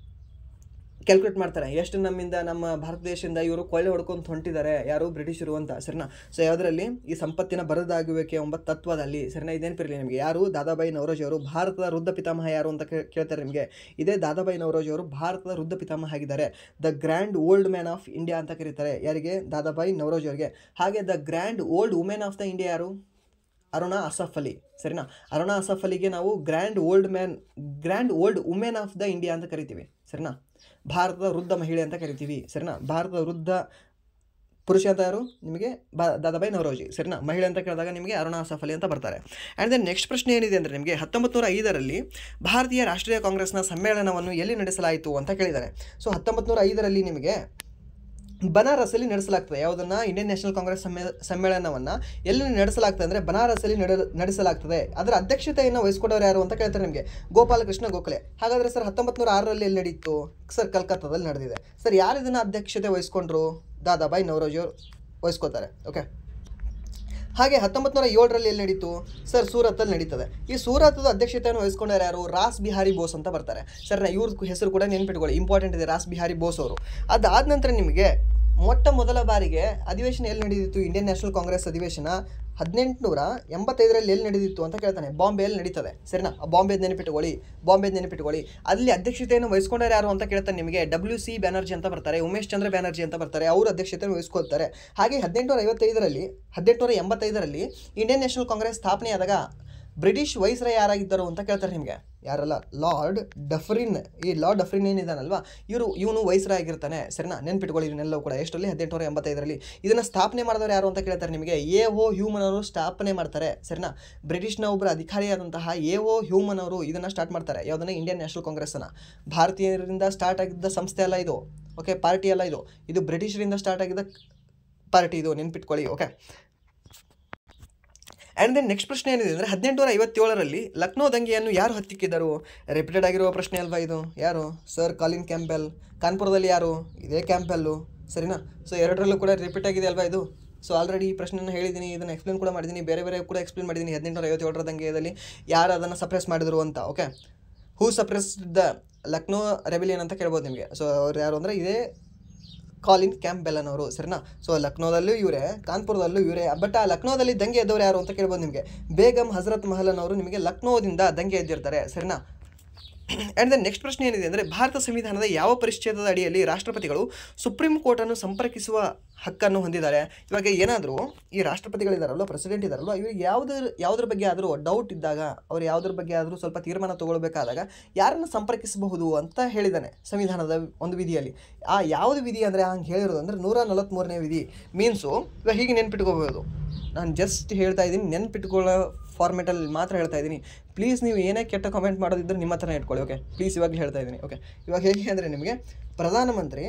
ಕ್ಯಾಲ್ಕುಲೇಟ್ ಮಾಡ್ತಾರೆ ಎಷ್ಟು ನಮ್ಮ ಭಾರತ ದೇಶದಿಂದ ಇವರು ಕೊಳ್ಳೆ ಹೊಡ್ಕೊಂಡು ಹೊಂಟಿದ್ದಾರೆ, ಯಾರು? ಬ್ರಿಟಿಷರು ಅಂತ. ಸರಿನಾ? ಸೊ ಯಾವುದರಲ್ಲಿ? ಈ ಸಂಪತ್ತಿನ ಬರದಾಗುವಿಕೆ ಎಂಬ ತತ್ವದಲ್ಲಿ. ಸರಿನಾ? ಇದೇನಿರಲಿ ನಿಮಗೆ. ಯಾರು? ದಾದಾಬಾಯಿ ನೌರೋಜಿ ಅವರು. ಭಾರತದ ವೃದ್ಧ ಪಿತಾಮಹ ಯಾರು ಅಂತ ಕೇಳ್ತಾರೆ ನಿಮಗೆ. ಇದೇ ದಾದಾಬಾಯಿ ನೌರೋಜಿ ಅವರು ಭಾರತದ ವೃದ್ಧ ಪಿತಾಮಹ ಆಗಿದ್ದಾರೆ. The grand old man of India ಅಂತ ಕರೀತಾರೆ. ಯಾರಿಗೆ? ದಾದಾಬಾಯಿ ನೌರೋಜಿ ಅವರಿಗೆ. ಹಾಗೆ the grand old women of the India ಯಾರು? ಅರುಣಾ ಅಸಫ್ ಅಲಿ. ಸರಿನಾ? ಅರುಣಾ ಅಸಫ್ ಅಲಿಗೆ ನಾವು grand old women of the India ಅಂತ ಕರಿತೀವಿ. ಸರಿನಾ? ಭಾರತದ ವೃದ್ಧ ಮಹಿಳೆ ಅಂತ ಕರಿತೀವಿ. ಸರಿನಾ? ಭಾರತದ ವೃದ್ಧ ಪುರುಷ ಅಂತ ಯಾರು ನಿಮಗೆ ದಾದಾಬಾಯಿ ನವರೋಜಿ, ಸರಿನಾ. ಮಹಿಳೆ ಅಂತ ಕೇಳಿದಾಗ ನಿಮಗೆ ಅರುಣಾ ಅಸಫ್ ಅಲಿ ಅಂತ ಬರ್ತಾರೆ. ಆ್ಯಂಡ್ ದೆನ್ ನೆಕ್ಸ್ಟ್ ಪ್ರಶ್ನೆ ಏನಿದೆ ಅಂದರೆ ನಿಮಗೆ 1905ರಲ್ಲಿ ಭಾರತೀಯ ರಾಷ್ಟ್ರೀಯ ಕಾಂಗ್ರೆಸ್ನ ಸಮ್ಮೇಳನವನ್ನು ಎಲ್ಲಿ ನಡೆಸಲಾಯಿತು ಅಂತ ಕೇಳಿದ್ದಾರೆ. ಸೊ 1905ರಲ್ಲಿ ನಿಮಗೆ ಬನಾರಸಲ್ಲಿ ನಡೆಸಲಾಗ್ತದೆ. ಯಾವುದನ್ನು? ಇಂಡಿಯನ್ ನ್ಯಾಷನಲ್ ಕಾಂಗ್ರೆಸ್ ಸಮ್ಮೇಳನವನ್ನು ಎಲ್ಲಿ ನಡೆಸಲಾಗ್ತದೆ ಅಂದರೆ ಬನಾರಸಲ್ಲಿ ನಡೆಸಲಾಗ್ತದೆ. ಅದರ ಅಧ್ಯಕ್ಷತೆಯನ್ನು ವಹಿಸ್ಕೊಂಡವ್ರು ಯಾರು ಅಂತ ಕೇಳ್ತಾರೆ ನಿಮಗೆ, ಗೋಪಾಲಕೃಷ್ಣ ಗೋಖಲೆ. ಹಾಗಾದರೆ ಸರ್ 1906ರಲ್ಲಿ ಎಲ್ಲಿ ನಡೀತು? ಸರ್ ಕಲ್ಕತ್ತಾದಲ್ಲಿ ನಡೆದಿದೆ. ಸರ್ ಯಾರು ಇದನ್ನು ಅಧ್ಯಕ್ಷತೆ ವಹಿಸ್ಕೊಂಡ್ರು? ದಾದಾಬಾಯಿ ನವರೋಜಿ ಅವರು ವಹಿಸ್ಕೋತಾರೆ. ಓಕೆ. ಹಾಗೆ 1907ರಲ್ಲಿ ಎಲ್ಲಿ ನಡೀತು? ಸರ್ ಸೂರತ್ತಲ್ಲಿ ನಡೀತದೆ. ಈ ಸೂರತ್ತದ ಅಧ್ಯಕ್ಷತೆಯನ್ನು ವಹಿಸ್ಕೊಂಡಾರೆ ಯಾರು? ರಾಸ್ ಬಿಹಾರಿ ಬೋಸ್ ಅಂತ ಬರ್ತಾರೆ. ಸರ್ ಇವ್ರ ಹೆಸರು ಕೂಡ ನೆನ್ಪಿಟ್ಕೊಳ್ಳಿ, ಇಂಪಾರ್ಟೆಂಟ್ ಇದೆ, ರಾಸ್ ಬಿಹಾರಿ ಬೋಸ್ ಅವರು. ಅದಾದ ನಂತರ ನಿಮಗೆ ಮೊಟ್ಟ ಮೊದಲ ಬಾರಿಗೆ ಅಧಿವೇಶನ ಎಲ್ಲಿ ನಡೆದಿತ್ತು? ಇಂಡಿಯನ್ ನ್ಯಾಷನಲ್ ಕಾಂಗ್ರೆಸ್ ಅಧಿವೇಶನ 1885ರಲ್ಲಿ ಎಲ್ಲಿ ನಡೆದಿತ್ತು ಅಂತ ಕೇಳ್ತಾನೆ. ಬಾಂಬೆಯಲ್ಲಿ ನಡೀತದೆ, ಸರಿನಾ. ಬಾಂಬೆದು ನೆನಪಿಟ್ಕೊಳ್ಳಿ. ಅಲ್ಲಿ ಅಧ್ಯಕ್ಷತೆಯನ್ನು ವಹಿಸ್ಕೊಂಡಾರೆ ಯಾರು ಅಂತ ಕೇಳ್ತಾನೆ ನಿಮಗೆ. WC ಬ್ಯಾನರ್ಜಿ ಅಂತ ಬರ್ತಾರೆ, ಉಮೇಶ್ ಚಂದ್ರ ಬ್ಯಾನರ್ಜಿ ಅಂತ ಬರ್ತಾರೆ. ಅವರು ಅಧ್ಯಕ್ಷತೆಯನ್ನು ವಹಿಸ್ಕೊಳ್ತಾರೆ. ಹಾಗೆ 1885ರಲ್ಲಿ ಇಂಡಿಯನ್ ನ್ಯಾಷನಲ್ ಕಾಂಗ್ರೆಸ್ ಸ್ಥಾಪನೆಯಾದಾಗ ಬ್ರಿಟಿಷ್ ವೈಸ್ರಾಯ್ ಯಾರಾಗಿದ್ದರು ಅಂತ ಕೇಳ್ತಾರೆ ನಿಮಗೆ. ಯಾರಲ್ಲ? Lord Dufferin. ಈ ಲಾರ್ಡ್ ಡಫರಿನ್ ಏನಿದಾನಲ್ವಾ, ಇವನು ವೈಸ್ರಾಯ್ ಆಗಿರ್ತಾನೆ, ಸರಿನಾ. ನೆನ್ಪಿಟ್ಕೊಳ್ಳಿ ಇದನ್ನೆಲ್ಲವೂ ಕೂಡ. ಎಷ್ಟರಲ್ಲಿ? 1885ರಲ್ಲಿ. ಇದನ್ನು ಸ್ಥಾಪನೆ ಮಾಡಿದವರು ಯಾರು ಅಂತ ಕೇಳ್ತಾರೆ ನಿಮಗೆ. A.O. ಹ್ಯೂಮನ್ ಅವರು ಸ್ಥಾಪನೆ ಮಾಡ್ತಾರೆ, ಸರಿನಾ. ಬ್ರಿಟಿಷ್ನ ಒಬ್ಬರು ಅಧಿಕಾರಿಯಾದಂತಹ A.O. ಹ್ಯೂಮನ್ ಅವರು ಇದನ್ನು ಸ್ಟಾರ್ಟ್ ಮಾಡ್ತಾರೆ. ಯಾವುದನ್ನ? ಇಂಡಿಯನ್ ನ್ಯಾಷನಲ್ ಕಾಂಗ್ರೆಸ್ಸನ್ನು. ಭಾರತೀಯರಿಂದ ಸ್ಟಾರ್ಟ್ ಆಗಿದ್ದ ಸಂಸ್ಥೆ ಅಲ್ಲ ಇದು, ಓಕೆ. ಪಾರ್ಟಿ ಅಲ್ಲ ಇದು ಬ್ರಿಟಿಷರಿಂದ ಸ್ಟಾರ್ಟ್ ಆಗಿದ್ದ ಪಾರ್ಟಿ ಇದು, ನೆನ್ಪಿಟ್ಕೊಳ್ಳಿ. ಓಕೆ. ಆ್ಯಂಡ್ ದೆನ್ ನೆಕ್ಸ್ಟ್ ಪ್ರಶ್ನೆ ಏನಿದೆ ಅಂದರೆ 1857ರಲ್ಲಿ ಲಕ್ನೋ ದಂಗೆಯನ್ನು ಯಾರು ಹತ್ತಿಕ್ಕಿದ್ದರು? ರಿಪೀಟೆಡ್ ಆಗಿರುವ ಪ್ರಶ್ನೆ ಅಲ್ವಾ ಇದು. ಯಾರು? Sir Colin Campbell. ಕಾನ್ಪುರದಲ್ಲಿ ಯಾರು? ಇದೇ ಕ್ಯಾಂಪೆಲ್ಲು, ಸರಿನಾ. ಸೊ ಎರಡರಲ್ಲೂ ಕೂಡ ರಿಪೀಟ್ ಆಗಿದೆ ಅಲ್ವಾ ಇದು. ಸೊ ಆಲ್ರೆಡಿ ಈ ಪ್ರಶ್ನೆಯನ್ನು ಹೇಳಿದ್ದೀನಿ, ಇದನ್ನು ಎಕ್ಸ್ಪ್ಲೇನ್ ಕೂಡ ಮಾಡಿದ್ದೀನಿ, ಬೇರೆ ಕೂಡ ಎಕ್ಸ್ಪ್ಲೇನ್ ಮಾಡಿದ್ದೀನಿ. 1857ರ ದಂಗೆಯಲ್ಲಿ ಯಾರು ಅದನ್ನು ಸಪ್ರೆಸ್ ಮಾಡಿದರು ಅಂತ. Okay. Who suppress the Lucknow rebellion ಅಂತ ಕೇಳ್ಬೋದು ನಿಮಗೆ. ಸೊ ಅವ್ರು ಯಾರು ಅಂದರೆ ಇದೇ ಕಾಲಿನ್ ಕ್ಯಾಂಪೆಲ್ ಅವರು, ಸರಿನಾ. ಸೊ ಲಕ್ನೋದಲ್ಲೂ ಇವರೇ, ಕಾನ್ಪುರದಲ್ಲೂ ಇವರೇ. ಬಟ್ ಆ ಲಕ್ನೋದಲ್ಲಿ ದಂಗೆ ಎದ್ದವರು ಯಾರು ಅಂತ ಕೇಳ್ಬೋದು ನಿಮಗೆ. ಬೇಗಂ ಹಜರತ್ ಮಹಲ್ ಅವರು ನಿಮಗೆ ಲಕ್ನೋದಿಂದ ದಂಗೆ ಎದ್ದಿರ್ತಾರೆ, ಸರಿನಾ. ಆ್ಯಂಡ್ ದೆನ್ ನೆಕ್ಸ್ಟ್ ಪ್ರಶ್ನೆ ಏನಿದೆ ಅಂದರೆ ಭಾರತ ಸಂವಿಧಾನದ ಯಾವ ಪರಿಚ್ಛೇದದ ಅಡಿಯಲ್ಲಿ ರಾಷ್ಟ್ರಪತಿಗಳು ಸುಪ್ರೀಂ ಕೋರ್ಟನ್ನು ಸಂಪರ್ಕಿಸುವ ಹಕ್ಕನ್ನು ಹೊಂದಿದ್ದಾರೆ? ಇವಾಗ ಏನಾದರೂ ಈ ರಾಷ್ಟ್ರಪತಿಗಳಿದಾರಲ್ವ, ಪ್ರೆಸಿಡೆಂಟ್ ಇದ್ದಾರಲ್ವ, ಇವರಿಗೆ ಯಾವುದ್ರ ಬಗ್ಗೆ ಆದರೂ ಡೌಟ್ ಇದ್ದಾಗ, ಅವ್ರು ಯಾವುದ್ರ ಬಗ್ಗೆ ಆದರೂ ಸ್ವಲ್ಪ ತೀರ್ಮಾನ ತೊಗೊಳ್ಬೇಕಾದಾಗ ಯಾರನ್ನು ಸಂಪರ್ಕಿಸಬಹುದು ಅಂತ ಹೇಳಿದ್ದಾನೆ ಸಂವಿಧಾನದ ಒಂದು ವಿಧಿಯಲ್ಲಿ. ಆ ಯಾವುದು ವಿಧಿ ಅಂದರೆ ಹಂಗೆ ಹೇಳಿರೋದು ಅಂದರೆ 143ನೇ ವಿಧಿ. ಮೀನ್ಸು ಇವಾಗ ಹೀಗೆ ನೆನ್ಪಿಟ್ಕೋಬಹುದು. ನಾನು ಜಸ್ಟ್ ಹೇಳ್ತಾ ಇದ್ದೀನಿ, ನೆನ್ಪಿಟ್ಕೊಳ್ಳೋ ಫಾರ್ಮೆಟಲ್ಲಿ ಮಾತ್ರ ಹೇಳ್ತಾ ಇದ್ದೀನಿ. ಪ್ಲೀಸ್ ನೀವು ಏನೇ ಕೆಟ್ಟ ಕಾಮೆಂಟ್ ಮಾಡೋದಿದ್ದರೆ ನಿಮ್ಮ ಹತ್ರನೇ ಇಟ್ಕೊಳ್ಳಿ, ಓಕೆ. ಪ್ಲೀಸ್ ಇವಾಗಲೇ ಹೇಳ್ತಾ ಇದ್ದೀನಿ, ಓಕೆ. ಇವಾಗ ಹೇಗೆ ಅಂದರೆ ನಿಮಗೆ ಪ್ರಧಾನಮಂತ್ರಿ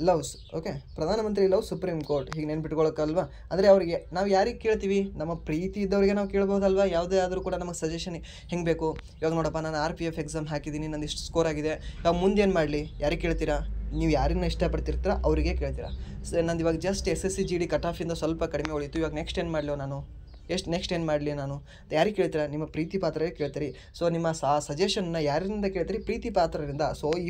ಲವ್ಸ್, ಓಕೆ. ಪ್ರಧಾನಮಂತ್ರಿ ಲವ್ ಸುಪ್ರೀಂ ಕೋರ್ಟ್, ಹೀಗೆ ನೆನ್ಪಿಟ್ಕೊಳ್ಳೋಕ್ಕಲ್ವಾ. ಅಂದರೆ ಅವರಿಗೆ ನಾವು ಯಾರಿಗೆ ಕೇಳ್ತೀವಿ? ನಮ್ಮ ಪ್ರೀತಿ ಇದ್ದವರಿಗೆ ನಾವು ಕೇಳ್ಬೋದಲ್ವ. ಯಾವುದೇ ಆದರೂ ಕೂಡ ನಮಗೆ ಸಜೆಷನ್ ಹೆಂಗೆ ಬೇಕು. ಇವಾಗ ನೋಡಪ್ಪ, ನಾನು RPF ಎಕ್ಸಾಮ್ ಹಾಕಿದ್ದೀನಿ, ನಂದು ಇಷ್ಟು ಸ್ಕೋರ್ ಆಗಿದೆ, ಇವಾಗ ಮುಂದೆ ಏನು ಮಾಡಲಿ? ಯಾರಿಗೆ ಕೇಳ್ತೀರಾ? ನೀವು ಯಾರನ್ನ ಇಷ್ಟಪಡ್ತಿರ್ತೀರ ಅವರಿಗೆ ಕೇಳ್ತೀರಾ. ನಂದು ಇವಾಗ ಜಸ್ಟ್ SSC GD ಕಟ್ ಆಫಿಂದ ಸ್ವಲ್ಪ ಕಡಿಮೆ ಉಳಿತು, ಇವಾಗ ನೆಕ್ಸ್ಟ್ ಏನು ಮಾಡಲಿ ನಾನು? ನೆಕ್ಸ್ಟ್ ಏನು ಮಾಡಲಿ ನಾನು? ಯಾರಿಗೆ ಕೇಳ್ತೀರಾ? ನಿಮ್ಮ ಪ್ರೀತಿ ಪಾತ್ರರಿಗೆ ಕೇಳ್ತೀರಿ. ಸೊ ನಿಮ್ಮ ಸಜೆಷನ್ನ ಯಾರಿಂದ ಕೇಳ್ತೀರಿ? ಪ್ರೀತಿ ಪಾತ್ರರಿಂದ. ಸೊ ಈ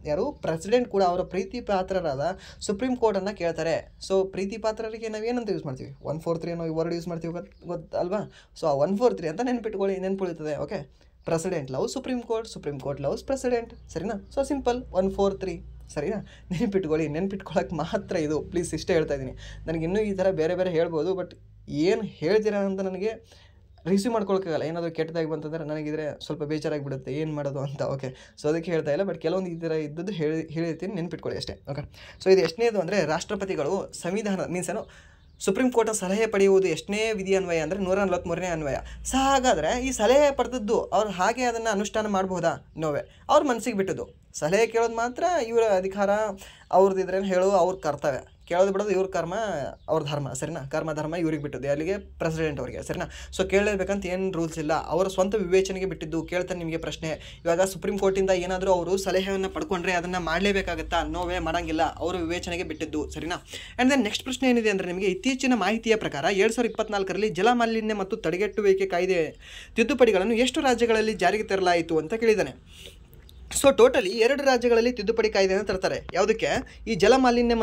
ಯಾರು ಪ್ರೆಸಿಡೆಂಟ್ ಕೂಡ ಅವರ ಪ್ರೀತಿ ಪಾತ್ರರಾದ ಸುಪ್ರೀಂ ಕೋರ್ಟನ್ನು ಕೇಳ್ತಾರೆ. ಸೊ ಪ್ರೀತಿ ಪಾತ್ರರಿಗೆ ನಾವು ಏನಂತ ಯೂಸ್ ಮಾಡ್ತೀವಿ? 143 ಅನ್ನೋ ವರ್ಡ್ ಯೂಸ್ ಮಾಡ್ತೀವಿ, ಗೊತ್ತಲ್ವಾ. ಸೊ ಆ 143 ಅಂತ ನೆನ್ಪುಳಿತದೆ, okay. President love supreme court loves president, ಸರಿನಾ. ಸೊ ಸಿಂಪಲ್ 143, ಸರಿನಾ. ನೆನ್ಪಿಟ್ಕೊಳ್ಳೋಕೆ ಮಾತ್ರ ಇದು. ಪ್ಲೀಸ್ ಇಷ್ಟೇ ಹೇಳ್ತಾ ಇದ್ದೀನಿ. ನನಗೆ ಇನ್ನೂ ಈ ಥರ ಬೇರೆ ಹೇಳ್ಬೋದು, ಬಟ್ ಏನು ಹೇಳ್ತೀರಾ ಅಂತ ನನಗೆ ರಿಸೀವ್ ಮಾಡ್ಕೊಳಕ್ಕಾಗಲ್ಲ. ಏನಾದರೂ ಕೆಟ್ಟದಾಗಿ ಬಂತಂದರೆ ನನಗಿದ್ರೆ ಸ್ವಲ್ಪ ಬೇಜಾರಾಗಿಬಿಡುತ್ತೆ, ಏನು ಮಾಡೋದು ಅಂತ, ಓಕೆ. ಸೊ ಅದಕ್ಕೆ ಹೇಳ್ತಾ ಇಲ್ಲ, ಬಟ್ ಕೆಲವೊಂದು ಈ ಥರ ಇದ್ದದ್ದು ಹೇಳಿರ್ತೀನಿ, ನೆನ್ಪಿಟ್ಕೊಳ್ಳಿ ಅಷ್ಟೇ, ಓಕೆ. ಸೊ ಇದು ಎಷ್ಟನೇದು ಅಂದರೆ ರಾಷ್ಟ್ರಪತಿಗಳು ಸಂವಿಧಾನ ಮೀನ್ಸ್ ಏನು ಸುಪ್ರೀಂ ಕೋರ್ಟ್ನ ಸಲಹೆ ಪಡೆಯುವುದು ಎಷ್ಟನೇ ವಿಧಿ ಅನ್ವಯ ಅಂದರೆ 143ನೇ ಅನ್ವಯ. ಸೊ ಹಾಗಾದರೆ ಈ ಸಲಹೆ ಪಡೆದದ್ದು ಅವ್ರು ಹಾಗೆ ಅದನ್ನು ಅನುಷ್ಠಾನ ಮಾಡ್ಬೋದಾ? ನೋವೇ. ಅವ್ರ ಮನಸ್ಸಿಗೆ ಬಿಟ್ಟದ್ದು. ಸಲಹೆ ಕೇಳೋದು ಮಾತ್ರ ಇವರ ಅಧಿಕಾರ, ಅವ್ರದ್ದಿದ್ರೆ ಹೇಳೋ ಅವ್ರ ಕರ್ತವ್ಯ. ಕೇಳೋದು ಬಿಡೋದು ಇವ್ರ ಕರ್ಮ, ಅವ್ರ ಧರ್ಮ, ಸರಿನಾ. ಧರ್ಮ ಇವ್ರಿಗೆ ಬಿಟ್ಟದ್ದು, ಅಲ್ಲಿಗೆ ಪ್ರೆಸಿಡೆಂಟ್ ಅವ್ರಿಗೆ, ಸರಿನಾ. ಸೊ ಕೇಳಲೇಬೇಕಂತ ಏನು ರೂಲ್ಸ್ ಇಲ್ಲ, ಅವರ ಸ್ವಂತ ವಿವೇಚನೆಗೆ ಬಿಟ್ಟಿದ್ದು. ಕೇಳ್ತಾನೆ ನಿಮಗೆ ಪ್ರಶ್ನೆ, ಇವಾಗ ಸುಪ್ರೀಂ ಕೋರ್ಟಿಂದ ಏನಾದರೂ ಅವರು ಸಲಹೆಯನ್ನು ಪಡ್ಕೊಂಡ್ರೆ ಅದನ್ನು ಮಾಡಲೇಬೇಕಾಗತ್ತಾ? ನೋವೇ, ಮಾಡೋಂಗಿಲ್ಲ, ಅವರ ವಿವೇಚನೆಗೆ ಬಿಟ್ಟಿದ್ದು, ಸರಿನಾ. ಆ್ಯಂಡ್ ದೆನ್ ನೆಕ್ಸ್ಟ್ ಪ್ರಶ್ನೆ ಏನಿದೆ ಅಂದರೆ ನಿಮಗೆ ಇತ್ತೀಚಿನ ಮಾಹಿತಿಯ ಪ್ರಕಾರ 2024ರಲ್ಲಿ ಜಲಮಾಲಿನ್ಯ ಮತ್ತು ತಡೆಗಟ್ಟುವಿಕೆ ಕಾಯ್ದೆ ತಿದ್ದುಪಡಿಗಳನ್ನು ಎಷ್ಟು ರಾಜ್ಯಗಳಲ್ಲಿ ಜಾರಿಗೆ ತರಲಾಯಿತು ಅಂತ ಕೇಳಿದ್ದಾನೆ. ಸೊ ಟೋಟಲಿ 2 ರಾಜ್ಯಗಳಲ್ಲಿ ತಿದ್ದುಪಡಿ ಕಾಯ್ದೆಯನ್ನು ತರ್ತಾರೆ. ಯಾವುದಕ್ಕೆ? ಈ ಜಲಮಾಲಿನ್ಯ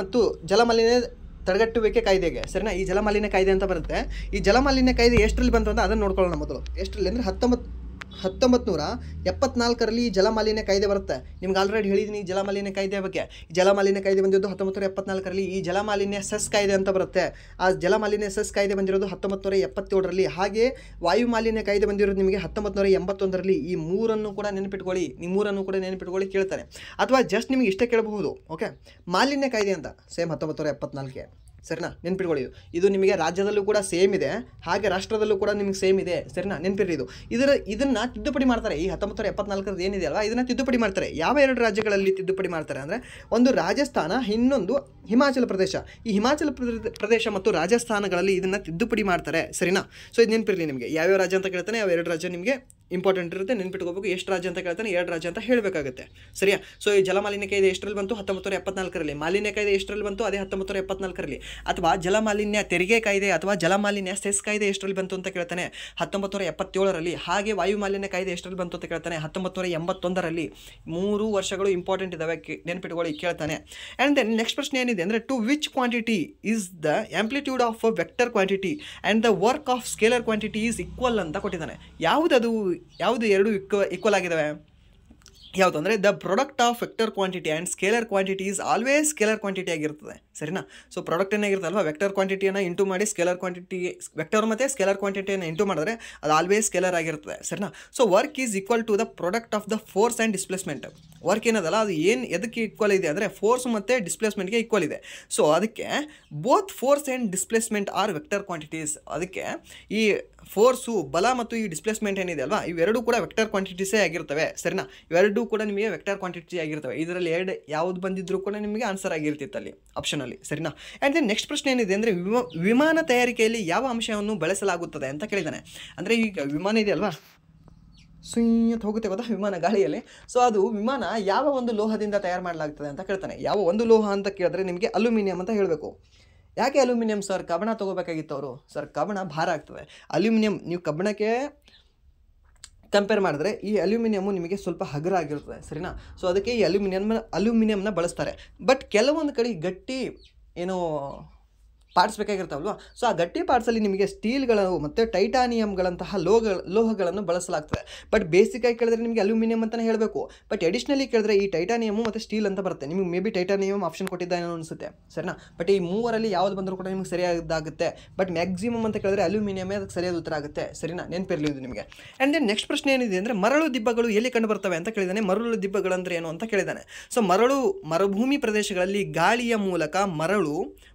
ತಡೆಗಟ್ಟುವಿಕೆ ಕಾಯ್ದೆಗೆ, ಸರಿನಾ. ಈ ಜಲಮಾಲಿನ್ಯ ಕಾಯ್ದೆ ಅಂತ ಬರುತ್ತೆ. ಈ ಜಲಮಾಲಿನ್ಯ ಕಾಯ್ದೆ ಎಷ್ಟರಲ್ಲಿ ಬಂತು ಅಂತ ಅದನ್ನು ನೋಡ್ಕೊಳ್ಳೋಣ ಮೊದಲು. ಎಷ್ಟರಲ್ಲಿ ಅಂದರೆ 1974ರಲ್ಲಿ ಈ ಜಲಮಾಲಿನ್ಯ ಕಾಯ್ದೆ ಬರುತ್ತೆ. ನಿಮ್ಗೆ ಆಲ್ರೆಡಿ ಹೇಳಿದ್ದೀನಿ ಈ ಜಲಮಾಲಿನ್ಯ ಕಾಯ್ದೆ ಬಗ್ಗೆ. ಈ ಜಲಮಾಲಿನ್ಯ ಕಾಯ್ದೆ ಬಂದಿದ್ದು 1974ರಲ್ಲಿ. ಈ ಜಲಮಾಲಿನ್ಯ ಸೆಸ್ ಕಾಯ್ದೆ ಅಂತ ಬರುತ್ತೆ. ಆ ಜಲಮಾಲಿನ್ಯ ಸೆಸ್ ಕಾಯ್ದೆ ಬಂದಿರೋದು 1977ರಲ್ಲಿ. ಹಾಗೆ ವಾಯು ಮಾಲಿನ್ಯ ಕಾಯ್ದೆ ಬಂದಿರೋದು ನಿಮಗೆ 1981ರಲ್ಲಿ. ಈ ಮೂರನ್ನು ಕೂಡ ನೆನಪಿಟ್ಕೊಳ್ಳಿ ಕೇಳ್ತಾರೆ. ಅಥವಾ ಜಸ್ಟ್ ನಿಮಗೆ ಇಷ್ಟೇ ಕೇಳಬಹುದು, ಓಕೆ. ಮಾಲಿನ್ಯ ಕಾಯ್ದೆ ಅಂತ ಸೇಮ್ 1974ಗೆ. ಸರಿನಾ, ನೆನ್ಪಿಟ್ಕೊಳ್ಳಿ. ಇದು ನಿಮಗೆ ರಾಜ್ಯದಲ್ಲೂ ಕೂಡ ಸೇಮ್ ಇದೆ, ಹಾಗೆ ರಾಷ್ಟ್ರದಲ್ಲೂ ಕೂಡ ನಿಮಗೆ ಸೇಮ್ ಇದೆ. ಸರಿನಾ, ನೆನ್ಪಿರಿ. ಇದನ್ನು ತಿದ್ದುಪಡಿ ಮಾಡ್ತಾರೆ. ಈ 1974 ಏನಿದೆ ಅಲ್ವಾ, ಇದನ್ನು ತಿದ್ದುಪಡಿ ಮಾಡ್ತಾರೆ. ಯಾವ 2 ರಾಜ್ಯಗಳಲ್ಲಿ ತಿದ್ದುಪಡಿ ಮಾಡ್ತಾರೆ ಅಂದರೆ, ಒಂದು ರಾಜಸ್ಥಾನ, ಇನ್ನೊಂದು ಹಿಮಾಚಲ ಪ್ರದೇಶ. ಈ ಹಿಮಾಚಲ ಪ್ರದೇಶ ಮತ್ತು ರಾಜಸ್ಥಾನಗಳಲ್ಲಿ ಇದನ್ನು ತಿದ್ದುಪಡಿ ಮಾಡ್ತಾರೆ. ಸರಿನಾ, ಸೊ ಇದು ನೆನಪಿರಲಿ ನಿಮಗೆ. ಯಾವ್ಯಾವ ರಾಜ್ಯ ಅಂತ ಕೇಳ್ತಾನೆ, ಯಾವ 2 ರಾಜ್ಯ ನಿಮಗೆ ಇಂಪಾರ್ಟೆಂಟ್ ಇರುತ್ತೆ, ನೆನ್ಪಿಟ್ಕೋಬೇಕು. ಎಷ್ಟು ರಾಜ್ಯ ಅಂತ ಕೇಳ್ತಾನೆ, 2 ರಾಜ್ಯ ಅಂತ ಹೇಳಬೇಕಾಗುತ್ತೆ. ಸರಿಯಾ, ಸೊ ಈ ಜಲಮಾಲಿನ್ಯ ಕಾಯ್ದೆ ಎಷ್ಟರಲ್ಲಿ ಬಂತು, 1974ರಲ್ಲಿ. ಮಾಲಿನ್ಯ ಕಾಯ್ದೆ ಎಷ್ಟರಲ್ಲಿ ಬಂತು, ಅದೇ 1974ರಲ್ಲಿ. ಅಥವಾ ಜಲಮಾಲಿನ್ಯ ತೆರಿಗೆ ಕಾಯ್ದೆ ಅಥವಾ ಜಲಮಾಲಿನ್ಯ ಸೆಸ್ ಕಾಯ್ದೆ ಎಷ್ಟರಲ್ಲಿ ಬಂತು ಅಂತ ಕೇಳ್ತಾನೆ, 1977ರಲ್ಲಿ. ಹಾಗೆ ವಾಯು ಮಾಲಿನ್ಯ ಕಾಯ್ದೆ ಎಷ್ಟರಲ್ಲಿ ಬಂತು ಅಂತ ಕೇಳ್ತಾನೆ, 1981ರಲ್ಲಿ. 3 ವರ್ಷಗಳು ಇಂಪಾರ್ಟೆಂಟ್ ಇದಾವೆ, ನೆನ್ಪಿಟ್ಕೊಳ್ಳಿ, ಕೇಳ್ತಾನೆ. ಆ್ಯಂಡ್ ದೆನ್ ನೆಕ್ಸ್ಟ್ ಪ್ರಶ್ನೆ ಏನಿದೆ ಅಂದರೆ, to which quantity is the amplitude of vector quantity and the work of scalar quantity is equal ಅಂತ ಕೊಟ್ಟಿದ್ದಾನೆ. ಯಾವುದು 2 ಈಕ್ವಲ್ ಆಗಿದ್ದಾವೆ? ಯಾವುದು ಅಂದರೆ, the product of vector quantity and scalar quantity is always scalar quantity ಆಗಿರ್ತದೆ. ಸರಿನಾ, ಸೊ ಪ್ರಾಡಕ್ಟ್ ಏನಾಗಿರುತ್ತೆ ಅಲ್ವಾ, ವೆಕ್ಟರ್ ಕ್ವಾಂಟಿಟಿಯನ್ನು ಇಂಟು ಮಾಡಿ ಸ್ಕೇಲರ್ ಕ್ವಾಂಟಿಟಿ, ವೆಕ್ಟರ್ ಮತ್ತು ಸ್ಕೇಲರ್ ಕ್ವಾಂಟಿಟಿಯನ್ನು ಇಂಟು ಮಾಡಿದ್ರೆ ಅದು ಆಲ್ವೇಸ್ ಸ್ಕೇಲರ್ ಆಗಿರ್ತದೆ. ಸರಿನಾ, so work is equal to the product of the force and displacement. Work ಏನದಲ್ಲ ಅದು ಎದಕ್ಕೆ ಈಕ್ವಲ್ ಇದೆ ಅಂದರೆ, ಫೋರ್ಸ್ ಮತ್ತು ಡಿಸ್ಪ್ಲೇಸ್ಮೆಂಟ್ಗೆ ಈಕ್ವಲ್ ಇದೆ. ಸೊ ಅದಕ್ಕೆ both force and displacement are vector quantities. ಅದಕ್ಕೆ ಈ ಫೋರ್ಸು, ಬಲ ಮತ್ತು ಈ ಡಿಸ್ಪ್ಲೇಸ್ಮೆಂಟ್ ಏನಿದೆ ಅಲ್ವಾ, ಇವೆರಡೂ ಕೂಡ ವೆಕ್ಟರ್ ಕ್ವಾಂಟಿಟೀಸೇ ಆಗಿರ್ತವೆ. ಸರಿನಾ, ಇವೆರಡೂ ಕೂಡ ನಿಮಗೆ ವೆಕ್ಟರ್ ಕ್ವಾಂಟಿಟಿ ಆಗಿರ್ತವೆ. ಇದರಲ್ಲಿ 2 ಯಾವುದು ಬಂದಿದ್ರೂ ಕೂಡ ನಿಮಗೆ ಆನ್ಸರ್ ಆಗಿರ್ತಿತ್ತು ಅಲ್ಲಿ ಆಪ್ಷನಲ್ಲಿ. ಸರಿನಾ, ಆ್ಯಂಡ್ ದೆನ್ ನೆಕ್ಸ್ಟ್ ಪ್ರಶ್ನೆ ಏನಿದೆ ಅಂದರೆ, ವಿಮಾನ ತಯಾರಿಕೆಯಲ್ಲಿ ಯಾವ ಅಂಶವನ್ನು ಬಳಸಲಾಗುತ್ತದೆ ಅಂತ ಕೇಳಿದ್ದಾನೆ. ಅಂದರೆ ಈಗ ವಿಮಾನ ಇದೆ ಅಲ್ವಾ, ಸುಯ್ಯತ್ ಹೋಗುತ್ತೆ ಗೊತ್ತಾ ವಿಮಾನ ಗಾಳಿಯಲ್ಲಿ. ಸೊ ಅದು ವಿಮಾನ ಯಾವ ಒಂದು ಲೋಹದಿಂದ ತಯಾರು ಮಾಡಲಾಗ್ತದೆ ಅಂತ ಕೇಳ್ತಾನೆ. ಯಾವ ಒಂದು ಲೋಹ ಅಂತ ಕೇಳಿದ್ರೆ ನಿಮಗೆ ಅಲ್ಯೂಮಿನಿಯಂ ಅಂತ ಹೇಳಬೇಕು. ಯಾಕೆ ಅಲ್ಯೂಮಿನಿಯಂ ಸರ್? ಕಬ್ಬಣ ತೊಗೋಬೇಕಾಗಿತ್ತು ಅವರು. ಸರ್ ಕಬ್ಬಣ ಭಾರ ಆಗ್ತದೆ. ಅಲ್ಯೂಮಿನಿಯಂ ನೀವು ಕಬ್ಬಣಕ್ಕೆ ಕಂಪೇರ್ ಮಾಡಿದ್ರೆ ಈ ಅಲ್ಯೂಮಿನಿಯಮು ನಿಮಗೆ ಸ್ವಲ್ಪ ಹಗುರ ಆಗಿರ್ತದೆ. ಸರಿನಾ, ಸೊ ಅದಕ್ಕೆ ಈ ಅಲ್ಯೂಮಿನಿಯಂನ ಬಳಸ್ತಾರೆ. ಬಟ್ ಕೆಲವೊಂದು ಕಡೆ ಗಟ್ಟಿ ಏನು ಪಾರ್ಟ್ಸ್ ಬೇಕಾಗಿರ್ತಾವಲ್ವ, ಸೊ ಆ ಗಟ್ಟಿ ಪಾರ್ಟ್ಸಲ್ಲಿ ನಿಮಗೆ ಸ್ಟೀಲ್ಗಳು ಮತ್ತು ಟೈಟಾನಿಯಮ್ಗಳಂತಹ ಲೋಹಗಳನ್ನು ಬಳಸಲಾಗ್ತದೆ. ಬಟ್ ಬೇಸಿಕಾಗಿ ಕೇಳಿದ್ರೆ ನಿಮಗೆ ಅಲ್ಯೂಮಿನಿಯಂ ಅಂತಲೇ ಹೇಳಬೇಕು. ಬಟ್ ಎಡಿಷ್ನಲಿ ಕೇಳಿದ್ರೆ ಈ ಟೈಟಾನಿಯಮು ಮತ್ತು ಸ್ಟೀಲ್ ಅಂತ ಬರುತ್ತೆ. ನಿಮಗೆ ಮೇ ಬಿ ಟೈಟಾನಿಯಮ್ ಆಪ್ಷನ್ ಕೊಟ್ಟಿದ್ದಾನೆ ಅನಿಸುತ್ತೆ. ಸರಿನಾ, ಬಟ್ ಈ 3ರಲ್ಲಿ ಯಾವ್ದು ಬಂದರೂ ಕೂಡ ನಿಮಗೆ ಸರಿಯಾದಾಗುತ್ತೆ. ಬಟ್ ಮ್ಯಾಕ್ಸಿಮಮ್ ಅಂತ ಕೇಳಿದ್ರೆ ಅಲ್ಯೂಮಿನಿಯಮೇ ಅದಕ್ಕೆ ಸರಿಯಾದ ಉತ್ತರ ಆಗುತ್ತೆ. ಸರಿನಾ, ನೆನಪಿರಲಿ ಇದು ನಿಮಗೆ. ಆ್ಯಂಡ್ ದೆನ್ ನೆಕ್ಸ್ಟ್ ಪ್ರಶ್ನೆ ಏನಿದೆ ಅಂದರೆ, ಮರಳು ದಿಬ್ಬಗಳು ಎಲ್ಲಿ ಕಂಡು ಬರ್ತವೆ ಅಂತ ಕೇಳಿದ್ದಾನೆ. ಮರಳು ದಿಬ್ಬಗಳಂದ್ರೆ ಏನು ಅಂತ ಕೇಳಿದ್ದಾನೆ. ಸೊ ಮರುಭೂಮಿ ಪ್ರದೇಶಗಳಲ್ಲಿ ಗಾಳಿಯ ಮೂಲಕ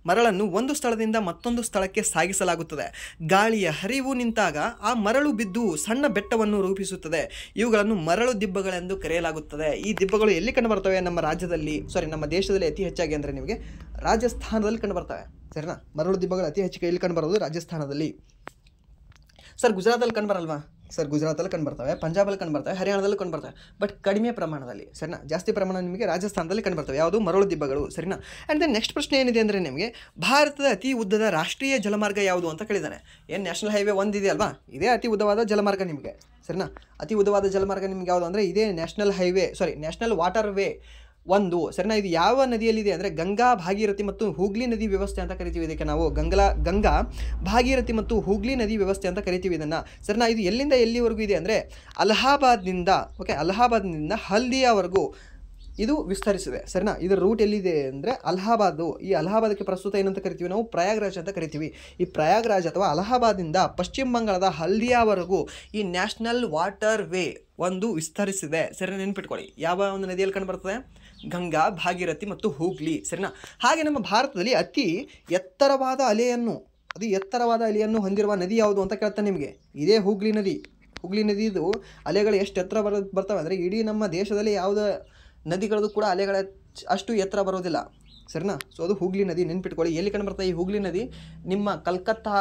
ಮರಳನ್ನು ಒಂದು ಸ್ಥಳದಿಂದ ಮತ್ತೊಂದು ಸ್ಥಳಕ್ಕೆ ಸಾಗಿಸಲಾಗುತ್ತದೆ. ಗಾಳಿಯ ಹರಿವು ನಿಂತಾಗ ಆ ಮರಳು ಬಿದ್ದು ಸಣ್ಣ ಬೆಟ್ಟವನ್ನು ರೂಪಿಸುತ್ತದೆ. ಇವುಗಳನ್ನು ಮರಳು ದಿಬ್ಬಗಳೆಂದು ಕರೆಯಲಾಗುತ್ತದೆ. ಈ ದಿಬ್ಬಗಳು ಎಲ್ಲಿ ಕಂಡು ಬರ್ತವೆ? ನಮ್ಮ ದೇಶದಲ್ಲಿ ಅತಿ ಹೆಚ್ಚಾಗಿ ಅಂದರೆ ನಿಮಗೆ ರಾಜಸ್ಥಾನದಲ್ಲಿ ಕಂಡು ಬರ್ತವೆ. ಸರಿನಾ, ಮರಳು ದಿಬ್ಬಗಳು ಅತಿ ಹೆಚ್ಚು ಎಲ್ಲಿ ಕಂಡು ಬರೋದು? ರಾಜಸ್ಥಾನದಲ್ಲಿ. ಸರ್ ಗುಜರಾತಲ್ಲಿ ಕಂಡು ಬರಲ್ವಾ? ಸರ್ ಗುಜರಾತಲ್ಲಿ ಕಂಡು ಬರ್ತವೆ, ಪಂಜಾಬಲ್ಲಿ ಕಂಡು ಬರ್ತವೆ, ಹರಿಯಾಣದಲ್ಲಿ ಕಂಡು ಬರ್ತವೆ. ಬಟ್ ಕಡಿಮೆ ಪ್ರಮಾಣದಲ್ಲಿ. ಸರಿನಾ, ಜಾಸ್ತಿ ಪ್ರಮಾಣ ನಿಮಗೆ ರಾಜಸ್ಥಾನದಲ್ಲಿ ಕಂಡು ಬರ್ತವೆ. ಯಾವುದು? ಮರಳು ದಿಬ್ಬಗಳು. ಸರಿನಾ, ಆ್ಯಂಡ್ ದೆನ್ ನೆಕ್ಸ್ಟ್ ಪ್ರಶ್ನೆ ಏನಿದೆ ಅಂದರೆ ನಿಮಗೆ, ಭಾರತದ ಅತಿ ಉದ್ದದ ರಾಷ್ಟ್ರೀಯ ಜಲಮಾರ್ಗ ಯಾವುದು ಅಂತ ಕೇಳಿದ್ದಾನೆ. ಏನು ನ್ಯಾಷನಲ್ ಹೈವೇ 1 ಇದೆ ಅಲ್ವಾ, ಇದೇ ಅತಿ ಉದ್ದವಾದ ಜಲಮಾರ್ಗ ನಿಮಗೆ. ಸರಿನಾ, ಅತಿ ಉದ್ದವಾದ ಜಲಮಾರ್ಗ ನಿಮ್ಗೆ ಯಾವುದು ಅಂದರೆ ಇದೇ ನ್ಯಾಷನಲ್ ವಾಟರ್ ವೇ 1. ಸರಿನಾ, ಇದು ಯಾವ ನದಿಯಲ್ಲಿದೆ ಅಂದರೆ ಗಂಗಾ, ಭಾಗೀರಥಿ ಮತ್ತು ಹೂಗ್ಲಿ ನದಿ ವ್ಯವಸ್ಥೆ ಅಂತ ಕರಿತೀವಿ. ಇದಕ್ಕೆ ನಾವು ಗಂಗಾ, ಭಾಗೀರಥಿ ಮತ್ತು ಹೂಗ್ಲಿ ನದಿ ವ್ಯವಸ್ಥೆ ಅಂತ ಕರಿತೀವಿ ಇದನ್ನು. ಸರಿನಾ, ಇದು ಎಲ್ಲಿಂದ ಎಲ್ಲಿವರೆಗೂ ಇದೆ ಅಂದರೆ ಅಲಹಾಬಾದ್ನಿಂದ ಹಲ್ದಿಯಾವರೆಗೂ ಇದು ವಿಸ್ತರಿಸಿದೆ. ಸರಿನಾ, ಇದರ ರೂಟ್ ಎಲ್ಲಿದೆ ಅಂದರೆ ಅಲಹಾಬಾದು. ಈ ಅಲಹಾಬಾದಕ್ಕೆ ಪ್ರಸ್ತುತ ಏನಂತ ಕರಿತೀವಿ ನಾವು? ಪ್ರಯಾಗ್ರಾಜ್ ಅಂತ ಕರಿತೀವಿ. ಈ ಪ್ರಯಾಗ್ರಾಜ್ ಅಥವಾ ಅಲಹಾಬಾದಿಂದ ಪಶ್ಚಿಮ ಬಂಗಾಳದ ಹಲ್ದಿಯಾವರೆಗೂ ಈ ನ್ಯಾಷನಲ್ ವಾಟರ್ ವೇ 1 ವಿಸ್ತರಿಸಿದೆ. ಸರಿನಾ, ನೆನ್ಪಿಟ್ಕೊಳ್ಳಿ. ಯಾವ ಒಂದು ನದಿಯಲ್ಲಿ ಕಂಡು ಬರ್ತದೆ? ಗಂಗಾ, ಭಾಗೀರಥಿ ಮತ್ತು ಹೂಗ್ಲಿ. ಸರಿನಾ, ಹಾಗೆ ನಮ್ಮ ಭಾರತದಲ್ಲಿ ಅತಿ ಎತ್ತರವಾದ ಅಲೆಯನ್ನು ಹೊಂದಿರುವ ನದಿ ಯಾವುದು ಅಂತ ಕೇಳ್ತಾನೆ ನಿಮಗೆ. ಇದೇ ಹೂಗ್ಲಿ ನದಿದು ಅಲೆಗಳು ಎಷ್ಟು ಎತ್ತರ ಬರ್ತವೆ ಅಂದರೆ ಇಡೀ ನಮ್ಮ ದೇಶದಲ್ಲಿ ಯಾವುದೇ ನದಿಗಳದ್ದು ಕೂಡ ಅಲೆಗಳ ಅಷ್ಟು ಎತ್ತರ ಬರೋದಿಲ್ಲ. ಸರಿನಾ, ಸೊ ಅದು ಹೂಗ್ಲಿ ನದಿ. ನೆನ್ಪಿಟ್ಕೊಳ್ಳಿ. ಎಲ್ಲಿ ಕಂಡು ಬರ್ತದೆ ಈ ಹೂಗ್ಲಿ ನದಿ? ನಿಮ್ಮ ಕಲ್ಕತ್ತಾ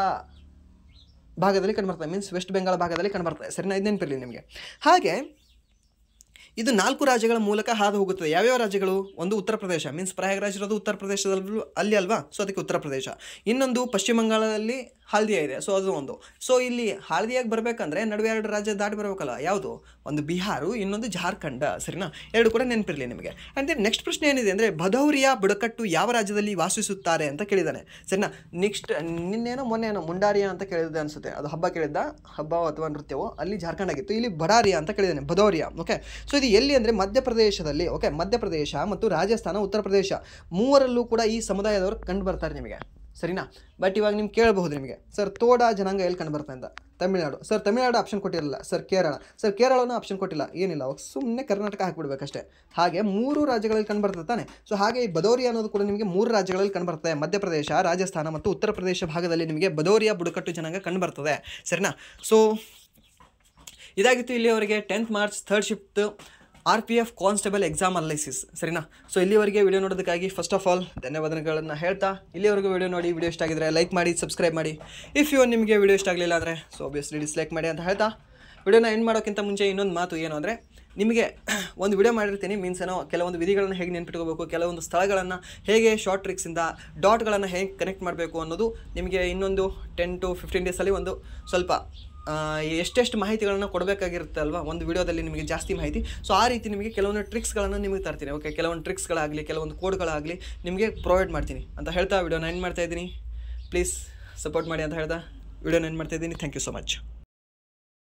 ಭಾಗದಲ್ಲಿ ಕಂಡು ಬರ್ತದೆ, ಮೀನ್ಸ್ ವೆಸ್ಟ್ ಬೆಂಗಾಲ್ ಭಾಗದಲ್ಲಿ ಕಂಡು ಬರ್ತದೆ. ಸರಿನಾ, ಇದು ನೆನಪಿರಲಿ ನಿಮಗೆ. ಹಾಗೆ ಇದು 4 ರಾಜ್ಯಗಳ ಮೂಲಕ ಹಾದು ಹೋಗುತ್ತದೆ. ಯಾವ್ಯಾವ ರಾಜ್ಯಗಳು? ಒಂದು ಉತ್ತರ ಪ್ರದೇಶ, ಮೀನ್ಸ್ ಪ್ರಯಾಗ್ರಾಜ್ ಇರೋದು ಉತ್ತರ ಪ್ರದೇಶದಲ್ಲೂ ಅಲ್ಲಿ ಅಲ್ವಾ, ಸೊ ಅದಕ್ಕೆ ಉತ್ತರ ಪ್ರದೇಶ. ಇನ್ನೊಂದು ಪಶ್ಚಿಮ ಬಂಗಾಳದಲ್ಲಿ ಹಾಲ್ದಿಯಾ ಇದೆ, ಸೊ ಅದು ಒಂದು. ಸೊ ಇಲ್ಲಿ ಹಾಲ್ದಿಯಾಗಿ ಬರಬೇಕಂದ್ರೆ ನಡುವೆ 2 ರಾಜ್ಯ ದಾಟಿ ಬರಬೇಕಲ್ಲ. ಯಾವುದು? ಒಂದು ಬಿಹಾರು, ಇನ್ನೊಂದು ಜಾರ್ಖಂಡ್. ಸರಿನಾ, 2 ಕೂಡ ನೆನಪಿರಲಿ ನಿಮಗೆ. ಆ್ಯಂಡ್ ದೆನ್ ನೆಕ್ಸ್ಟ್ ಪ್ರಶ್ನೆ ಏನಿದೆ ಅಂದರೆ, ಭದೌರಿಯಾ ಬುಡಕಟ್ಟು ಯಾವ ರಾಜ್ಯದಲ್ಲಿ ವಾಸಿಸುತ್ತಾರೆ ಅಂತ ಕೇಳಿದ್ದಾನೆ. ಸರಿನಾ, ನೆಕ್ಸ್ಟ್ ಮೊನ್ನೆನೋ ಮುಂಡಾರಿಯಾ ಅಂತ ಕೇಳಿದೆ ಅನಿಸುತ್ತೆ. ಅದು ಹಬ್ಬ ಅಥವಾ ನೃತ್ಯವೋ ಅಲ್ಲಿ ಜಾರ್ಖಂಡ್ ಆಗಿತ್ತು. ಇಲ್ಲಿ ಬಡಾರಿಯಾ ಅಂತ ಕೇಳಿದ್ದಾನೆ, ಭದೌರಿಯಾ. ಓಕೆ, ಸೊ ಇದು ಎಲ್ಲಿ ಅಂದರೆ ಮಧ್ಯಪ್ರದೇಶದಲ್ಲಿ. ಓಕೆ, ಮಧ್ಯಪ್ರದೇಶ ಮತ್ತು ರಾಜಸ್ಥಾನ, ಉತ್ತರ ಪ್ರದೇಶ 3ರಲ್ಲೂ ಕೂಡ ಈ ಸಮುದಾಯದವರು ಕಂಡು ಬರ್ತಾರೆ ನಿಮಗೆ. ಸರಿನಾ. ಬಟ್ ಇವಾಗ ನಿಮ್ಗೆ ಕೇಳಬಹುದು ನಿಮಗೆ ಸರ್ ತೋಡಾ ಜನಾಂಗ ಎಲ್ಲಿ ಕಂಡು ಬರುತ್ತೆ ಅಂತ. ತಮಿಳ್ನಾಡು ಸರ್, ತಮಿಳ್ನಾಡು ಆಪ್ಷನ್ ಕೊಟ್ಟಿರಲಿಲ್ಲ. ಸರ್ ಕೇರಳ, ಸರ್ ಕೇರಳನೂ ಆಪ್ಷನ್ ಕೊಟ್ಟಿಲ್ಲ. ಏನಿಲ್ಲ, ಅವಾಗ ಸುಮ್ಮನೆ ಕರ್ನಾಟಕ ಹಾಕ್ಬಿಡ್ಬೇಕಷ್ಟೇ. ಹಾಗೆ 3 ರಾಜ್ಯಗಳಲ್ಲಿ ಕಂಡು ಬರ್ತದೆ ತಾನೆ. ಸೊ ಹಾಗೆ ಈ ಬದೋರಿಯಾ ಅನ್ನೋದು ಕೂಡ ನಿಮಗೆ 3 ರಾಜ್ಯಗಳಲ್ಲಿ ಕಂಡು ಬರ್ತದೆ. ಮಧ್ಯಪ್ರದೇಶ, ರಾಜಸ್ಥಾನ ಮತ್ತು ಉತ್ತರ ಪ್ರದೇಶ ಭಾಗದಲ್ಲಿ ನಿಮಗೆ ಬದೋರಿಯಾ ಬುಡಕಟ್ಟು ಜನಾಂಗ ಕಂಡು ಬರ್ತದೆ. ಸರಿನಾ. ಸೊ ಇದಾಗಿತ್ತು ಇಲ್ಲಿಯವರೆಗೆ 10th March 3rd shift RPF constable exam analysis. ಸರಿನಾ. ಸೊ ಇಲ್ಲಿವರೆಗೆ ವಿಡಿಯೋ ನೋಡೋದಕ್ಕಾಗಿ ಫಸ್ಟ್ ಆಫ್ ಆಲ್ ಧನ್ಯವಾದಗಳನ್ನು ಹೇಳ್ತಾ, ಇಲ್ಲಿವರೆಗೂ ವಿಡಿಯೋ ನೋಡಿ, ವಿಡಿಯೋ ಇಷ್ಟ ಆಗಿದ್ರೆ ಲೈಕ್ ಮಾಡಿ, ಸಬ್ಸ್ಕ್ರೈಬ್ ಮಾಡಿ. ಇಫ್ ನಿಮಗೆ ವಿಡಿಯೋ ಇಷ್ಟ ಆಗಲಿಲ್ಲ ಅಂದರೆ ಸೊ ಆಬ್ವಿಯಸ್ಲಿ ಡಿಸ್ಲೈಕ್ ಮಾಡಿ ಅಂತ ಹೇಳ್ತಾ, ವಿಡಿಯೋನ ಎಂಡ್ ಮಾಡೋಕ್ಕಿಂತ ಮುಂಚೆ ಇನ್ನೊಂದು ಮಾತು ಏನು ಅಂದರೆ, ನಿಮಗೆ ಒಂದು ವಿಡಿಯೋ ಮಾಡಿರ್ತೀನಿ, ಮೀನ್ಸ್ ಏನೋ ಕೆಲವೊಂದು ವಿಧಿಗಳನ್ನು ಹೇಗೆ ನೆನ್ಪಿಟ್ಕೋಬೇಕು, ಕೆಲವೊಂದು ಸ್ಥಳಗಳನ್ನು ಹೇಗೆ ಶಾರ್ಟ್ ಟ್ರಿಕ್ಸಿಂದ ಡಾಟ್ಗಳನ್ನು ಹೇಗೆ ಕನೆಕ್ಟ್ ಮಾಡಬೇಕು ಅನ್ನೋದು ನಿಮಗೆ ಇನ್ನೊಂದು 10 to 15 ಡೇಸಲ್ಲಿ ಒಂದು ಸ್ವಲ್ಪ ಎಷ್ಟೆಷ್ಟು ಮಾಹಿತಿಗಳನ್ನು ಕೊಡಬೇಕಾಗಿರುತ್ತೆ ಅಲ್ವಾ ಒಂದು ವಿಡಿಯೋದಲ್ಲಿ, ನಿಮಗೆ ಜಾಸ್ತಿ ಮಾಹಿತಿ. ಸೊ ಆ ರೀತಿ ನಿಮಗೆ ಕೆಲವೊಂದು ಟ್ರಿಕ್ಸ್ಗಳನ್ನು ನಿಮಗೆ ತರ್ತೀನಿ. ಓಕೆ, ಕೆಲವೊಂದು ಟ್ರಿಕ್ಸ್ಗಳಾಗಲಿ, ಕೆಲವೊಂದು ಕೋಡ್ಗಳಾಗಲಿ ನಿಮಗೆ ಪ್ರೊವೈಡ್ ಮಾಡ್ತೀನಿ ಅಂತ ಹೇಳ್ತಾ ವಿಡಿಯೋನ ಎಂಡ್ ಮಾಡ್ತಾಯಿದ್ದೀನಿ. ಪ್ಲೀಸ್ ಸಪೋರ್ಟ್ ಮಾಡಿ ಅಂತ ಹೇಳ್ತಾ ವಿಡಿಯೋನ ಎಂಡ್ ಮಾಡ್ತಾಯಿದ್ದೀನಿ. Thank you so much.